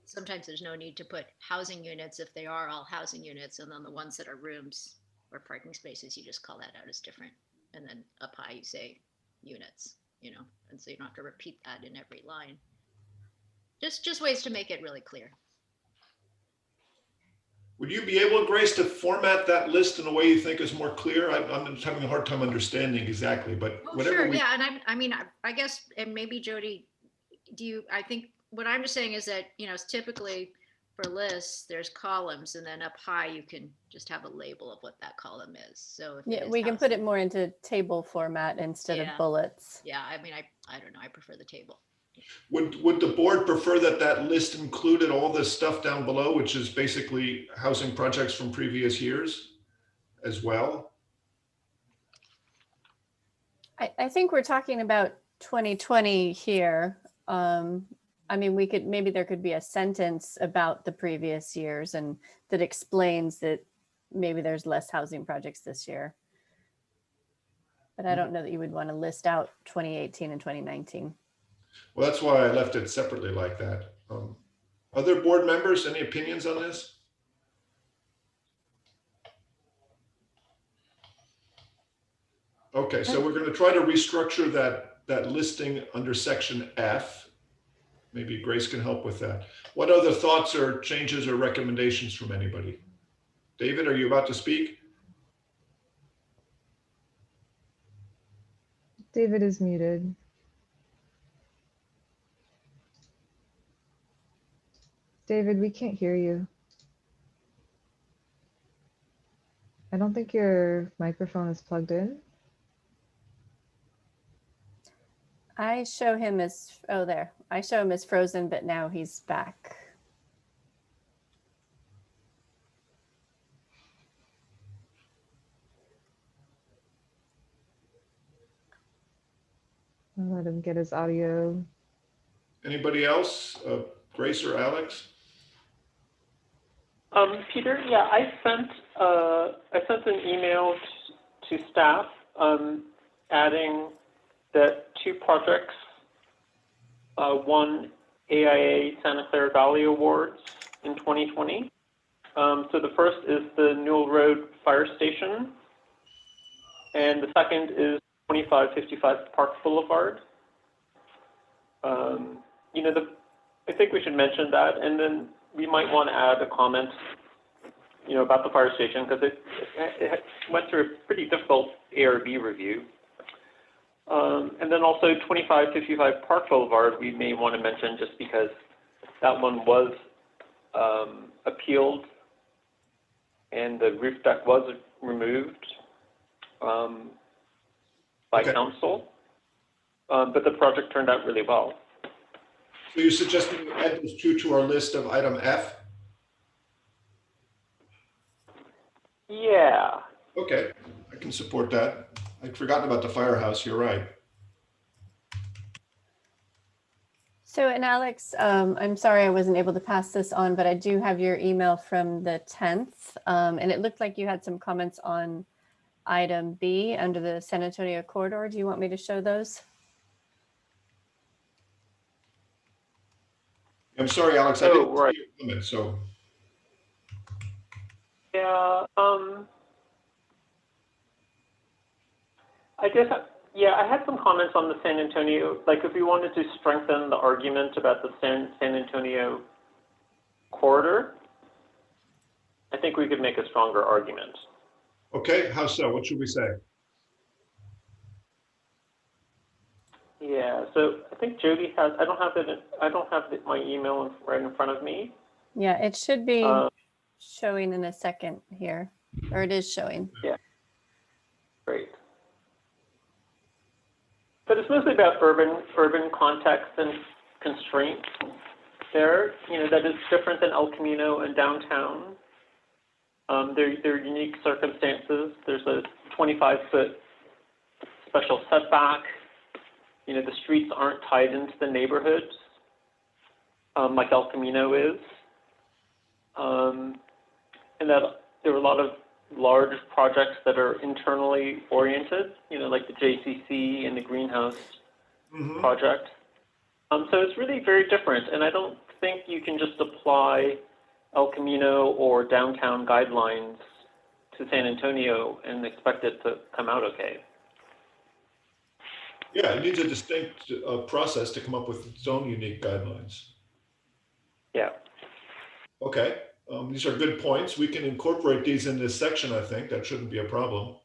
sometimes there's no need to put housing units if they are all housing units, and then the ones that are rooms or parking spaces, you just call that out as different, and then up high you say units, you know, and so you don't have to repeat that in every line. Just ways to make it really clear. Would you be able, Grace, to format that list in a way you think is more clear? I'm just having a hard time understanding exactly, but whatever. Sure, yeah, and I mean, I guess, and maybe Jody, I think what I'm just saying is that, you know, typically for lists, there's columns, and then up high, you can just have a label of what that column is. So yeah, we can put it more into table format instead of bullets. Yeah, I mean, I don't know, I prefer the table. Would the board prefer that list included all this stuff down below, which is basically housing projects from previous years as well? I think we're talking about 2020 here. I mean, maybe there could be a sentence about the previous years and that explains that maybe there's less housing projects this year. But I don't know that you would want to list out 2018 and 2019. Well, that's why I left it separately like that. Other board members, any opinions on this? Okay, so we're going to try to restructure that listing under section F. Maybe Grace can help with that. What other thoughts or changes or recommendations from anybody? David, are you about to speak? David is muted. David, we can't hear you. I don't think your microphone is plugged in. I show him as, oh, there. I show him as frozen, but now he's back. I'll let him get his audio. Anybody else? Grace or Alex? Peter, yeah, I sent an email to staff, adding that 2 projects won AIA Santa Clara Valley Awards in 2020. So the first is the Newell Road Fire Station, and the second is 2555 Park Boulevard. You know, I think we should mention that, and then we might want to add a comment, you know, about the fire station, because it went through a pretty difficult ARB review. And then also 2555 Park Boulevard, we may want to mention just because that one was appealed and the roof deck was removed by council, but the project turned out really well. So you're suggesting we add those 2 to our list of item F? Yeah. Okay, I can support that. I'd forgotten about the firehouse, you're right. So, and Alex, I'm sorry I wasn't able to pass this on, but I do have your email from the 10th. And it looked like you had some comments on item B under the San Antonio corridor. Do you want me to show those? I'm sorry, Alex, I didn't see your comment, so. Yeah, I guess, yeah, I had some comments on the San Antonio, like if we wanted to strengthen the argument about the San Antonio corridor, I think we could make a stronger argument. Okay, how so? What should we say? Yeah, so I think Jody has, I don't have my email right in front of me. Yeah, it should be showing in a second here, or it is showing. Yeah, great. But it's mostly about urban context and constraints there, you know, that is different than El Camino and downtown. There are unique circumstances. There's a 25-foot special setback. You know, the streets aren't tied into the neighborhoods like El Camino is. And that there are a lot of large projects that are internally oriented, you know, like the JCC and the greenhouse project. So it's really very different. And I don't think you can just apply El Camino or downtown guidelines to San Antonio and expect it to come out okay. Yeah, it needs a distinct process to come up with its own unique guidelines. Yeah. Okay, these are good points. We can incorporate these in this section, I think. That shouldn't be a problem.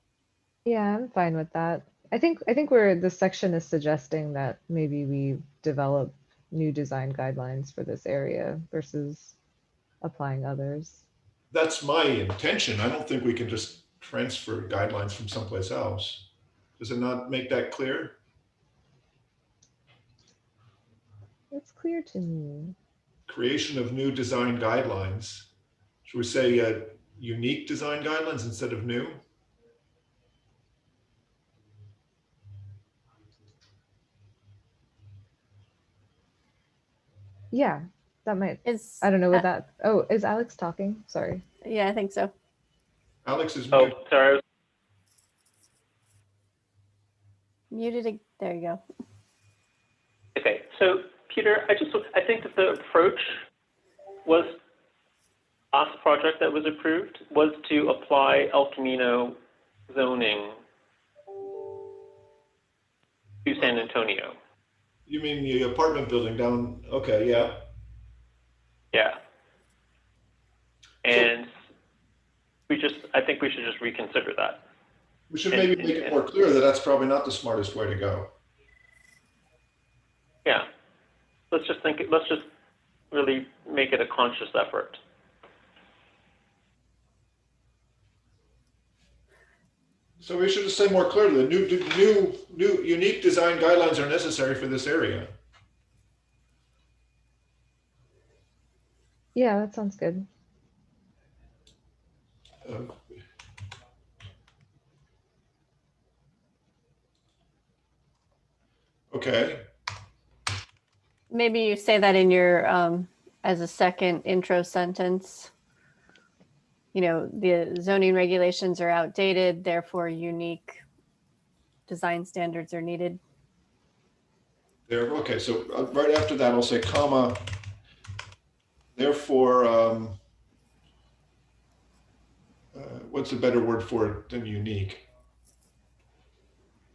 Yeah, I'm fine with that. I think where this section is suggesting that maybe we develop new design guidelines for this area versus applying others. That's my intention. I don't think we can just transfer guidelines from someplace else. Does it not make that clear? It's clear to me. Creation of new design guidelines. Should we say unique design guidelines instead of new? Yeah, that might. I don't know what that. Oh, is Alex talking? Sorry. Yeah, I think so. Alex is muted. Oh, sorry. Muted. There you go. Okay, so Peter, I think that the approach was, last project that was approved was to apply El Camino zoning to San Antonio. You mean the apartment building down? Okay, yeah. Yeah. And I think we should just reconsider that. We should maybe make it more clear that that's probably not the smartest way to go. Yeah. Let's just really make it a conscious effort. So we should just say more clearly, new unique design guidelines are necessary for this area. Yeah, that sounds good. Okay. Maybe you say that in your as a second intro sentence. you know, the zoning regulations are outdated, therefore unique design standards are needed. There, okay, so right after that, I'll say comma, therefore, what's a better word for it than unique?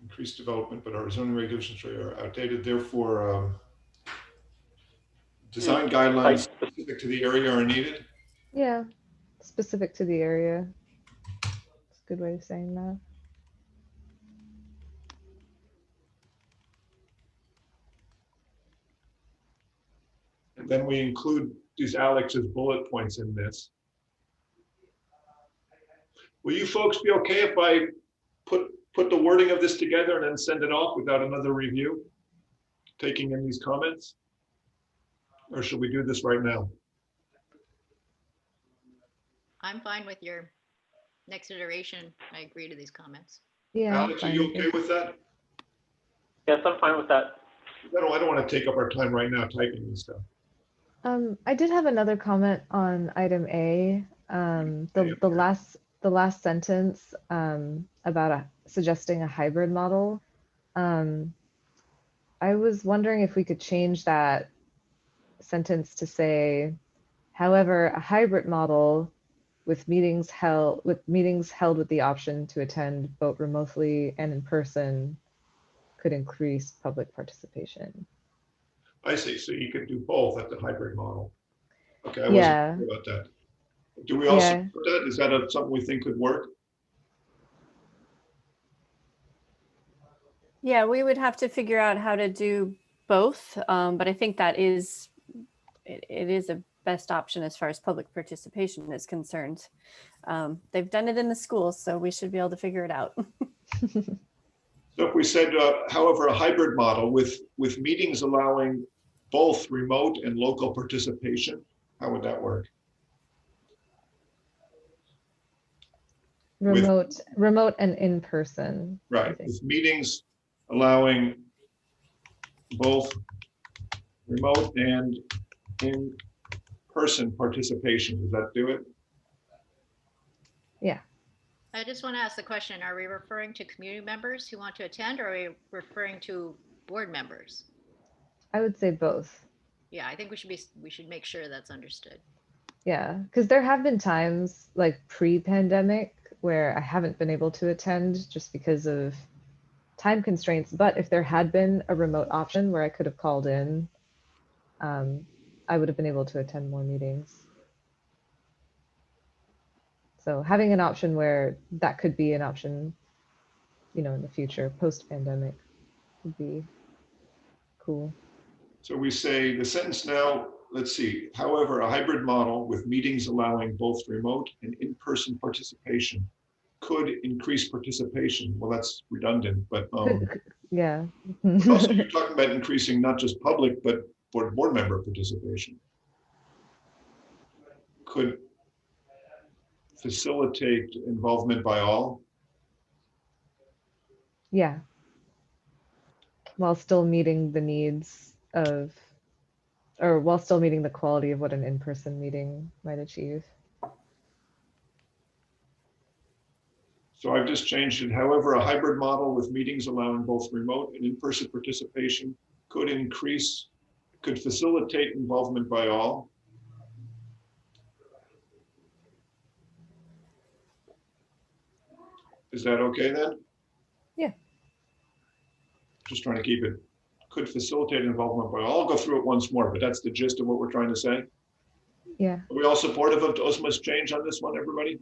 Increased development, but our zoning regulations are outdated, therefore, design guidelines specific to the area are needed. Yeah, specific to the area. It's a good way of saying that. And then we include these Alex's bullet points in this. Will you folks be okay if I put the wording of this together and then send it off without another review, taking in these comments? Or should we do this right now? I'm fine with your next iteration. I agree to these comments. Yeah, Alex, are you okay with that? Yes, I'm fine with that. I don't want to take up our time right now typing this stuff. I did have another comment on item A. The last sentence about suggesting a hybrid model. I was wondering if we could change that sentence to say, however, a hybrid model with meetings held with the option to attend both remotely and in person could increase public participation. I see. So you could do both at the hybrid model. Okay, I Yeah. wasn't sure about that. Do we also Yeah. put that? Is that something we think could work? Yeah, we would have to figure out how to do both, but I think that is, it is a best option as far as public participation is concerned. They've done it in the schools, so we should be able to figure it out. So if we said, however, a hybrid model with meetings allowing both remote and local participation, how would that work? Remote and in person. Right, with meetings allowing both remote and in-person participation. Does that do it? Yeah. I just want to ask the question, are we referring to community members who want to attend, or are we referring to board members? I would say both. Yeah, I think we should make sure that's understood. Yeah, because there have been times like pre-pandemic where I haven't been able to attend just because of time constraints. But if there had been a remote option where I could have called in, I would have been able to attend more meetings. So having an option where that could be an option, you know, in the future, post-pandemic, would be cool. So we say the sentence now, let's see, however, a hybrid model with meetings allowing both remote and in-person participation could increase participation. Well, that's redundant, but yeah. also you're talking about increasing not just public, but board member participation. Could facilitate involvement by all. Yeah. While still meeting the needs of, or while still meeting the quality of what an in-person meeting might achieve. So I've just changed it. However, a hybrid model with meetings allowing both remote and in-person participation could facilitate involvement by all. Is that okay then? Yeah. Just trying to keep it. Could facilitate involvement by all. I'll go through it once more, but that's the gist of what we're trying to say. Yeah. Are we all supportive of Osma's change on this one, everybody?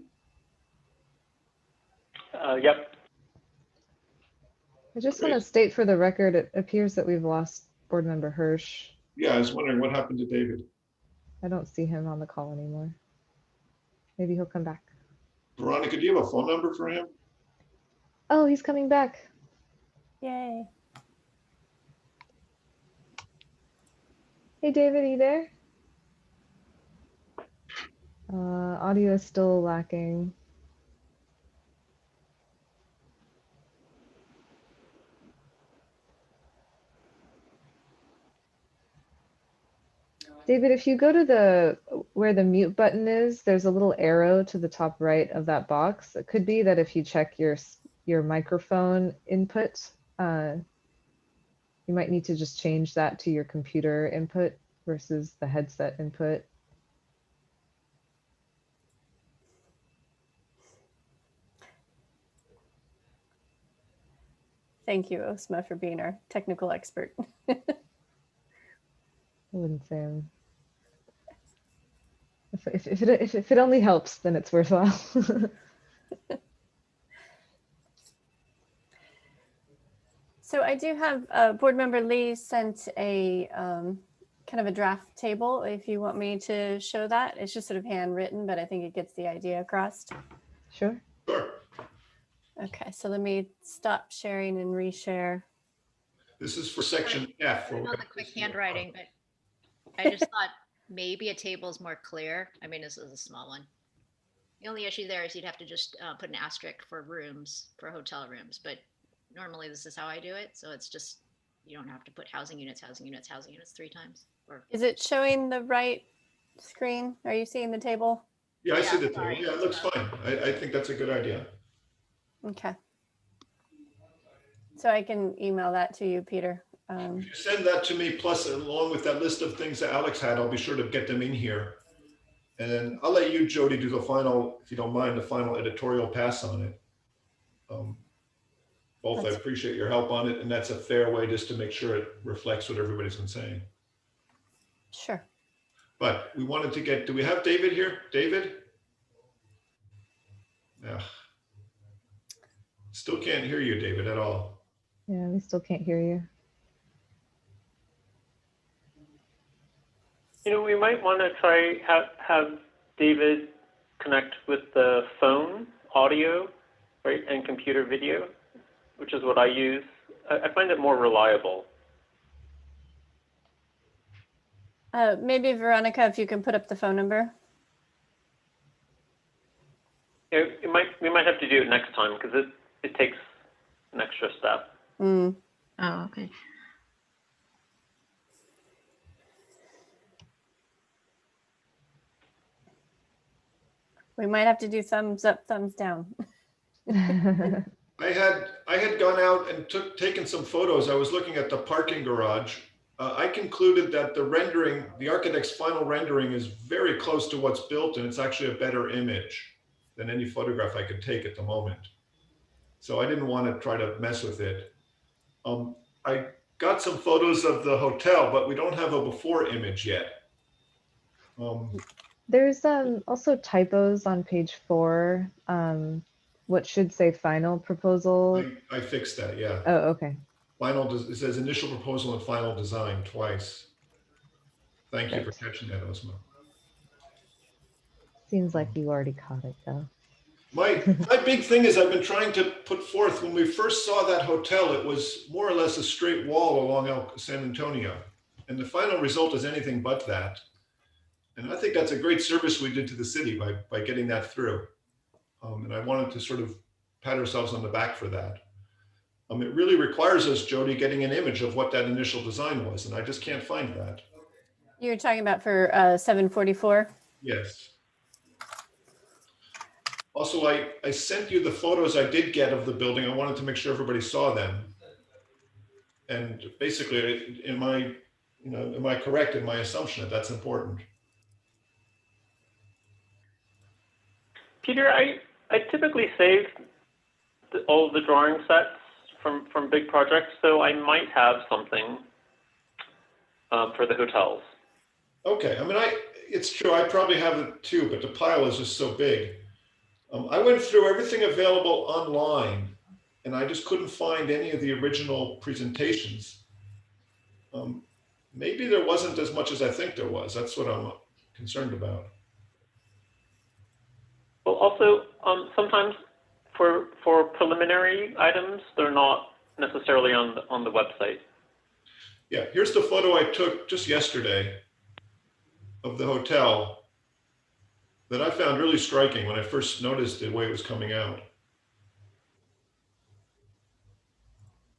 Yep. I just want to state for the record, it appears that we've lost board member Hirsch. Yeah, I was wondering what happened to David. I don't see him on the call anymore. Maybe he'll come back. Veronica, do you have a phone number for him? Oh, he's coming back. Yay. Hey, David, are you there? Audio is still lacking. David, if you go to the where the mute button is, there's a little arrow to the top right of that box. It could be that if you check your microphone input, you might need to just change that to your computer input versus the headset input. Thank you, Osma, for being our technical expert. I wouldn't say if it only helps, then it's worthwhile. So I do have Board Member Lee sent a kind of a draft table. If you want me to show that, it's just sort of handwritten, but I think it gets the idea across. Sure. Sure. Okay, so let me stop sharing and reshare. This is for section F. I know the quick handwriting, but I just thought maybe a table is more clear. I mean, this is a small one. The only issue there is you'd have to just put an asterisk for rooms, for hotel rooms, but normally this is how I do it. So it's just, you don't have to put housing units, housing units, housing units 3 times. Or Is it showing the right screen? Are you seeing the table? Yeah, I see the sorry. table. Yeah, it looks fine. I think that's a good idea. Okay. So I can email that to you, Peter. If you send that to me, plus along with that list of things that Alex had, I'll be sure to get them in here. And then I'll let you, Jody, do the final, if you don't mind, the final editorial pass on it. Both, I appreciate your help on it, and that's a fair way just to make sure it reflects what everybody's been saying. Sure. But we wanted to get, do we have David here? David? Yeah. Still can't hear you, David, at all. Yeah, we still can't hear you. You know, we might want to try have David connect with the phone audio, right, and computer video, which is what I use. I find it more reliable. Maybe Veronica, if you can put up the phone number. We might have to do it next time because it takes an extra step. Oh, okay. We might have to do thumbs up, thumbs down. I had gone out and taken some photos. I was looking at the parking garage. I concluded that the architect's final rendering is very close to what's built, and it's actually a better image than any photograph I could take at the moment. So I didn't want to try to mess with it. I got some photos of the hotel, but we don't have a before image yet. There's also typos on page 4. What should say final proposal. I fixed that, yeah. Oh, okay. It says initial proposal and final design twice. Thank you for catching that, Osma. Seems like you already caught it though. My big thing is I've been trying to put forth, when we first saw that hotel, it was more or less a straight wall along San Antonio. And the final result is anything but that. And I think that's a great service we did to the city by getting that through. And I wanted to sort of pat ourselves on the back for that. It really requires us, Jody, getting an image of what that initial design was, and I just can't find that. You're talking about for 744? Yes. Also, I sent you the photos I did get of the building. I wanted to make sure everybody saw them. And basically, am I correct in my assumption that that's important? Peter, I typically save all of the drawing sets from big projects, so I might have something for the hotels. Okay, I mean, it's true, I probably have it too, but the pile is just so big. I went through everything available online, and I just couldn't find any of the original presentations. Maybe there wasn't as much as I think there was. That's what I'm concerned about. Well, also, sometimes for preliminary items, they're not necessarily on the website. Yeah, here's the photo I took just yesterday of the hotel that I found really striking when I first noticed the way it was coming out.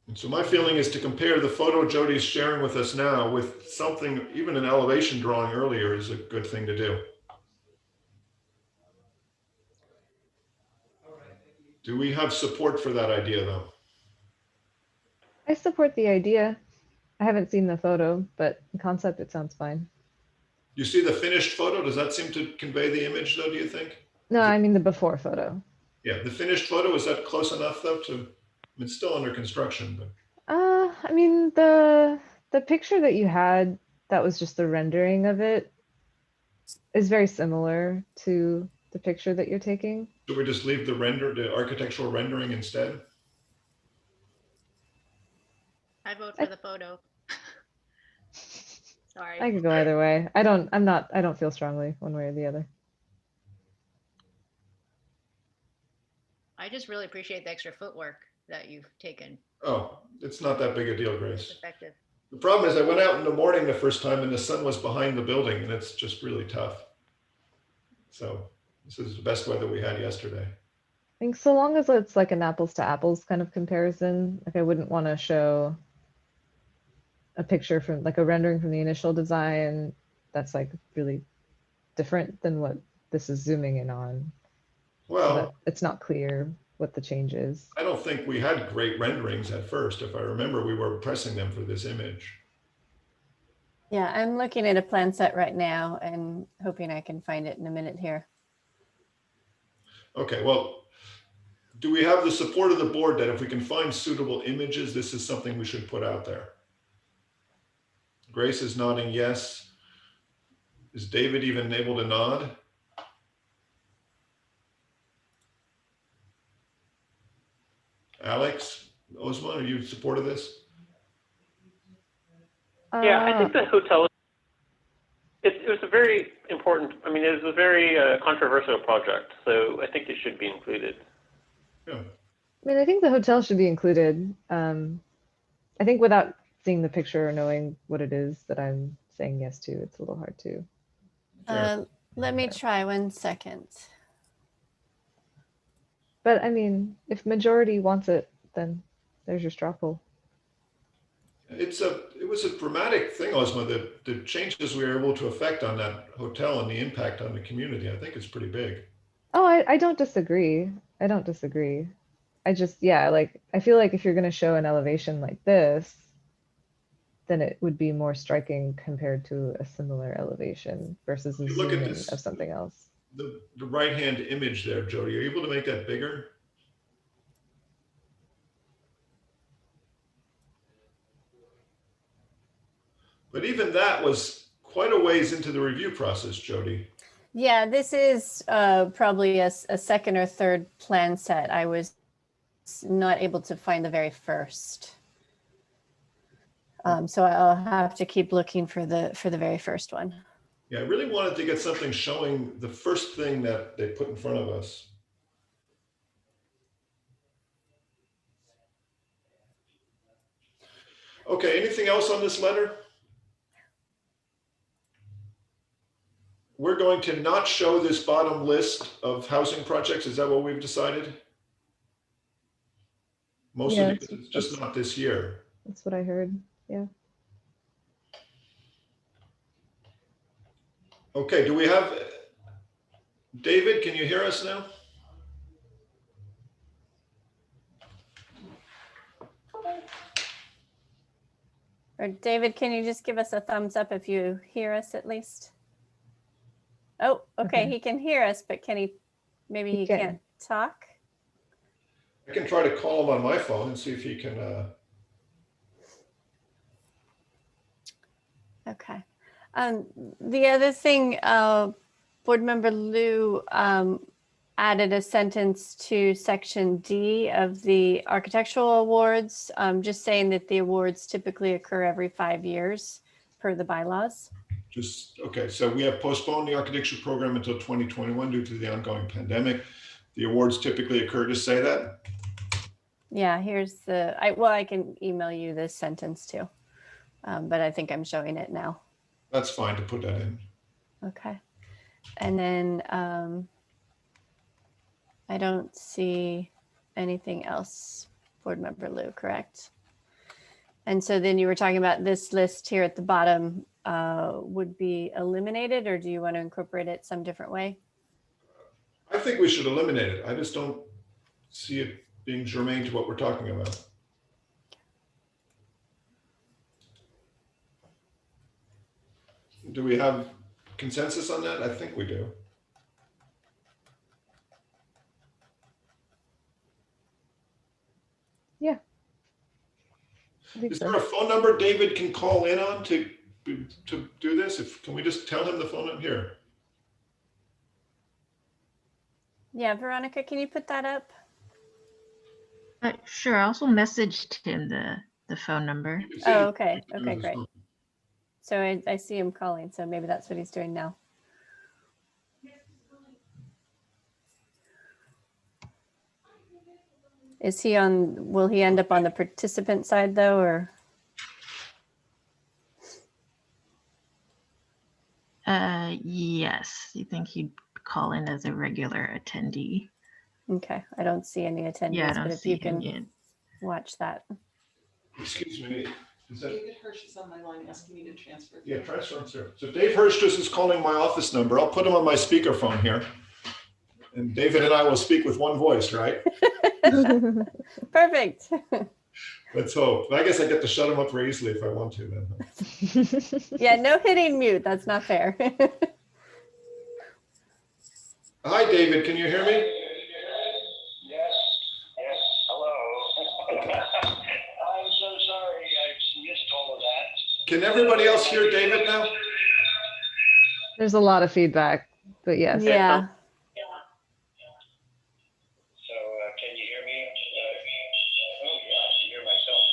And so my feeling is to compare the photo Jody's sharing with us now with something, even an elevation drawing earlier is a good thing to do. Do we have support for that idea though? I support the idea. I haven't seen the photo, but in concept, it sounds fine. You see the finished photo? Does that seem to convey the image though, do you think? No, I mean the before photo. Yeah, the finished photo, is that close enough though to, I mean, it's still under construction, but. I mean the picture that you had, that was just the rendering of it, is very similar to the picture that you're taking. Should we just leave the architectural rendering instead? I vote for the photo. Sorry. I could go either way. I don't feel strongly one way or the other. I just really appreciate the extra footwork that you've taken. Oh, it's not that big a deal, Grace. It's effective. The problem is I went out in the morning the first time and the sun was behind the building and it's just really tough. So this is the best weather we had yesterday. I think so long as it's like an apples to apples kind of comparison, like I wouldn't want to show a picture from like a rendering from the initial design that's like really different than what this is zooming in on. Well, so that it's not clear what the change is. I don't think we had great renderings at first. If I remember, we were pressing them for this image. Yeah, I'm looking at a plan set right now and hoping I can find it in a minute here. Okay, well, do we have the support of the board that if we can find suitable images, this is something we should put out there? Grace is nodding yes. Is David even able to nod? Alex, Osman, are you in support of this? Yeah, I think the hotel, it was a very important, I mean, it was a very controversial project, so I think it should be included. Yeah. I mean, I think the hotel should be included. I think without seeing the picture or knowing what it is that I'm saying yes to, it's a little hard to. Let me try 1 second. But I mean, if majority wants it, then there's your straw poll. It was a dramatic thing, Osma, the changes we were able to affect on that hotel and the impact on the community. I think it's pretty big. Oh, I don't disagree. I don't disagree. I just, yeah, like, I feel like if you're going to show an elevation like this, then it would be more striking compared to a similar elevation versus a zoom in of something else. The right-hand image there, Jody, are you able to make that bigger? But even that was quite a ways into the review process, Jody. Yeah, this is probably a second or third plan set. I was not able to find the very first. So I'll have to keep looking for the very first one. Yeah, I really wanted to get something showing the first thing that they put in front of us. Okay, anything else on this letter? We're going to not show this bottom list of housing projects. Is that what we've decided? Mostly because it's just not this year. That's what I heard, yeah. Okay, do we have, David, can you hear us now? Or David, can you just give us a thumbs up if you hear us at least? Oh, okay, he can hear us, but can he, maybe he can't talk? I can try to call him on my phone and see if he can. Okay. The other thing, Board Member Liu added a sentence to section D of the architectural awards, just saying that the awards typically occur every 5 years per the bylaws. Just, okay, so we have postponed the architecture program until 2021 due to the ongoing pandemic. The awards typically occur, to say that? Yeah, here's the, well, I can email you this sentence too, but I think I'm showing it now. That's fine to put that in. Okay. And then I don't see anything else, Board Member Liu, correct? And so then you were talking about this list here at the bottom would be eliminated, or do you want to incorporate it some different way? I think we should eliminate it. I just don't see it being germane to what we're talking about. Do we have consensus on that? I think we do. Yeah. Is there a phone number David can call in on to do this? Can we just tell him the phone number here? Yeah, Veronica, can you put that up? Sure. I also messaged him the phone number. Oh, okay. Okay, great. So I see him calling, so maybe that's what he's doing now. Is he on, will he end up on the participant side though, or? Yes. You think he'd call in as a regular attendee? Okay, I don't see any attendees, Yeah, I don't but if see you him can yet. watch that. Excuse me. Is that... David Hirsch is on my line asking me to transfer. Yeah, transfer him through. So Dave Hirsch just is calling my office number. I'll put him on my speakerphone here. And David and I will speak with one voice, right? Perfect. Let's hope. I guess I get to shut him up very easily if I want to then. Yeah, no hitting mute. That's not fair. Hi, David. Can you hear me? Yes, hello. I'm so sorry I missed all of that. Can everybody else hear David now? There's a lot of feedback, but yes. Yeah. So can you hear me? Oh yeah, I can hear myself.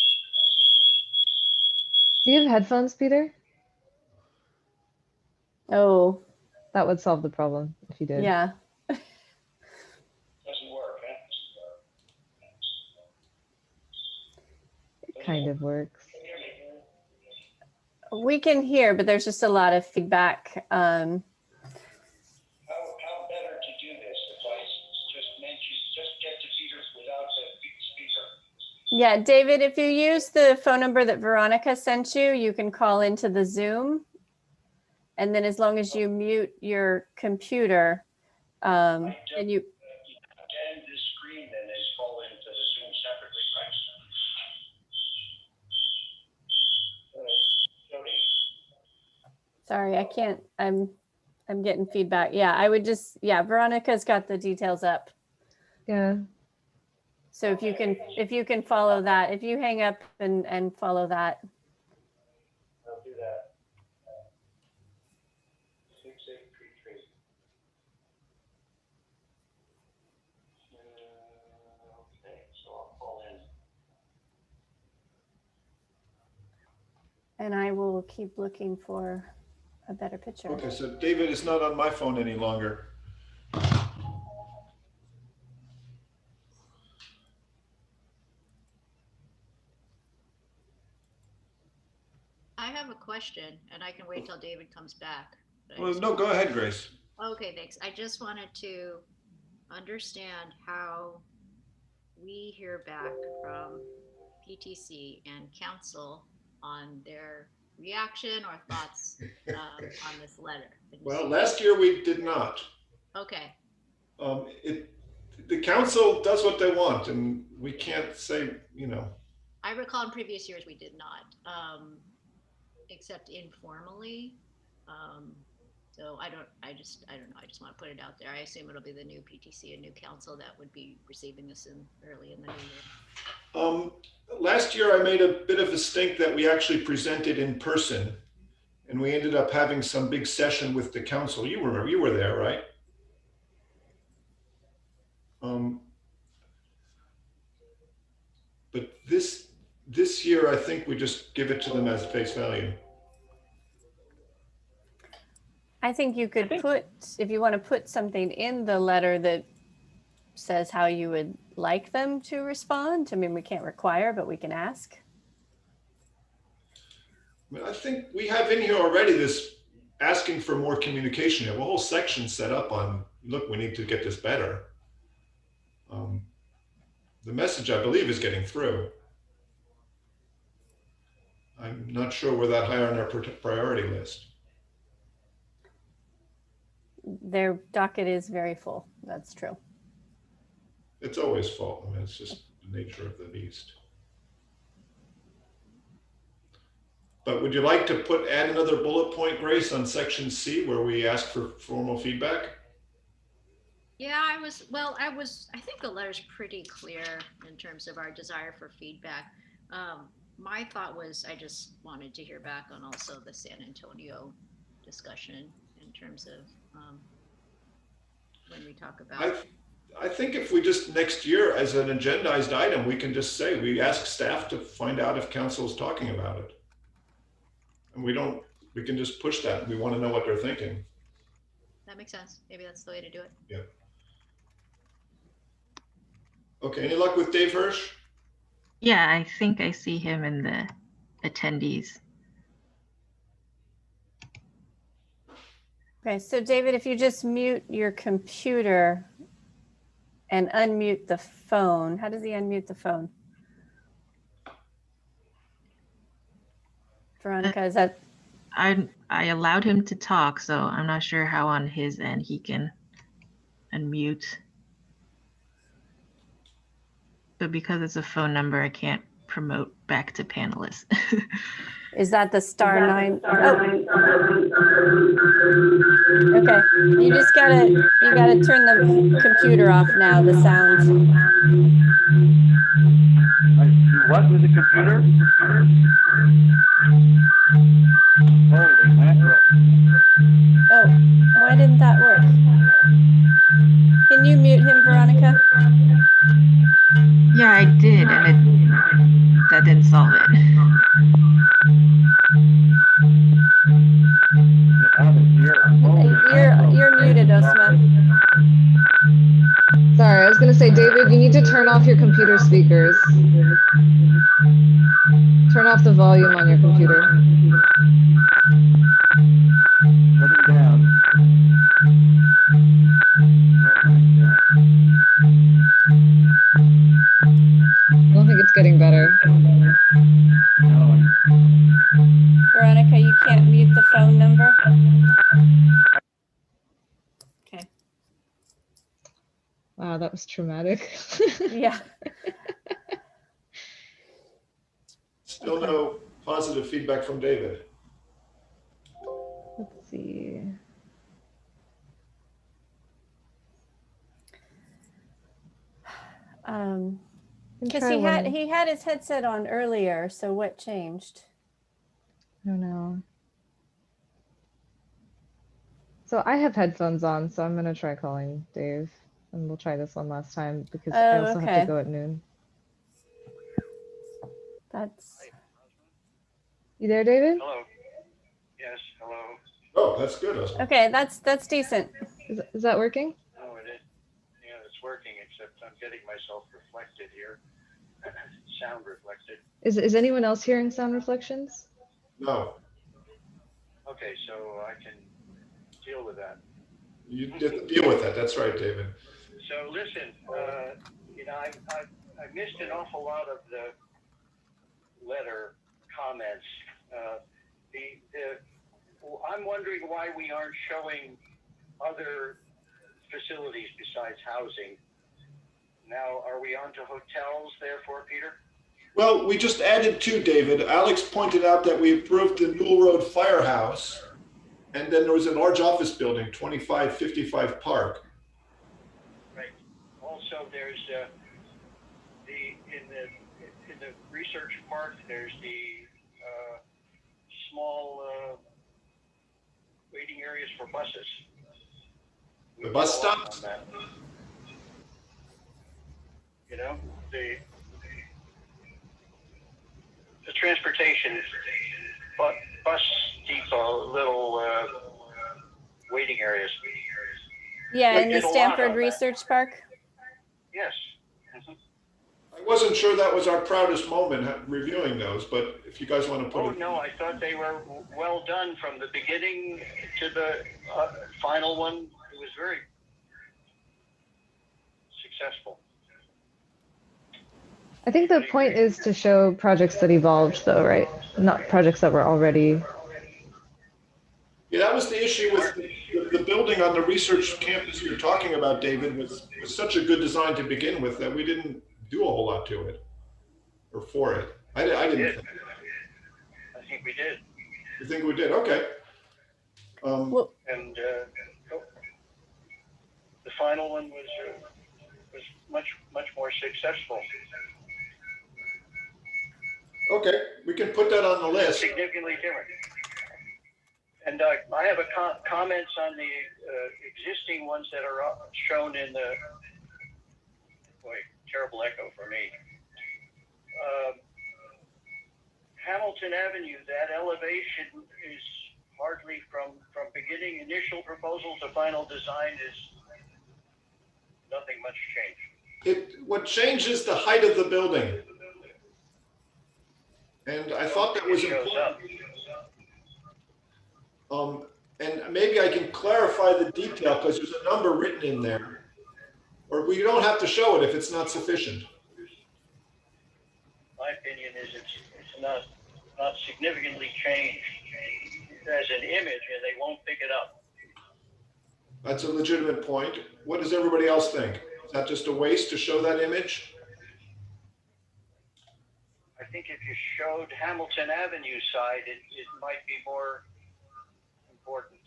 Do you have headphones, Peter? Oh. That would solve the problem if you did. Yeah. Doesn't work, huh? It kind of works. We can hear, but there's just a lot of feedback. How better to do this if I just get to Peter without the speaker? Yeah, David, if you use the phone number that Veronica sent you, you can call into the Zoom. And then as long as you mute your computer, and you... Attend this screen and then call into the Zoom separately, right? Jody? Sorry, I can't, I'm getting feedback. Yeah, I would just, yeah, Veronica's got the details up. Yeah. So if you can follow that, if you hang up and follow that. I'll do that. 6833. Okay, so I'll call in. And I will keep looking for a better picture. Okay, so David is not on my phone any longer. I have a question, and I can wait till David comes back. Well, no, go ahead, Grace. Okay, thanks. I just wanted to understand how we hear back from PTC and council on their reaction or thoughts on this letter. Well, last year we did not. Okay. The council does what they want, and we can't say, you know. I recall in previous years we did not, except informally. So I don't know. I just want to put it out there. I assume it'll be the new PTC and new council that would be receiving this early in the new year. Last year I made a bit of a stink that we actually presented in person, and we ended up having some big session with the council. You remember, you were there, right? But this year, I think we just give it to them as face value. I think you could put, if you want to put something in the letter that says how you would like them to respond. I mean, we can't require, but we can ask. I mean, I think we have in here already this asking for more communication. We have a whole section set up on, look, we need to get this better. The message, I believe, is getting through. I'm not sure we're that high on our priority list. Their docket is very full. That's true. It's always full. I mean, it's just the nature of the beast. But would you like to add another bullet point, Grace, on section C where we ask for formal feedback? Yeah, I think the letter's pretty clear in terms of our desire for feedback. My thought was I just wanted to hear back on also the San Antonio discussion in terms of when we talk about. I think if we just next year as an agendized item, we can just say, we ask staff to find out if council is talking about it. And we can just push that. We want to know what they're thinking. That makes sense. Maybe that's the way to do it. Yeah. Okay, any luck with Dave Hirsch? Yeah, I think I see him in the attendees. Okay, so David, if you just mute your computer and unmute the phone, how does he unmute the phone? Veronica, is that? I allowed him to talk, so I'm not sure how on his end he can unmute. But because it's a phone number, I can't promote back to panelists. Is that the *9? Oh. Okay, you gotta turn the computer off now, the sound. What with the computer? Holy mackerel. Oh, why didn't that work? Can you mute him, Veronica? Yeah, I did, and that didn't solve it. You're muted, Osma. Sorry, I was gonna say, David, you need to turn off your computer speakers. Turn off the volume on your computer. Put it down. I don't think it's getting better. Veronica, you can't mute the phone number? Okay. Wow, that was traumatic. Yeah. Still no positive feedback from David. Let's see. Because he had his headset on earlier, so what changed? I don't know. So I have headphones on, so I'm gonna try calling Dave, and we'll try this one last time because I also have to go at noon. You there, David? Hello. Yes, hello. Oh, that's good. Okay, that's decent. Is that working? Oh, it is. Yeah, it's working, except I'm getting myself reflected here. Sound reflected. Is anyone else hearing sound reflections? No. Okay, so I can deal with that. You did deal with that. That's right, David. So listen, I missed an awful lot of the letter comments. I'm wondering why we aren't showing other facilities besides housing. Now, are we on to hotels therefore, Peter? Well, we just added two, David. Alex pointed out that we approved the Newell Road Firehouse, and then there was a large office building, 2555 Park. Right. Also, there's in the research park, there's the small waiting areas for buses. The bus stops? You know, the transportation, but bus depot, little waiting areas. Yeah, We in the did a lot Stanford on that. Research Park. Yes. I wasn't sure that was our proudest moment reviewing those, but if you guys want to put it. No, I thought they were well done from the beginning to the final one. It was very successful. I think the point is to show projects that evolved, though, right? not projects that were already. Yeah, that was the issue with the building on the research campus you're talking about, David, was such a good design to begin with that we didn't do a whole lot to it or for it. I didn't think. I think we did. You think we did? Okay. Well, And the final one was much more successful. Okay, we can put that on the list. Significantly different. And I have comments on the existing ones that are shown in the, boy, terrible echo for me. Hamilton Avenue, that elevation is hardly from beginning initial proposal to final design is nothing much changed. What changed is the height of the building. And I thought that was important. And maybe I can clarify the detail because there's a number written in there. Or we don't have to show it if it's not sufficient. My opinion is it's not significantly changed as an image, and they won't pick it up. That's a legitimate point. What does everybody else think? Is that just a waste to show that image? I think if you showed Hamilton Avenue side, it might be more important.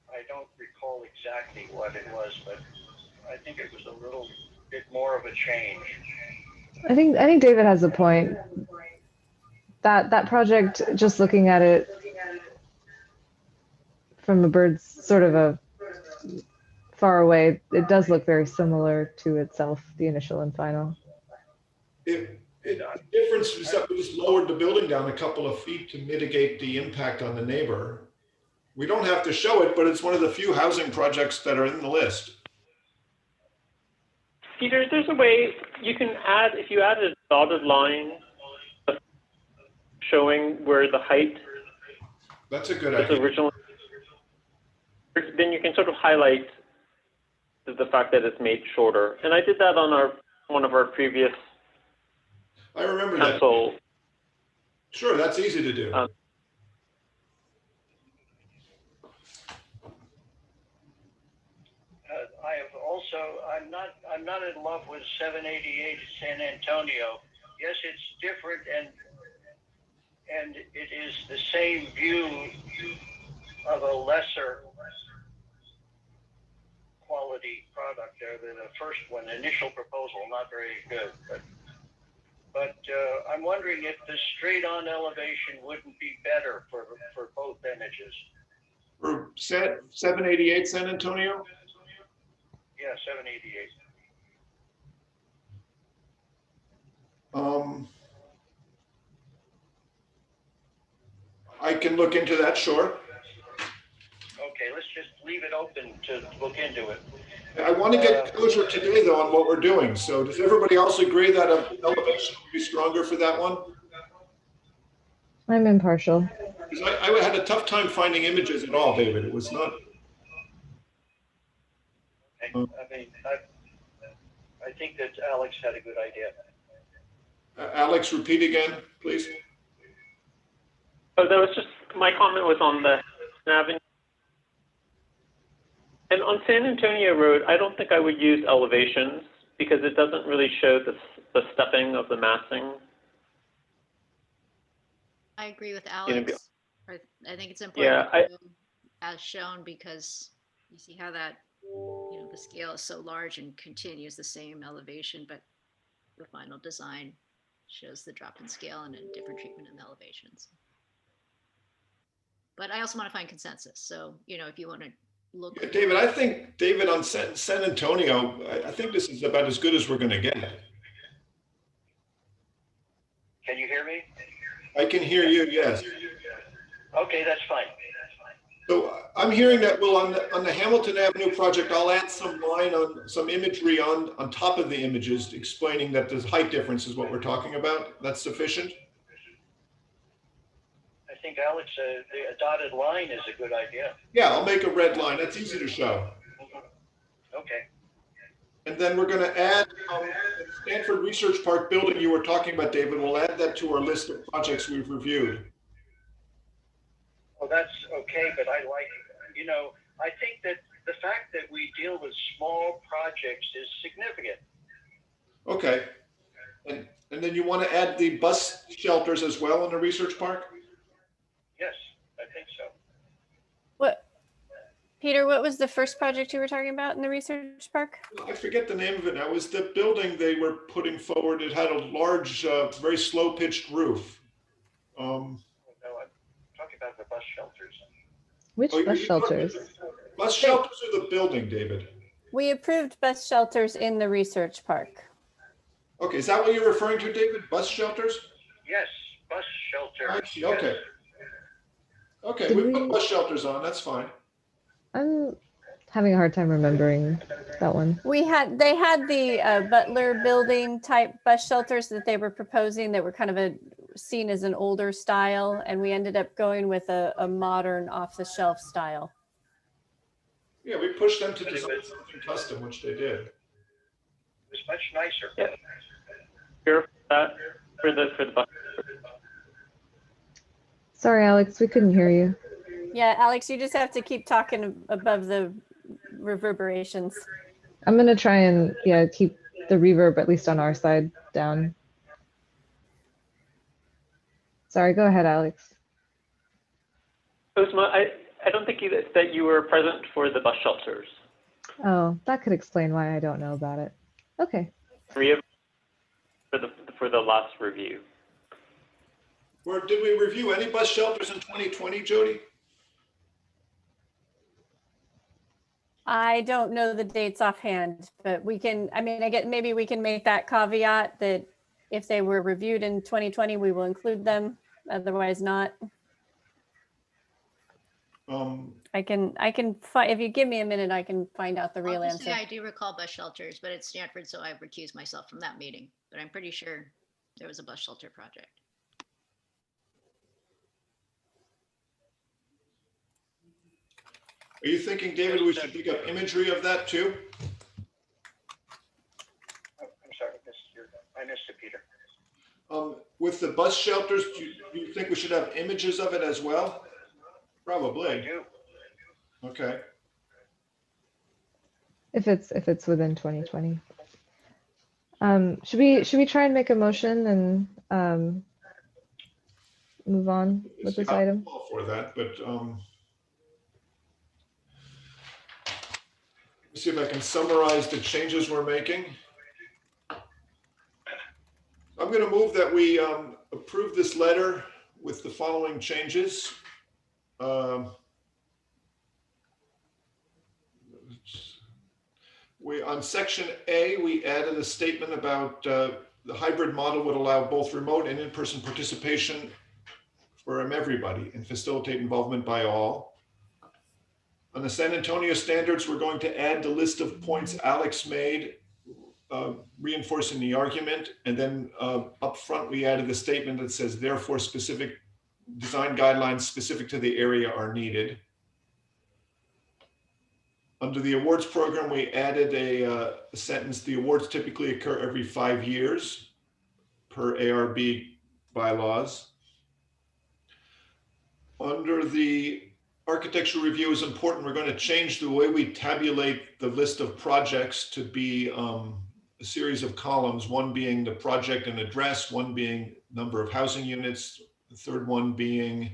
I don't recall exactly what it was, but I think it was a little bit more of a change. I think David has a point. That project, just looking at it from a bird's sort of a far away, it does look very similar to itself, the initial and final. The difference is that we just lowered the building down a couple of feet to mitigate the impact on the neighbor. We don't have to show it, but it's one of the few housing projects that are in the list. Peter, there's a way you can add, if you add a dotted line showing where the height That's a good is idea. originally, then you can sort of highlight the fact that it's made shorter. And I did that on one of our previous I remember council. that. Sure, that's easy to do. I have also, I'm not in love with 788 San Antonio. Yes, it's different and it is the same view of a lesser quality product there than the first one. Initial proposal, not very good, but I'm wondering if the straight on elevation wouldn't be better for both images. For 788 San Antonio? Yeah, 788. I can look into that, sure. Okay, let's just leave it open to look into it. I want to get closer today, though, on what we're doing. So does everybody else agree that elevation would be stronger for that one? I'm impartial. I had a tough time finding images at all, David. It was not. I mean, I think that Alex had a good idea. Alex, repeat again, please. Oh, that was just, my comment was on the avenue. And on San Antonio Road, I don't think I would use elevations because it doesn't really show the stepping of the massing. I agree with Alex. I think it's important Yeah, to show as shown because you see how that, the scale is so large and continues the same elevation, but the final design shows the drop in scale and a different treatment in the elevations. But I also want to find consensus. So, if you want to look. Yeah, David, I think, David, on San Antonio, I think this is about as good as we're going to get. Can you hear me? I can hear you, yes. Okay, that's fine. So I'm hearing that, well, on the Hamilton Avenue project, I'll add some imagery on top of the images explaining that the height difference is what we're talking about. That's sufficient? I think, Alex, the dotted line is a good idea. Yeah, I'll make a red line. That's easy to show. Okay. And then we're going to add the Stanford Research Park building you were talking about, David. We'll add that to our list of projects we've reviewed. Oh, that's okay, but I like, you know, I think that the fact that we deal with small projects is significant. Okay. And then you want to add the bus shelters as well in the research park? Yes, I think so. What, Peter, what was the first project you were talking about in the research park? I forget the name of it now. It was the building they were putting forward. It had a large, very slow pitched roof. No, I'm talking about the bus shelters. Which Oh, bus shelters? Bus shelters are the building, David. We approved bus shelters in the research park. Okay, is that what you're referring to, David? Bus shelters? Yes, bus shelters. I see. Okay. Yes. Okay, Did we we- put bus shelters on. That's fine. I'm having a hard time remembering that one. They had the Butler building type bus shelters that they were proposing that were kind of seen as an older style, and we ended up going with a modern off-the-shelf style. Yeah, we pushed them to design something custom, which they did. It was much nicer. Yeah. Here for the bus. Sorry, Alex, we couldn't hear you. Yeah, Alex, you just have to keep talking above the reverberations. I'm gonna try and keep the reverb, at least on our side, down. Sorry, go ahead, Alex. Uzma, I don't think that you were present for the bus shelters. Oh, that could explain why I don't know about it. Okay. For the last review. Or did we review any bus shelters in 2020, Jody? I don't know the dates offhand, but we can, I mean, maybe we can make that caveat that if they were reviewed in 2020, we will include them, otherwise not. I can find, if you give me a minute, I can find out the real Obviously, answer. I do recall bus shelters, but it's Stanford, so I've recused myself from that meeting. But I'm pretty sure there was a bus shelter project. Are you thinking, David, we should dig up imagery of that too? Oh, I'm sorry, I missed it, Peter. With the bus shelters, do you think we should have images of it as well? Probably. I do. Okay. If it's within 2020. Should we try and make a motion and move on with this item? I'm all for that, but let's see if I can summarize the changes we're making. I'm going to move that we approve this letter with the following changes. On section A, we added a statement about the hybrid model would allow both remote and in-person participation from everybody and facilitate involvement by all. On the San Antonio standards, we're going to add the list of points Alex made, reinforcing the argument. And then up front, we added the statement that says, therefore, specific design guidelines specific to the area are needed. Under the awards program, we added a sentence, the awards typically occur every 5 years per ARB bylaws. Under the architectural review is important, we're going to change the way we tabulate the list of projects to be a series of columns, one being the project and address, one being number of housing units, the third one being,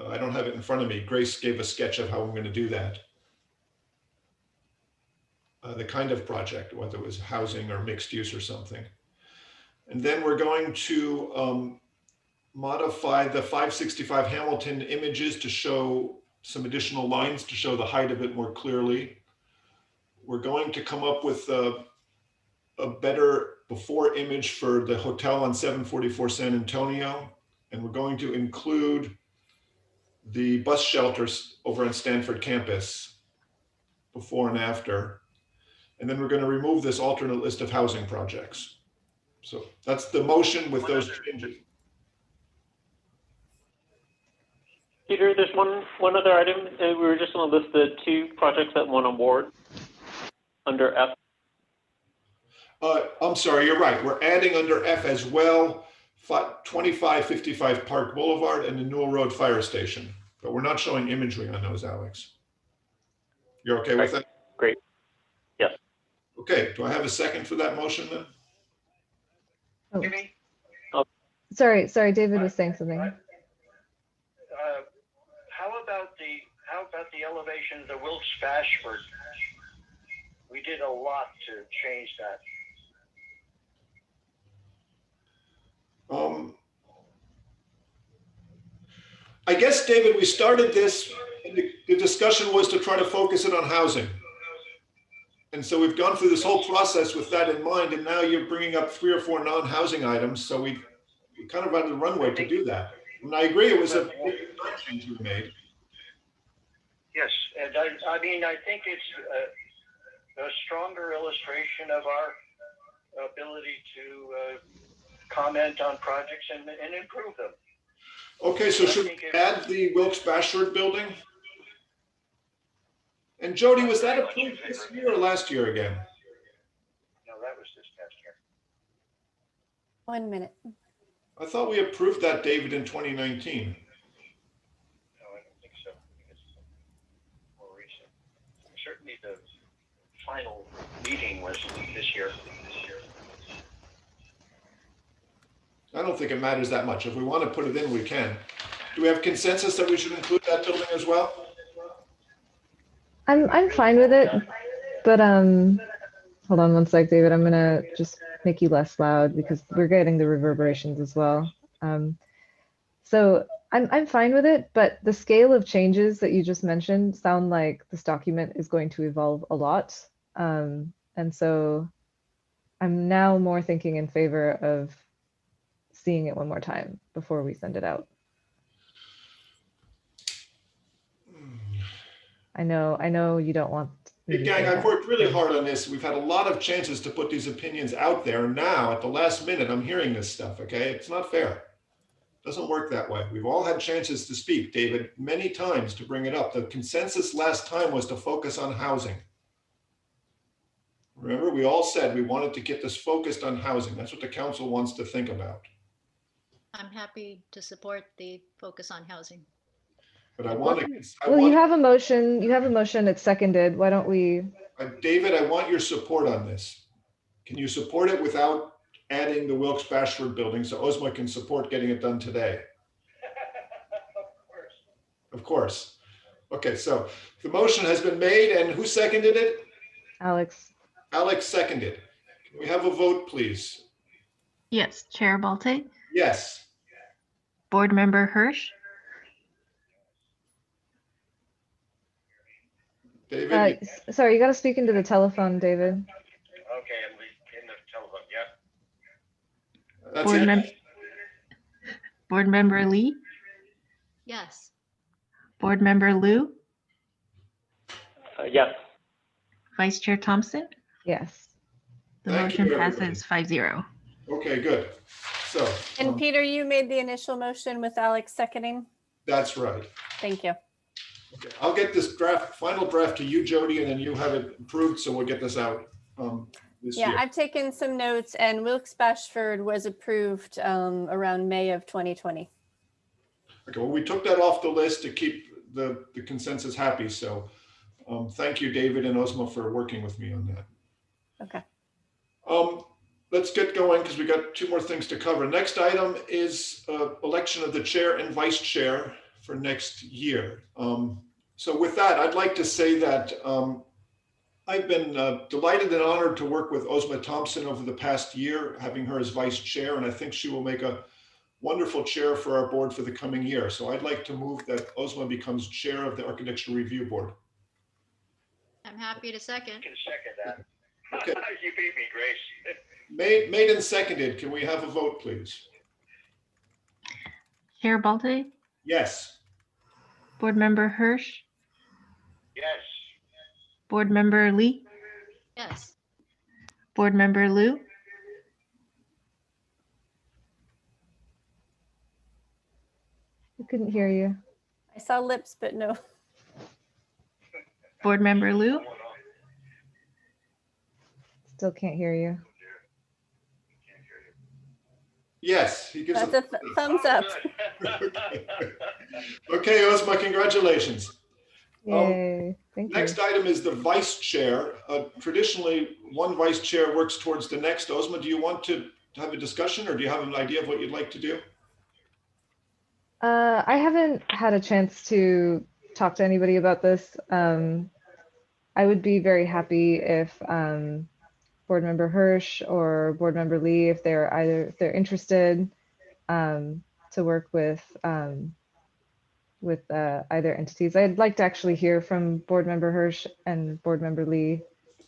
I don't have it in front of me, Grace gave a sketch of how I'm going to do that. The kind of project, whether it was housing or mixed use or something. And then we're going to modify the 565 Hamilton images to show some additional lines to show the height of it more clearly. We're going to come up with a better before image for the hotel on 744 San Antonio. And we're going to include the bus shelters over on Stanford campus before and after. And then we're going to remove this alternate list of housing projects. So that's the motion with those changes. Peter, there's one other item. We were just going to list the 2 projects that won award under F I'm sorry, you're right. We're adding under F as well, 2555 Park Boulevard and the Newell Road Fire Station. But we're not showing imagery on those, Alex. You're okay with that? Great. Yes. Okay, do I have a second for that motion then? Oh. Sorry, David was saying something. How about the elevation of the Wilkes-Bashford? We did a lot to change that. I guess, David, we started this, and the discussion was to try to focus it on housing. And so we've gone through this whole process with that in mind, and now you're bringing up 3 or 4 non-housing items, so we kind of had the runway to do that. And I agree, it was a big change we made. Yes, and I mean, I think it's a stronger illustration of our ability to comment on projects and improve them. Okay, so should we add the Wilkes-Bashford building? And Jody, was that approved this year or last year again? No, that was this past year. 1 minute. I thought we approved that, David, in 2019. No, I don't think so. It's more recent. Certainly the final meeting was this year. I don't think it matters that much. If we want to put it in, we can. Do we have consensus that we should include that building as well? I'm fine with it, but hold on one sec, David. I'm gonna just make you less loud because we're getting the reverberations as well. So I'm fine with it, but the scale of changes that you just mentioned sound like this document is going to evolve a lot. And so I'm now more thinking in favor of seeing it one more time before we send it out. I know you don't want me to Gang, say I've that. worked really hard on this. We've had a lot of chances to put these opinions out there. Now, at the last minute, I'm hearing this stuff, okay? It's not fair. It doesn't work that way. We've all had chances to speak, David, many times to bring it up. The consensus last time was to focus on housing. Remember, we all said we wanted to get this focused on housing. That's what the council wants to think about. I'm happy to support the focus on housing. But I want to. Well, you have a motion. You have a motion. It's seconded. Why don't we? David, I want your support on this. Can you support it without adding the Wilkes-Bashford building so OSMA can support getting it done today? Of course. Okay, so the motion has been made, and who seconded it? Alex. Alex seconded. Can we have a vote, please? Yes, Chair Balte, Yes. Board Member Hirsch, David? Sorry, you got to speak into the telephone, David. Okay, I'm in the telephone, yeah. That's it. Board Member Lee, Yes. Board Member Liu, Yes. Vice Chair Thompson. Yes. The Thank you, motion everybody. passes 5-0. Okay, good. So. And Peter, you made the initial motion with Alex seconding? That's right. Thank you. Okay, I'll get this final draft to you, Jody, and then you have it approved, so we'll get this out this Yeah, year. I've taken some notes, and Wilkes-Bashford was approved around May of 2020. Okay, well, we took that off the list to keep the consensus happy, so thank you, David and OSMA, for working with me on that. Okay. Let's get going because we got 2 more things to cover. Next item is election of the chair and vice chair for next year. So with that, I'd like to say that I've been delighted and honored to work with OSMA Thompson over the past year, having her as vice chair, and I think she will make a wonderful chair for our board for the coming year. So I'd like to move that OSMA becomes chair of the Architectural Review Board. I'm happy to second. I can second that. Okay. You beat me, Grace. Made and seconded. Can we have a vote, please? Chair Balte, Yes. Board Member Hirsch, Yes. Board Member Lee, Yes. Board Member Liu, I couldn't hear you. I saw lips, but no. Board Member Liu, Still can't hear you. Yes, he gives That's a thumbs up. Okay, Ozma, congratulations. Yay, thank you. Next item is the vice chair. Traditionally, one vice chair works towards the next. Ozma, do you want to have a discussion, or do you have an idea of what you'd like to do? I haven't had a chance to talk to anybody about this. I would be very happy if Board Member Hirsch or Board Member Lee, if they're interested, to work with either entities. I'd like to actually hear from Board Member Hirsch and Board Member Lee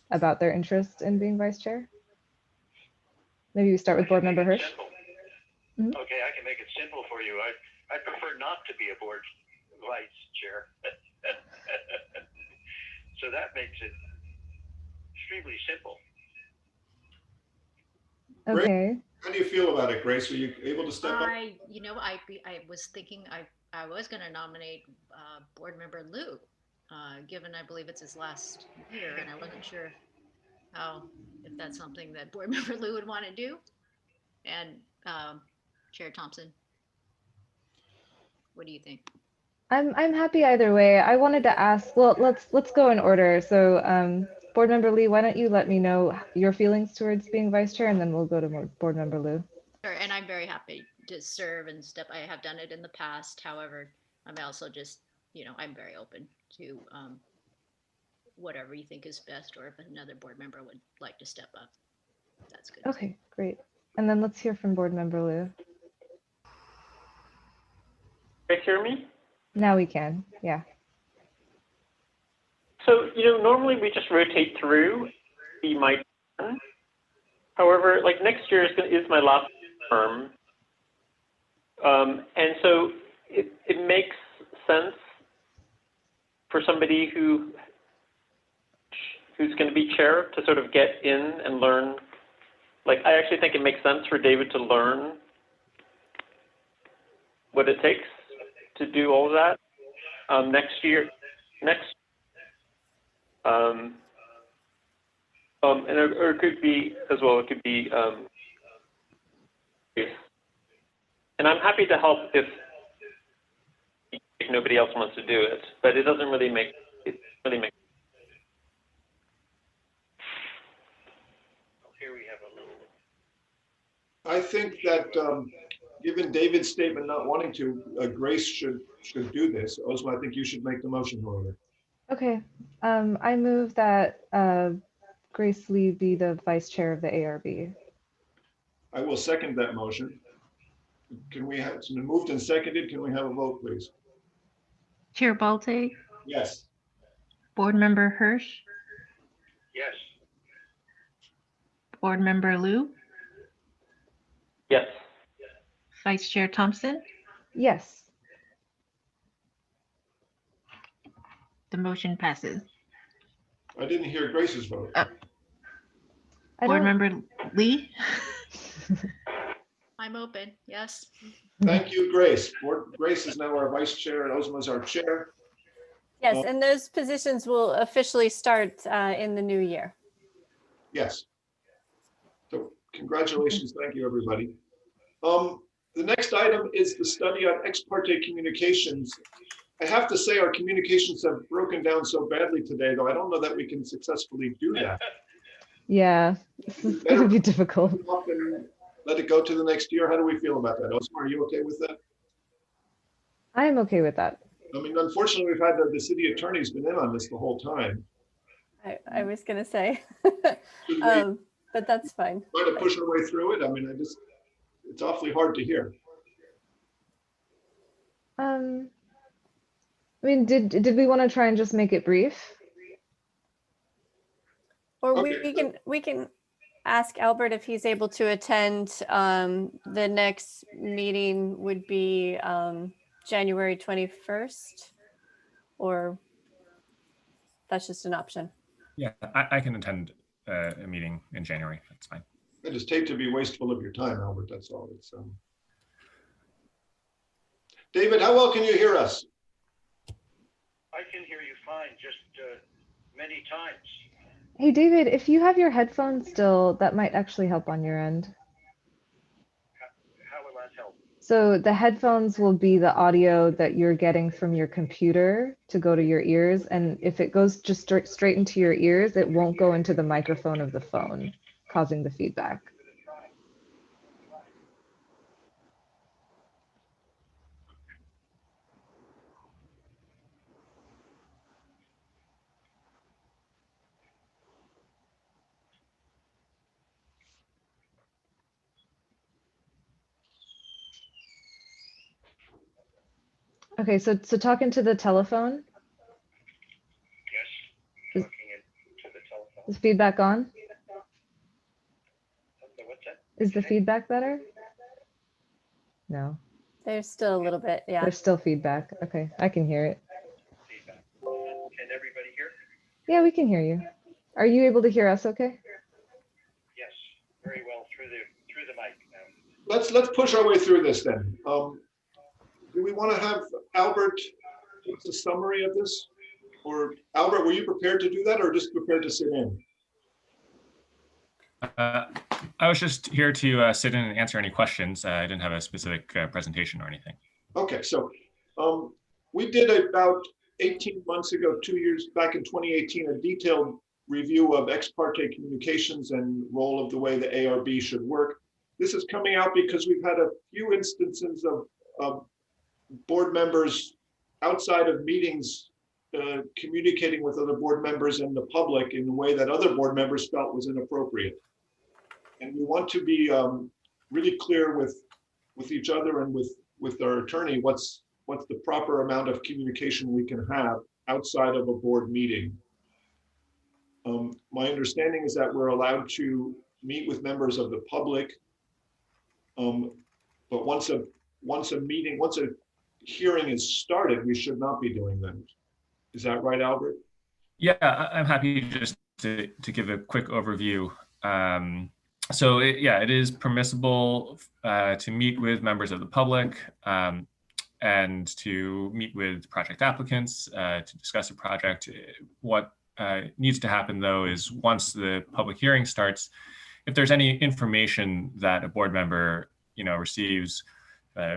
about their interest in being vice chair. Maybe we start with Board Member Hirsch. Okay, I can make it simple for you. I'd prefer not to be a board vice chair. So that makes it extremely simple. Okay. How do you feel about it, Grace? Are you able to step up? You know, I was thinking I was going to nominate Board Member Lou, given I believe it's his last year, and I wasn't sure if that's something that Board Member Lou would want to do. And Chair Thompson, what do you think? I'm happy either way. I wanted to ask, well, let's go in order. So Board Member Lee, why don't you let me know your feelings towards being vice chair, and then we'll go to Board Member Lou. Sure, and I'm very happy to serve and step. I have done it in the past. However, I'm also just, you know, I'm very open to whatever you think is best, or if another board member would like to step up, that's good. Okay, great. And then let's hear from Board Member Lou. Can you hear me? Now we can, yeah. So, you know, normally we just rotate through, be my turn. However, like next year is my last term. And so it makes sense for somebody who's going to be chair to sort of get in and learn. Like, I actually think it makes sense for David to learn what it takes to do all of that next year. Or it could be as well. It could be, and I'm happy to help if nobody else wants to do it. But it doesn't really make Here we have a little. I think that given David's statement not wanting to, Grace should do this. Ozma, I think you should make the motion, however. Okay, I move that Grace Lee be the vice chair of the ARB. I will second that motion. Can we have, it's been moved and seconded. Can we have a vote, please? Chair Balte, Yes. Board Member Hirsch, Yes. Board Member Lou, yes. Vice Chair Thompson, Yes. the motion passes. I didn't hear Grace's vote. Board Member Lee, I'm open, yes. Thank you, Grace. Grace is now our vice chair and Ozma is our chair. Yes, and those positions will officially start in the new year. Yes. So congratulations. Thank you, everybody. The next item is the study on ex parte communications. I have to say our communications have broken down so badly today, though I don't know that we can successfully do that. Yeah, this is going to be difficult. Let it go to the next year. How do we feel about that? Ozma, are you okay with that? I'm okay with that. I mean, unfortunately, we've had the city attorney's been in on this the whole time. I was going to say, but that's fine. Try to push our way through it. I mean, it's awfully hard to hear. I mean, did we want to try and just make it brief? Or we can ask Albert if he's able to attend. The next meeting would be January 21st, or that's just an option. Yeah, I can attend a meeting in January. That's fine. I just hate to be wasteful of your time, Albert. That's all. It's David, how well can you hear us? I can hear you fine, just many times. Hey, David, if you have your headphones still, that might actually help on your end. How So the headphones will be the audio that you're getting from your computer to go to your ears. And if it goes just straight into your ears, it won't go into the microphone of the phone, causing the feedback. Okay, so talk into the telephone. Yes, talking into the telephone. Is feedback on? What's that? Is the feedback better? No. There's still a little bit, yeah. There's still feedback. Okay, I can hear it. Feedback. Can everybody hear? Yeah, we can hear you. Are you able to hear us okay? Yes, very well through the mic now. Let's push our way through this then. Do we want to have Albert give us a summary of this? Or Albert, were you prepared to do that or just prepared to sit in? I was just here to sit in and answer any questions. I didn't have a specific presentation or anything. Okay, so we did about 18 months ago, 2 years back in 2018, a detailed review of ex parte communications and role of the way the ARB should work. This is coming out because we've had a few instances of board members outside of meetings communicating with other board members and the public in a way that other board members felt was inappropriate. And we want to be really clear with each other and with our attorney what's the proper amount of communication we can have outside of a board meeting. My understanding is that we're allowed to meet with members of the public, but once a hearing is started, we should not be doing that. Is that right, Albert? Yeah, I'm happy just to give a quick overview. So it is permissible to meet with members of the public and to meet with project applicants to discuss a project. What needs to happen though is once the public hearing starts, if there's any information that a board member receives,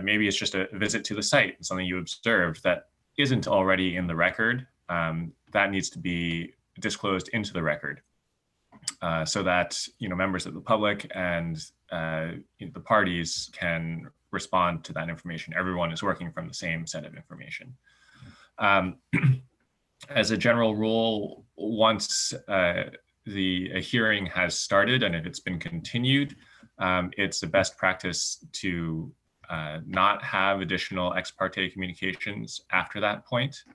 maybe it's just a visit to the site, something you observed that isn't already in the record, that needs to be disclosed into the record. So that members of the public and the parties can respond to that information. Everyone is working from the same set of information. As a general rule, once a hearing has started and if it's been continued, it's the best practice to not have additional ex parte communications after that point.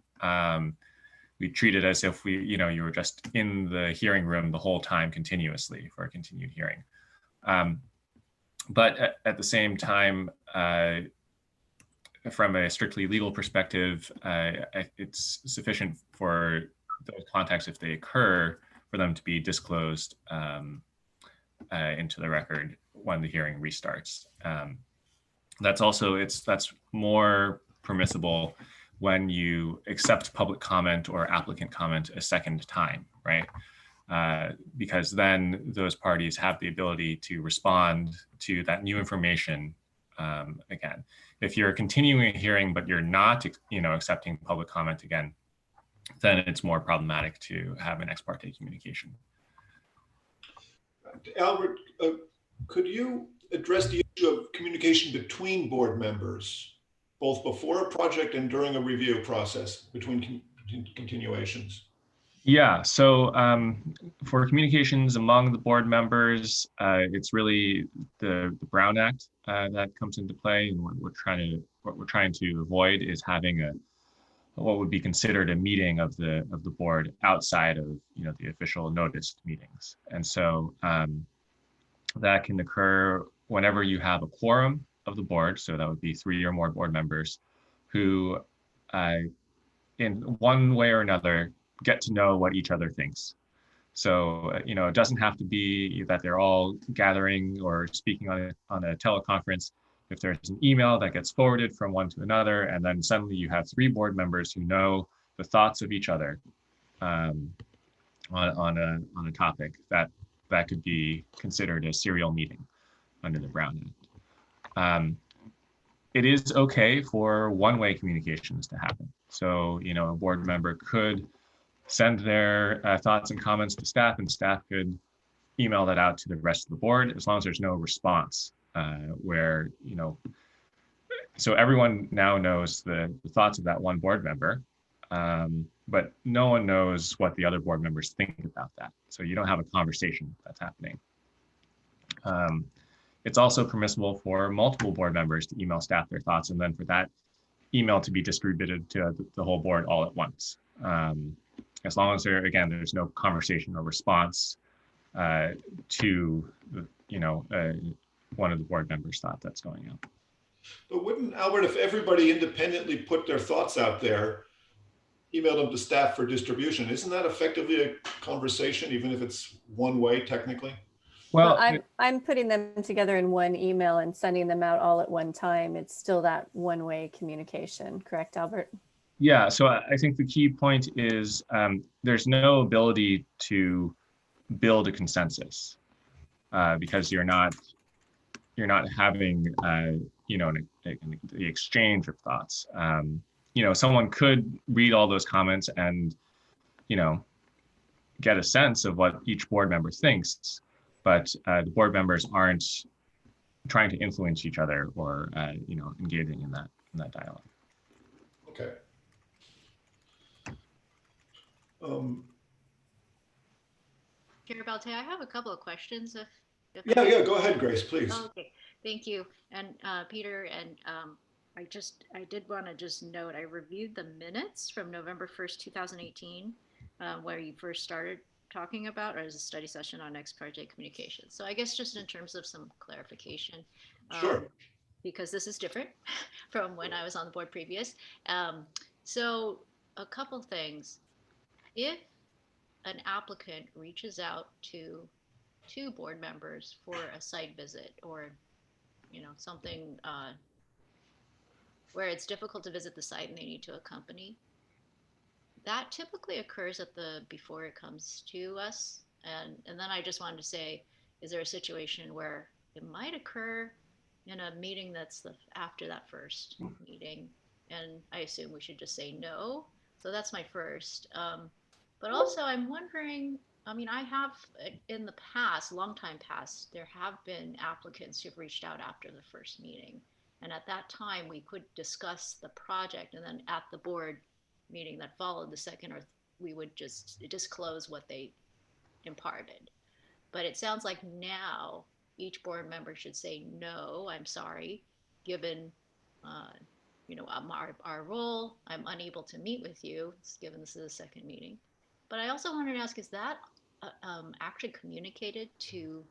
We treat it as if you were just in the hearing room the whole time continuously for a continued hearing. But at the same time, from a strictly legal perspective, it's sufficient for those contacts, if they occur, for them to be disclosed into the record when the hearing restarts. That's more permissible when you accept public comment or applicant comment a second time, right? Because then those parties have the ability to respond to that new information again. If you're continuing a hearing, but you're not, accepting public comment again, then it's more problematic to have an ex parte communication. Albert, could you address the issue of communication between board members, both before a project and during a review process between continuations? Yeah, so for communications among the board members, it's really the Brown Act that comes into play, and what we're trying to avoid is having what would be considered a meeting of the board outside of the official noticed meetings, and so that can occur whenever you have a quorum of the board. So that would be 3 or more board members who, in one way or another, get to know what each other thinks. So, it doesn't have to be that they're all gathering or speaking on a teleconference. If there's an email that gets forwarded from one to another, and then suddenly you have 3 board members who know the thoughts of each other on a topic, that could be considered a serial meeting under the Brown Act. it is okay for one-way communications to happen. So, you know, a board member could send their thoughts and comments to staff, and staff could email that out to the rest of the board, as long as there's no response where, you know, so everyone now knows the thoughts of that one board member, but no one knows what the other board members think about that. So you don't have a conversation that's happening. It's also permissible for multiple board members to email staff their thoughts, and then for that email to be distributed to the whole board all at once. As long as there's no conversation or response to, you know, one of the board members' thought that's going out. But wouldn't, Albert, if everybody independently put their thoughts out there, email them to staff for distribution, isn't that effectively a conversation, even if it's one way technically? Well, I'm putting them together in one email and sending them out all at one time. It's still that one-way communication, correct, Albert? Yeah, so I think the key point is there's no ability to build a consensus because you're not having you know, the exchange of thoughts. You know, someone could read all those comments and, you know, get a sense of what each board member thinks, but the board members aren't trying to influence each other or, you know, engaging in that dialogue. Okay. Chair Balte, I have a couple of questions. Yeah, go ahead, Grace, please. Okay, thank you. And Peter, and I did want to just note, I reviewed the minutes from November 1st, 2018, where you first started talking about as a study session on next project communication. So I guess just in terms of some clarification, sure, because this is different from when I was on the board previous. So a couple things. If an applicant reaches out to two board members for a site visit, or, you know, something where it's difficult to visit the site and they need to accompany, that typically occurs before it comes to us. And then I just wanted to say, is there a situation where it might occur in a meeting that's after that first meeting? And I assume we should just say no. So that's my first. But also I'm wondering, I mean, I have in the past, long time past, there have been applicants who've reached out after the first meeting. And at that time, we could discuss the project, and then at the board meeting that followed, the second, or we would just disclose what they imparted. But it sounds like now each board member should say, no, I'm sorry, given you know, our role, I'm unable to meet with you, given this is a second meeting. But I also wanted to ask, is that actually communicated to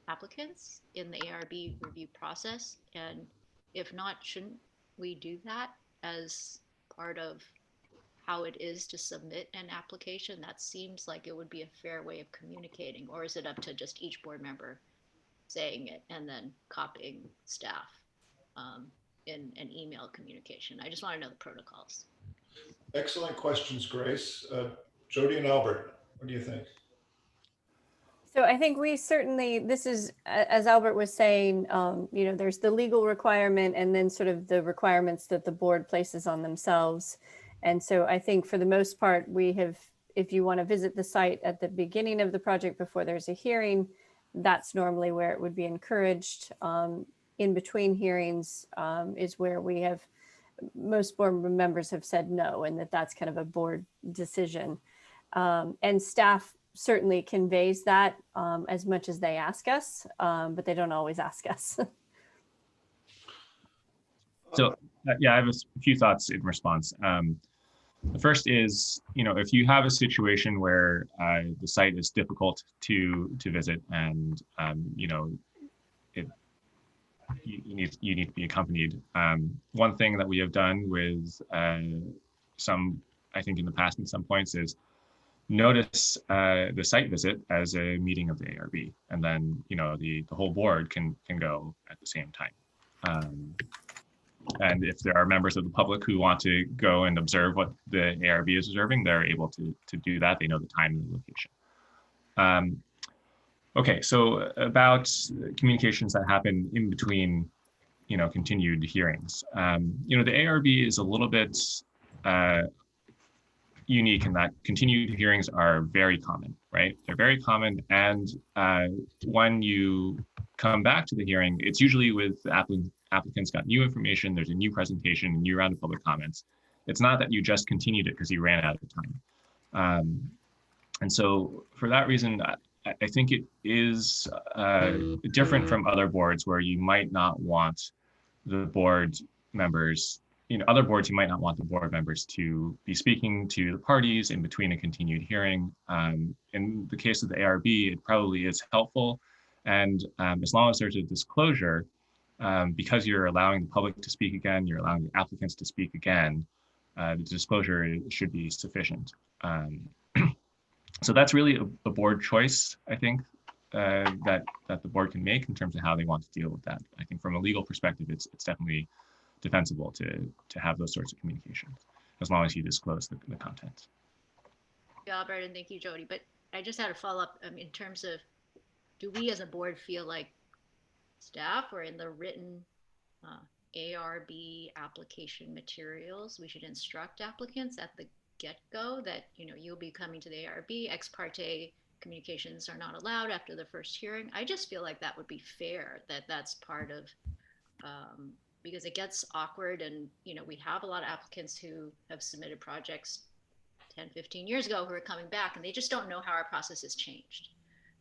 applicants in the ARB review process? And if not, shouldn't we do that as part of how it is to submit an application? That seems like it would be a fair way of communicating. Or is it up to just each board member saying it and then copying staff in an email communication? I just want to know the protocols. Excellent questions, Grace. Jody and Albert, what do you think? So I think we certainly, this is, as Albert was saying, you know, there's the legal requirement and then sort of the requirements that the board places on themselves. And so I think for the most part, we have, if you want to visit the site at the beginning of the project before there's a hearing, that's normally where it would be encouraged. In between hearings is where we have, most board members have said no, and that's kind of a board decision. And staff certainly conveys that as much as they ask us, but they don't always ask us. So yeah, I have a few thoughts in response. The first is, you know, if you have a situation where the site is difficult to visit, and you know, you need to be accompanied. One thing that we have done with some, I think in the past at some points, is notice the site visit as a meeting of the ARB, and then, you know, the whole board can go at the same time. And if there are members of the public who want to go and observe what the ARB is observing, they're able to do that. They know the time and the location. Okay, so about communications that happen in between continued hearings. The ARB is a little bit unique in that continued hearings are very common, right? They're very common, and when you come back to the hearing, it's usually with the applicants got new information, there's a new presentation, a new round of public comments. It's not that you just continued it because you ran out of time. And so for that reason, I think it is different from other boards where you might not want the board members, other boards, you might not want the board members to be speaking to the parties in between a continued hearing. In the case of the ARB, it probably is helpful. And as long as there's a disclosure, because you're allowing the public to speak again, you're allowing the applicants to speak again, the disclosure should be sufficient. So that's really a board choice, I think, that the board can make in terms of how they want to deal with that. I think from a legal perspective, it's definitely defensible to have those sorts of communications, as long as you disclose the content. Thank you, Albert, and thank you, Jody. But I just had a follow-up in terms of, do we as a board feel like staff or in the written ARB application materials, we should instruct applicants at the get-go that you'll be coming to the ARB, ex parte communications are not allowed after the first hearing? I just feel like that would be fair, that's part of, because it gets awkward, and we have a lot of applicants who have submitted projects 10, 15 years ago who are coming back, and they just don't know how our process has changed.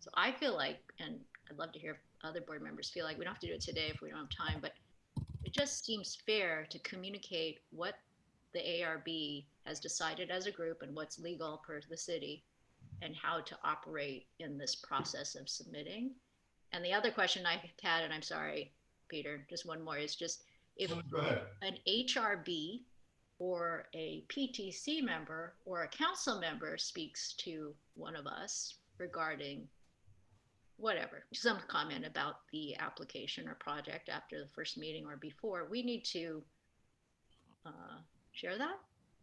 So I feel like, and I'd love to hear if other board members feel like, we don't have to do it today if we don't have time, but it just seems fair to communicate what the ARB has decided as a group and what's legal per the city, and how to operate in this process of submitting. And the other question I had, and I'm sorry, Peter, just one more, is just if an HRB or a PTC member or a council member speaks to one of us regarding whatever, some comment about the application or project after the first meeting or before, we need to share that?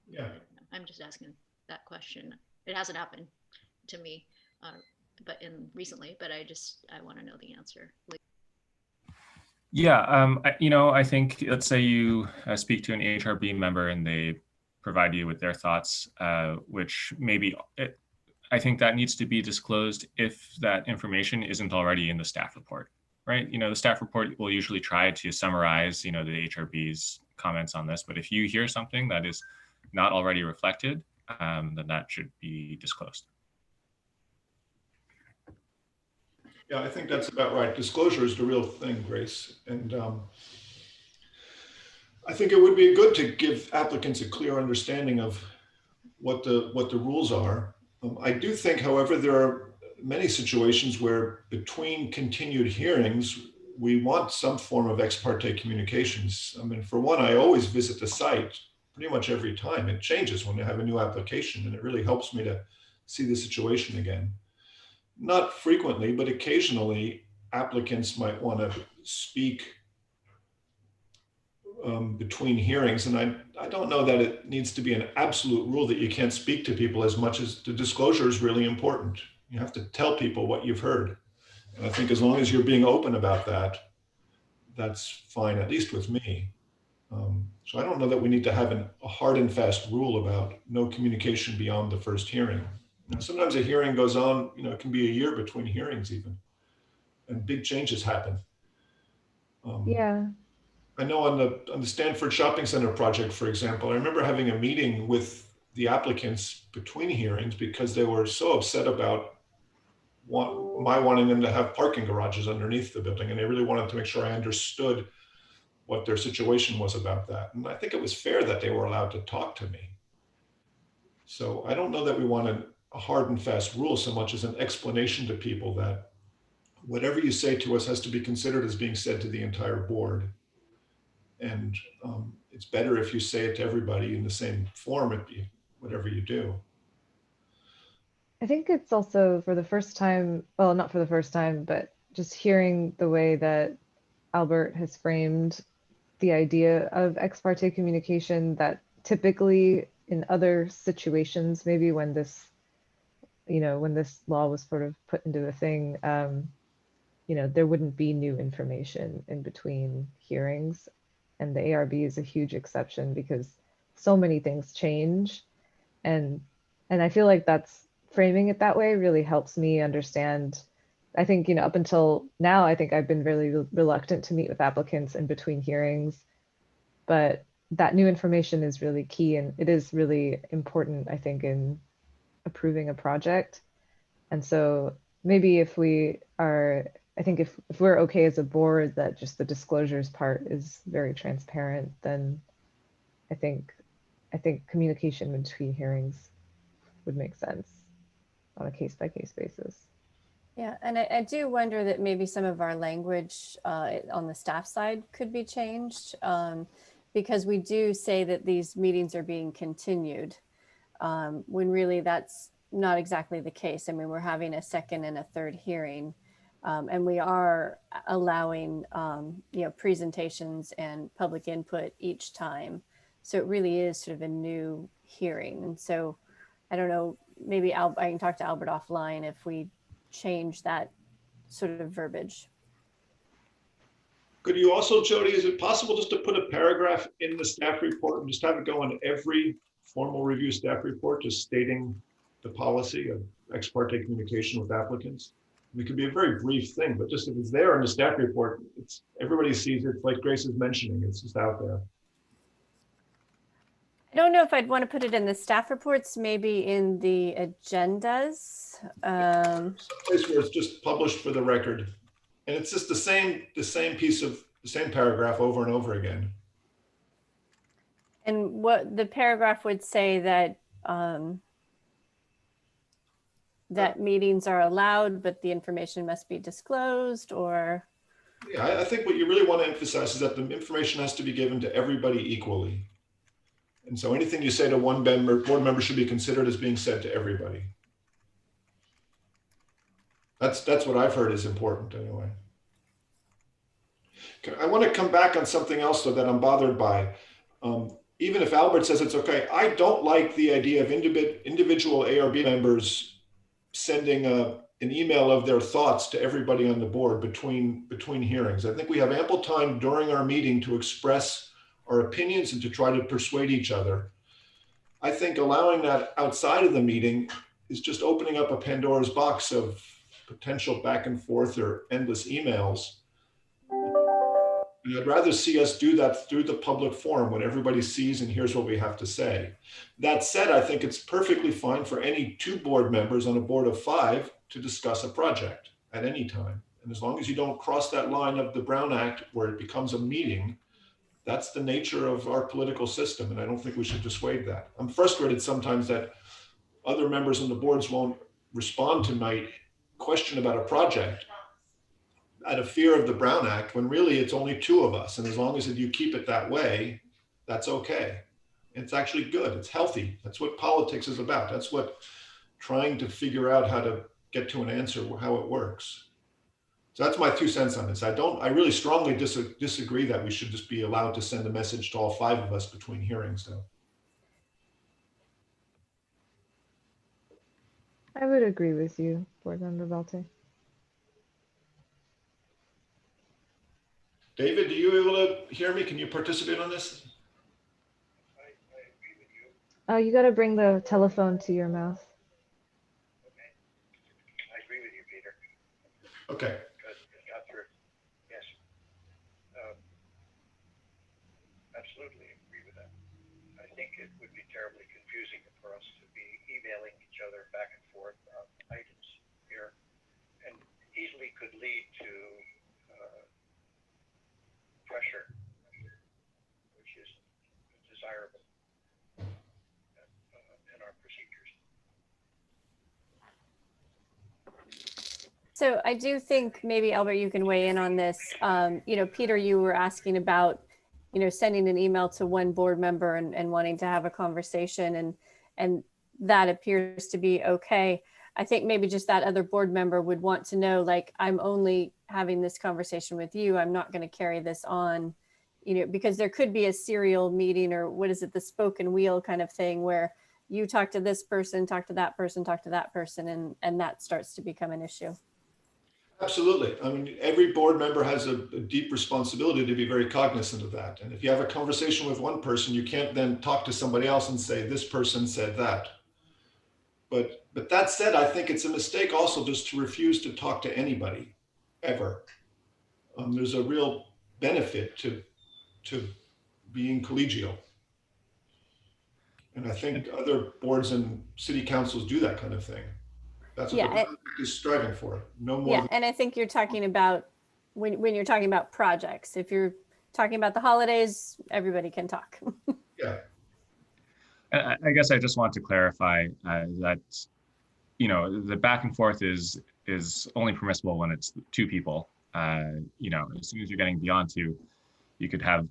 Yeah. I'm just asking that question. It hasn't happened to me, but recently, but I want to know the answer. Yeah, I think, let's say you speak to an HRB member and they provide you with their thoughts, which maybe I think that needs to be disclosed if that information isn't already in the staff report, right? The staff report will usually try to summarize, the HRB's comments on this, but if you hear something that is not already reflected, then that should be disclosed. Yeah, I think that's about right. Disclosure is the real thing, Grace. And I think it would be good to give applicants a clear understanding of what the rules are. I do think, however, there are many situations where between continued hearings, we want some form of ex parte communications. I mean, for one, I always visit the site pretty much every time. It changes when you have a new application, and it really helps me to see the situation again. Not frequently, but occasionally applicants might want to speak between hearings. And I don't know that it needs to be an absolute rule that you can't speak to people, as much as the disclosure is really important. You have to tell people what you've heard. And I think as long as you're being open about that, that's fine, at least with me. So I don't know that we need to have a hard and fast rule about no communication beyond the first hearing. Sometimes a hearing goes on, it can be a year between hearings even, and big changes happen. Yeah. I know on the Stanford Shopping Center project, for example, I remember having a meeting with the applicants between hearings because they were so upset about my wanting them to have parking garages underneath the building, and they really wanted to make sure I understood what their situation was about that. And I think it was fair that they were allowed to talk to me. So I don't know that we want a hard and fast rule so much as an explanation to people that whatever you say to us has to be considered as being said to the entire board. And it's better if you say it to everybody in the same form, whatever you do. I think it's also for the first time, well, not for the first time, but just hearing the way that Albert has framed the idea of ex parte communication, that typically in other situations, maybe when this, when this law was sort of put into a thing, there wouldn't be new information in between hearings. And the ARB is a huge exception because so many things change. And I feel like that's framing it that way really helps me understand. I think, up until now, I think I've been really reluctant to meet with applicants in between hearings, but that new information is really key, and it is really important, I think, in approving a project. And so maybe if we're okay as a board that just the disclosures part is very transparent, then I think communication between hearings would make sense on a case-by-case basis. Yeah, and I do wonder that maybe some of our language on the staff side could be changed, because we do say that these meetings are being continued, when really that's not exactly the case. I mean, we're having a second and a third hearing, and we are allowing presentations and public input each time. So it really is sort of a new hearing. And so I don't know, maybe I can talk to Albert offline if we change that sort of verbiage. Could you also, Jody, is it possible just to put a paragraph in the staff report and just have it go on every formal review staff report, just stating the policy of ex parte communication with applicants? It could be a very brief thing, but just if it's there in the staff report, everybody sees it, like Grace is mentioning, it's just out there. I don't know if I'd want to put it in the staff reports, maybe in the agendas. Place where it's just published for the record. And it's just the same paragraph over and over again. And what the paragraph would say that that meetings are allowed, but the information must be disclosed, or? Yeah, I think what you really want to emphasize is that the information has to be given to everybody equally. And so anything you say to one board member should be considered as being said to everybody. That's what I've heard is important anyway. I want to come back on something else though that I'm bothered by. Even if Albert says it's okay, I don't like the idea of individual ARB members sending an email of their thoughts to everybody on the board between hearings. I think we have ample time during our meeting to express our opinions and to try to persuade each other. I think allowing that outside of the meeting is just opening up a Pandora's box of potential back and forth or endless emails. And I'd rather see us do that through the public forum when everybody sees and hears what we have to say. That said, I think it's perfectly fine for any 2 board members on a board of 5 to discuss a project at any time. And as long as you don't cross that line of the Brown Act where it becomes a meeting, that's the nature of our political system. And I don't think we should dissuade that. I'm frustrated sometimes that other members on the boards won't respond to my question about a project out of fear of the Brown Act, when really it's only 2 of us. And as long as you keep it that way, that's okay. It's actually good, it's healthy. That's what politics is about. That's what trying to figure out how to get to an answer, how it works. So that's my 2 cents on this. I really strongly disagree that we should just be allowed to send a message to all 5 of us between hearings though. I would agree with you, Board Member Balte. David, are you able to hear me? Can you participate on this? I agree with you. Oh, you got to bring the telephone to your mouth. Okay. I agree with you, Peter. Okay. Good. Got through. Yes. Absolutely agree with that. I think it would be terribly confusing for us to be emailing each other back and forth on items here, and easily could lead to pressure, which is desirable in our procedures. So I do think maybe, Albert, you can weigh in on this. Peter, you were asking about, sending an email to one board member and wanting to have a conversation, and that appears to be okay. I think maybe just that other board member would want to know, like, I'm only having this conversation with you. I'm not going to carry this on, because there could be a serial meeting, or what is it, the spoken wheel kind of thing, where you talk to this person, talk to that person, talk to that person, and that starts to become an issue. Absolutely. I mean, every board member has a deep responsibility to be very cognizant of that. And if you have a conversation with one person, you can't then talk to somebody else and say, this person said that. But that said, I think it's a mistake also just to refuse to talk to anybody, ever. There's a real benefit to being collegial. And I think other boards and city councils do that kind of thing. That's what the project is striving for. No more. Yeah, and I think you're talking about when you're talking about projects. If you're talking about the holidays, everybody can talk. Yeah. I guess I just want to clarify that, you know, the back and forth is only permissible when it's two people. You know, as soon as you're getting beyond two, you could have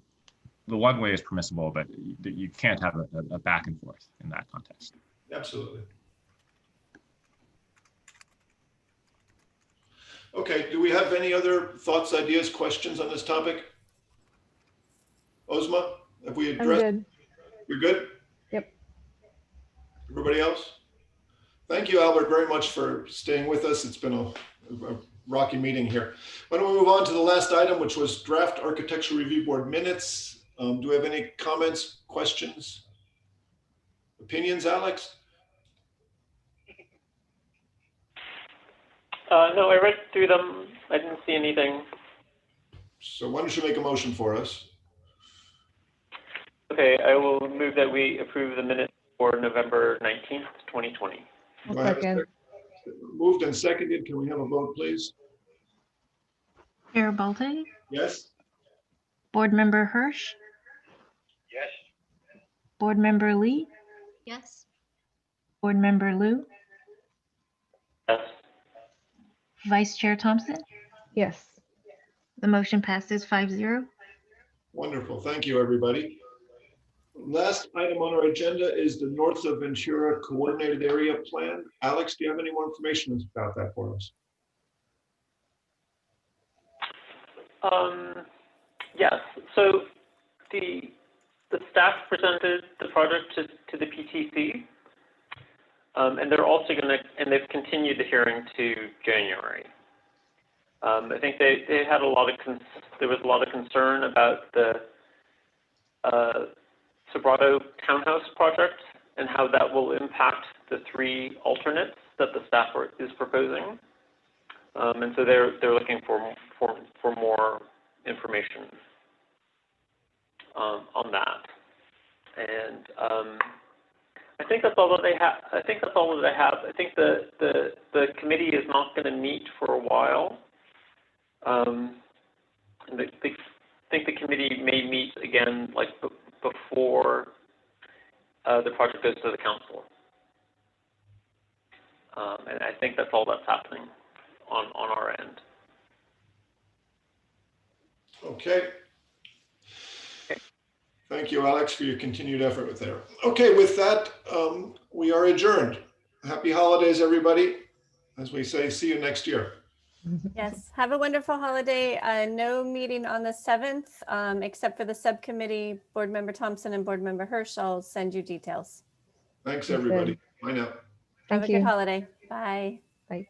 the one way is permissible, but you can't have a back and forth in that context. Absolutely. Okay, do we have any other thoughts, ideas, questions on this topic? Ozma, have we addressed? I'm good. You're good? Yep. Everybody else? Thank you, Albert, very much for staying with us. It's been a rocky meeting here. Why don't we move on to the last item, which was draft architectural review board minutes. Do we have any comments, questions, opinions, Alex? No, I read through them. I didn't see anything. So why don't you make a motion for us? Okay, I will move that we approve the minutes for November 19th, 2020. Do I have a second? Moved and seconded. Can we have a vote, please? Chair Bolte, Yes. Board Member Hirsch, Yes. Board Member Lee, Yes. Board Member Liu, Yes. Vice Chair Thompson. Yes. The motion passes 5-0. Wonderful. Thank you, everybody. Last item on our agenda is the North of Ventura Coordinated Area Plan. Alex, do you have any more information about that for us? Yes. So the staff presented the project to the PTC, and they're also going to, and they've continued the hearing to January. I think they had a lot of there was a lot of concern about the Sobrato Townhouse project and how that will impact the 3 alternates that the staff is proposing, and so they're looking for more information on that. And I think that's all that they have. I think the committee is not going to meet for a while. They think the committee may meet again like before the project goes to the council. And I think that's all that's happening on our end. Okay. Thank you, Alex, for your continued effort with there. Okay, with that, we are adjourned. Happy holidays, everybody. As we say, see you next year. Yes, have a wonderful holiday. No meeting on the 7th, except for the subcommittee, Board Member Thompson and Board Member Hirsch. I'll send you details. Thanks, everybody. Bye now. Have a good holiday. Bye. Bye.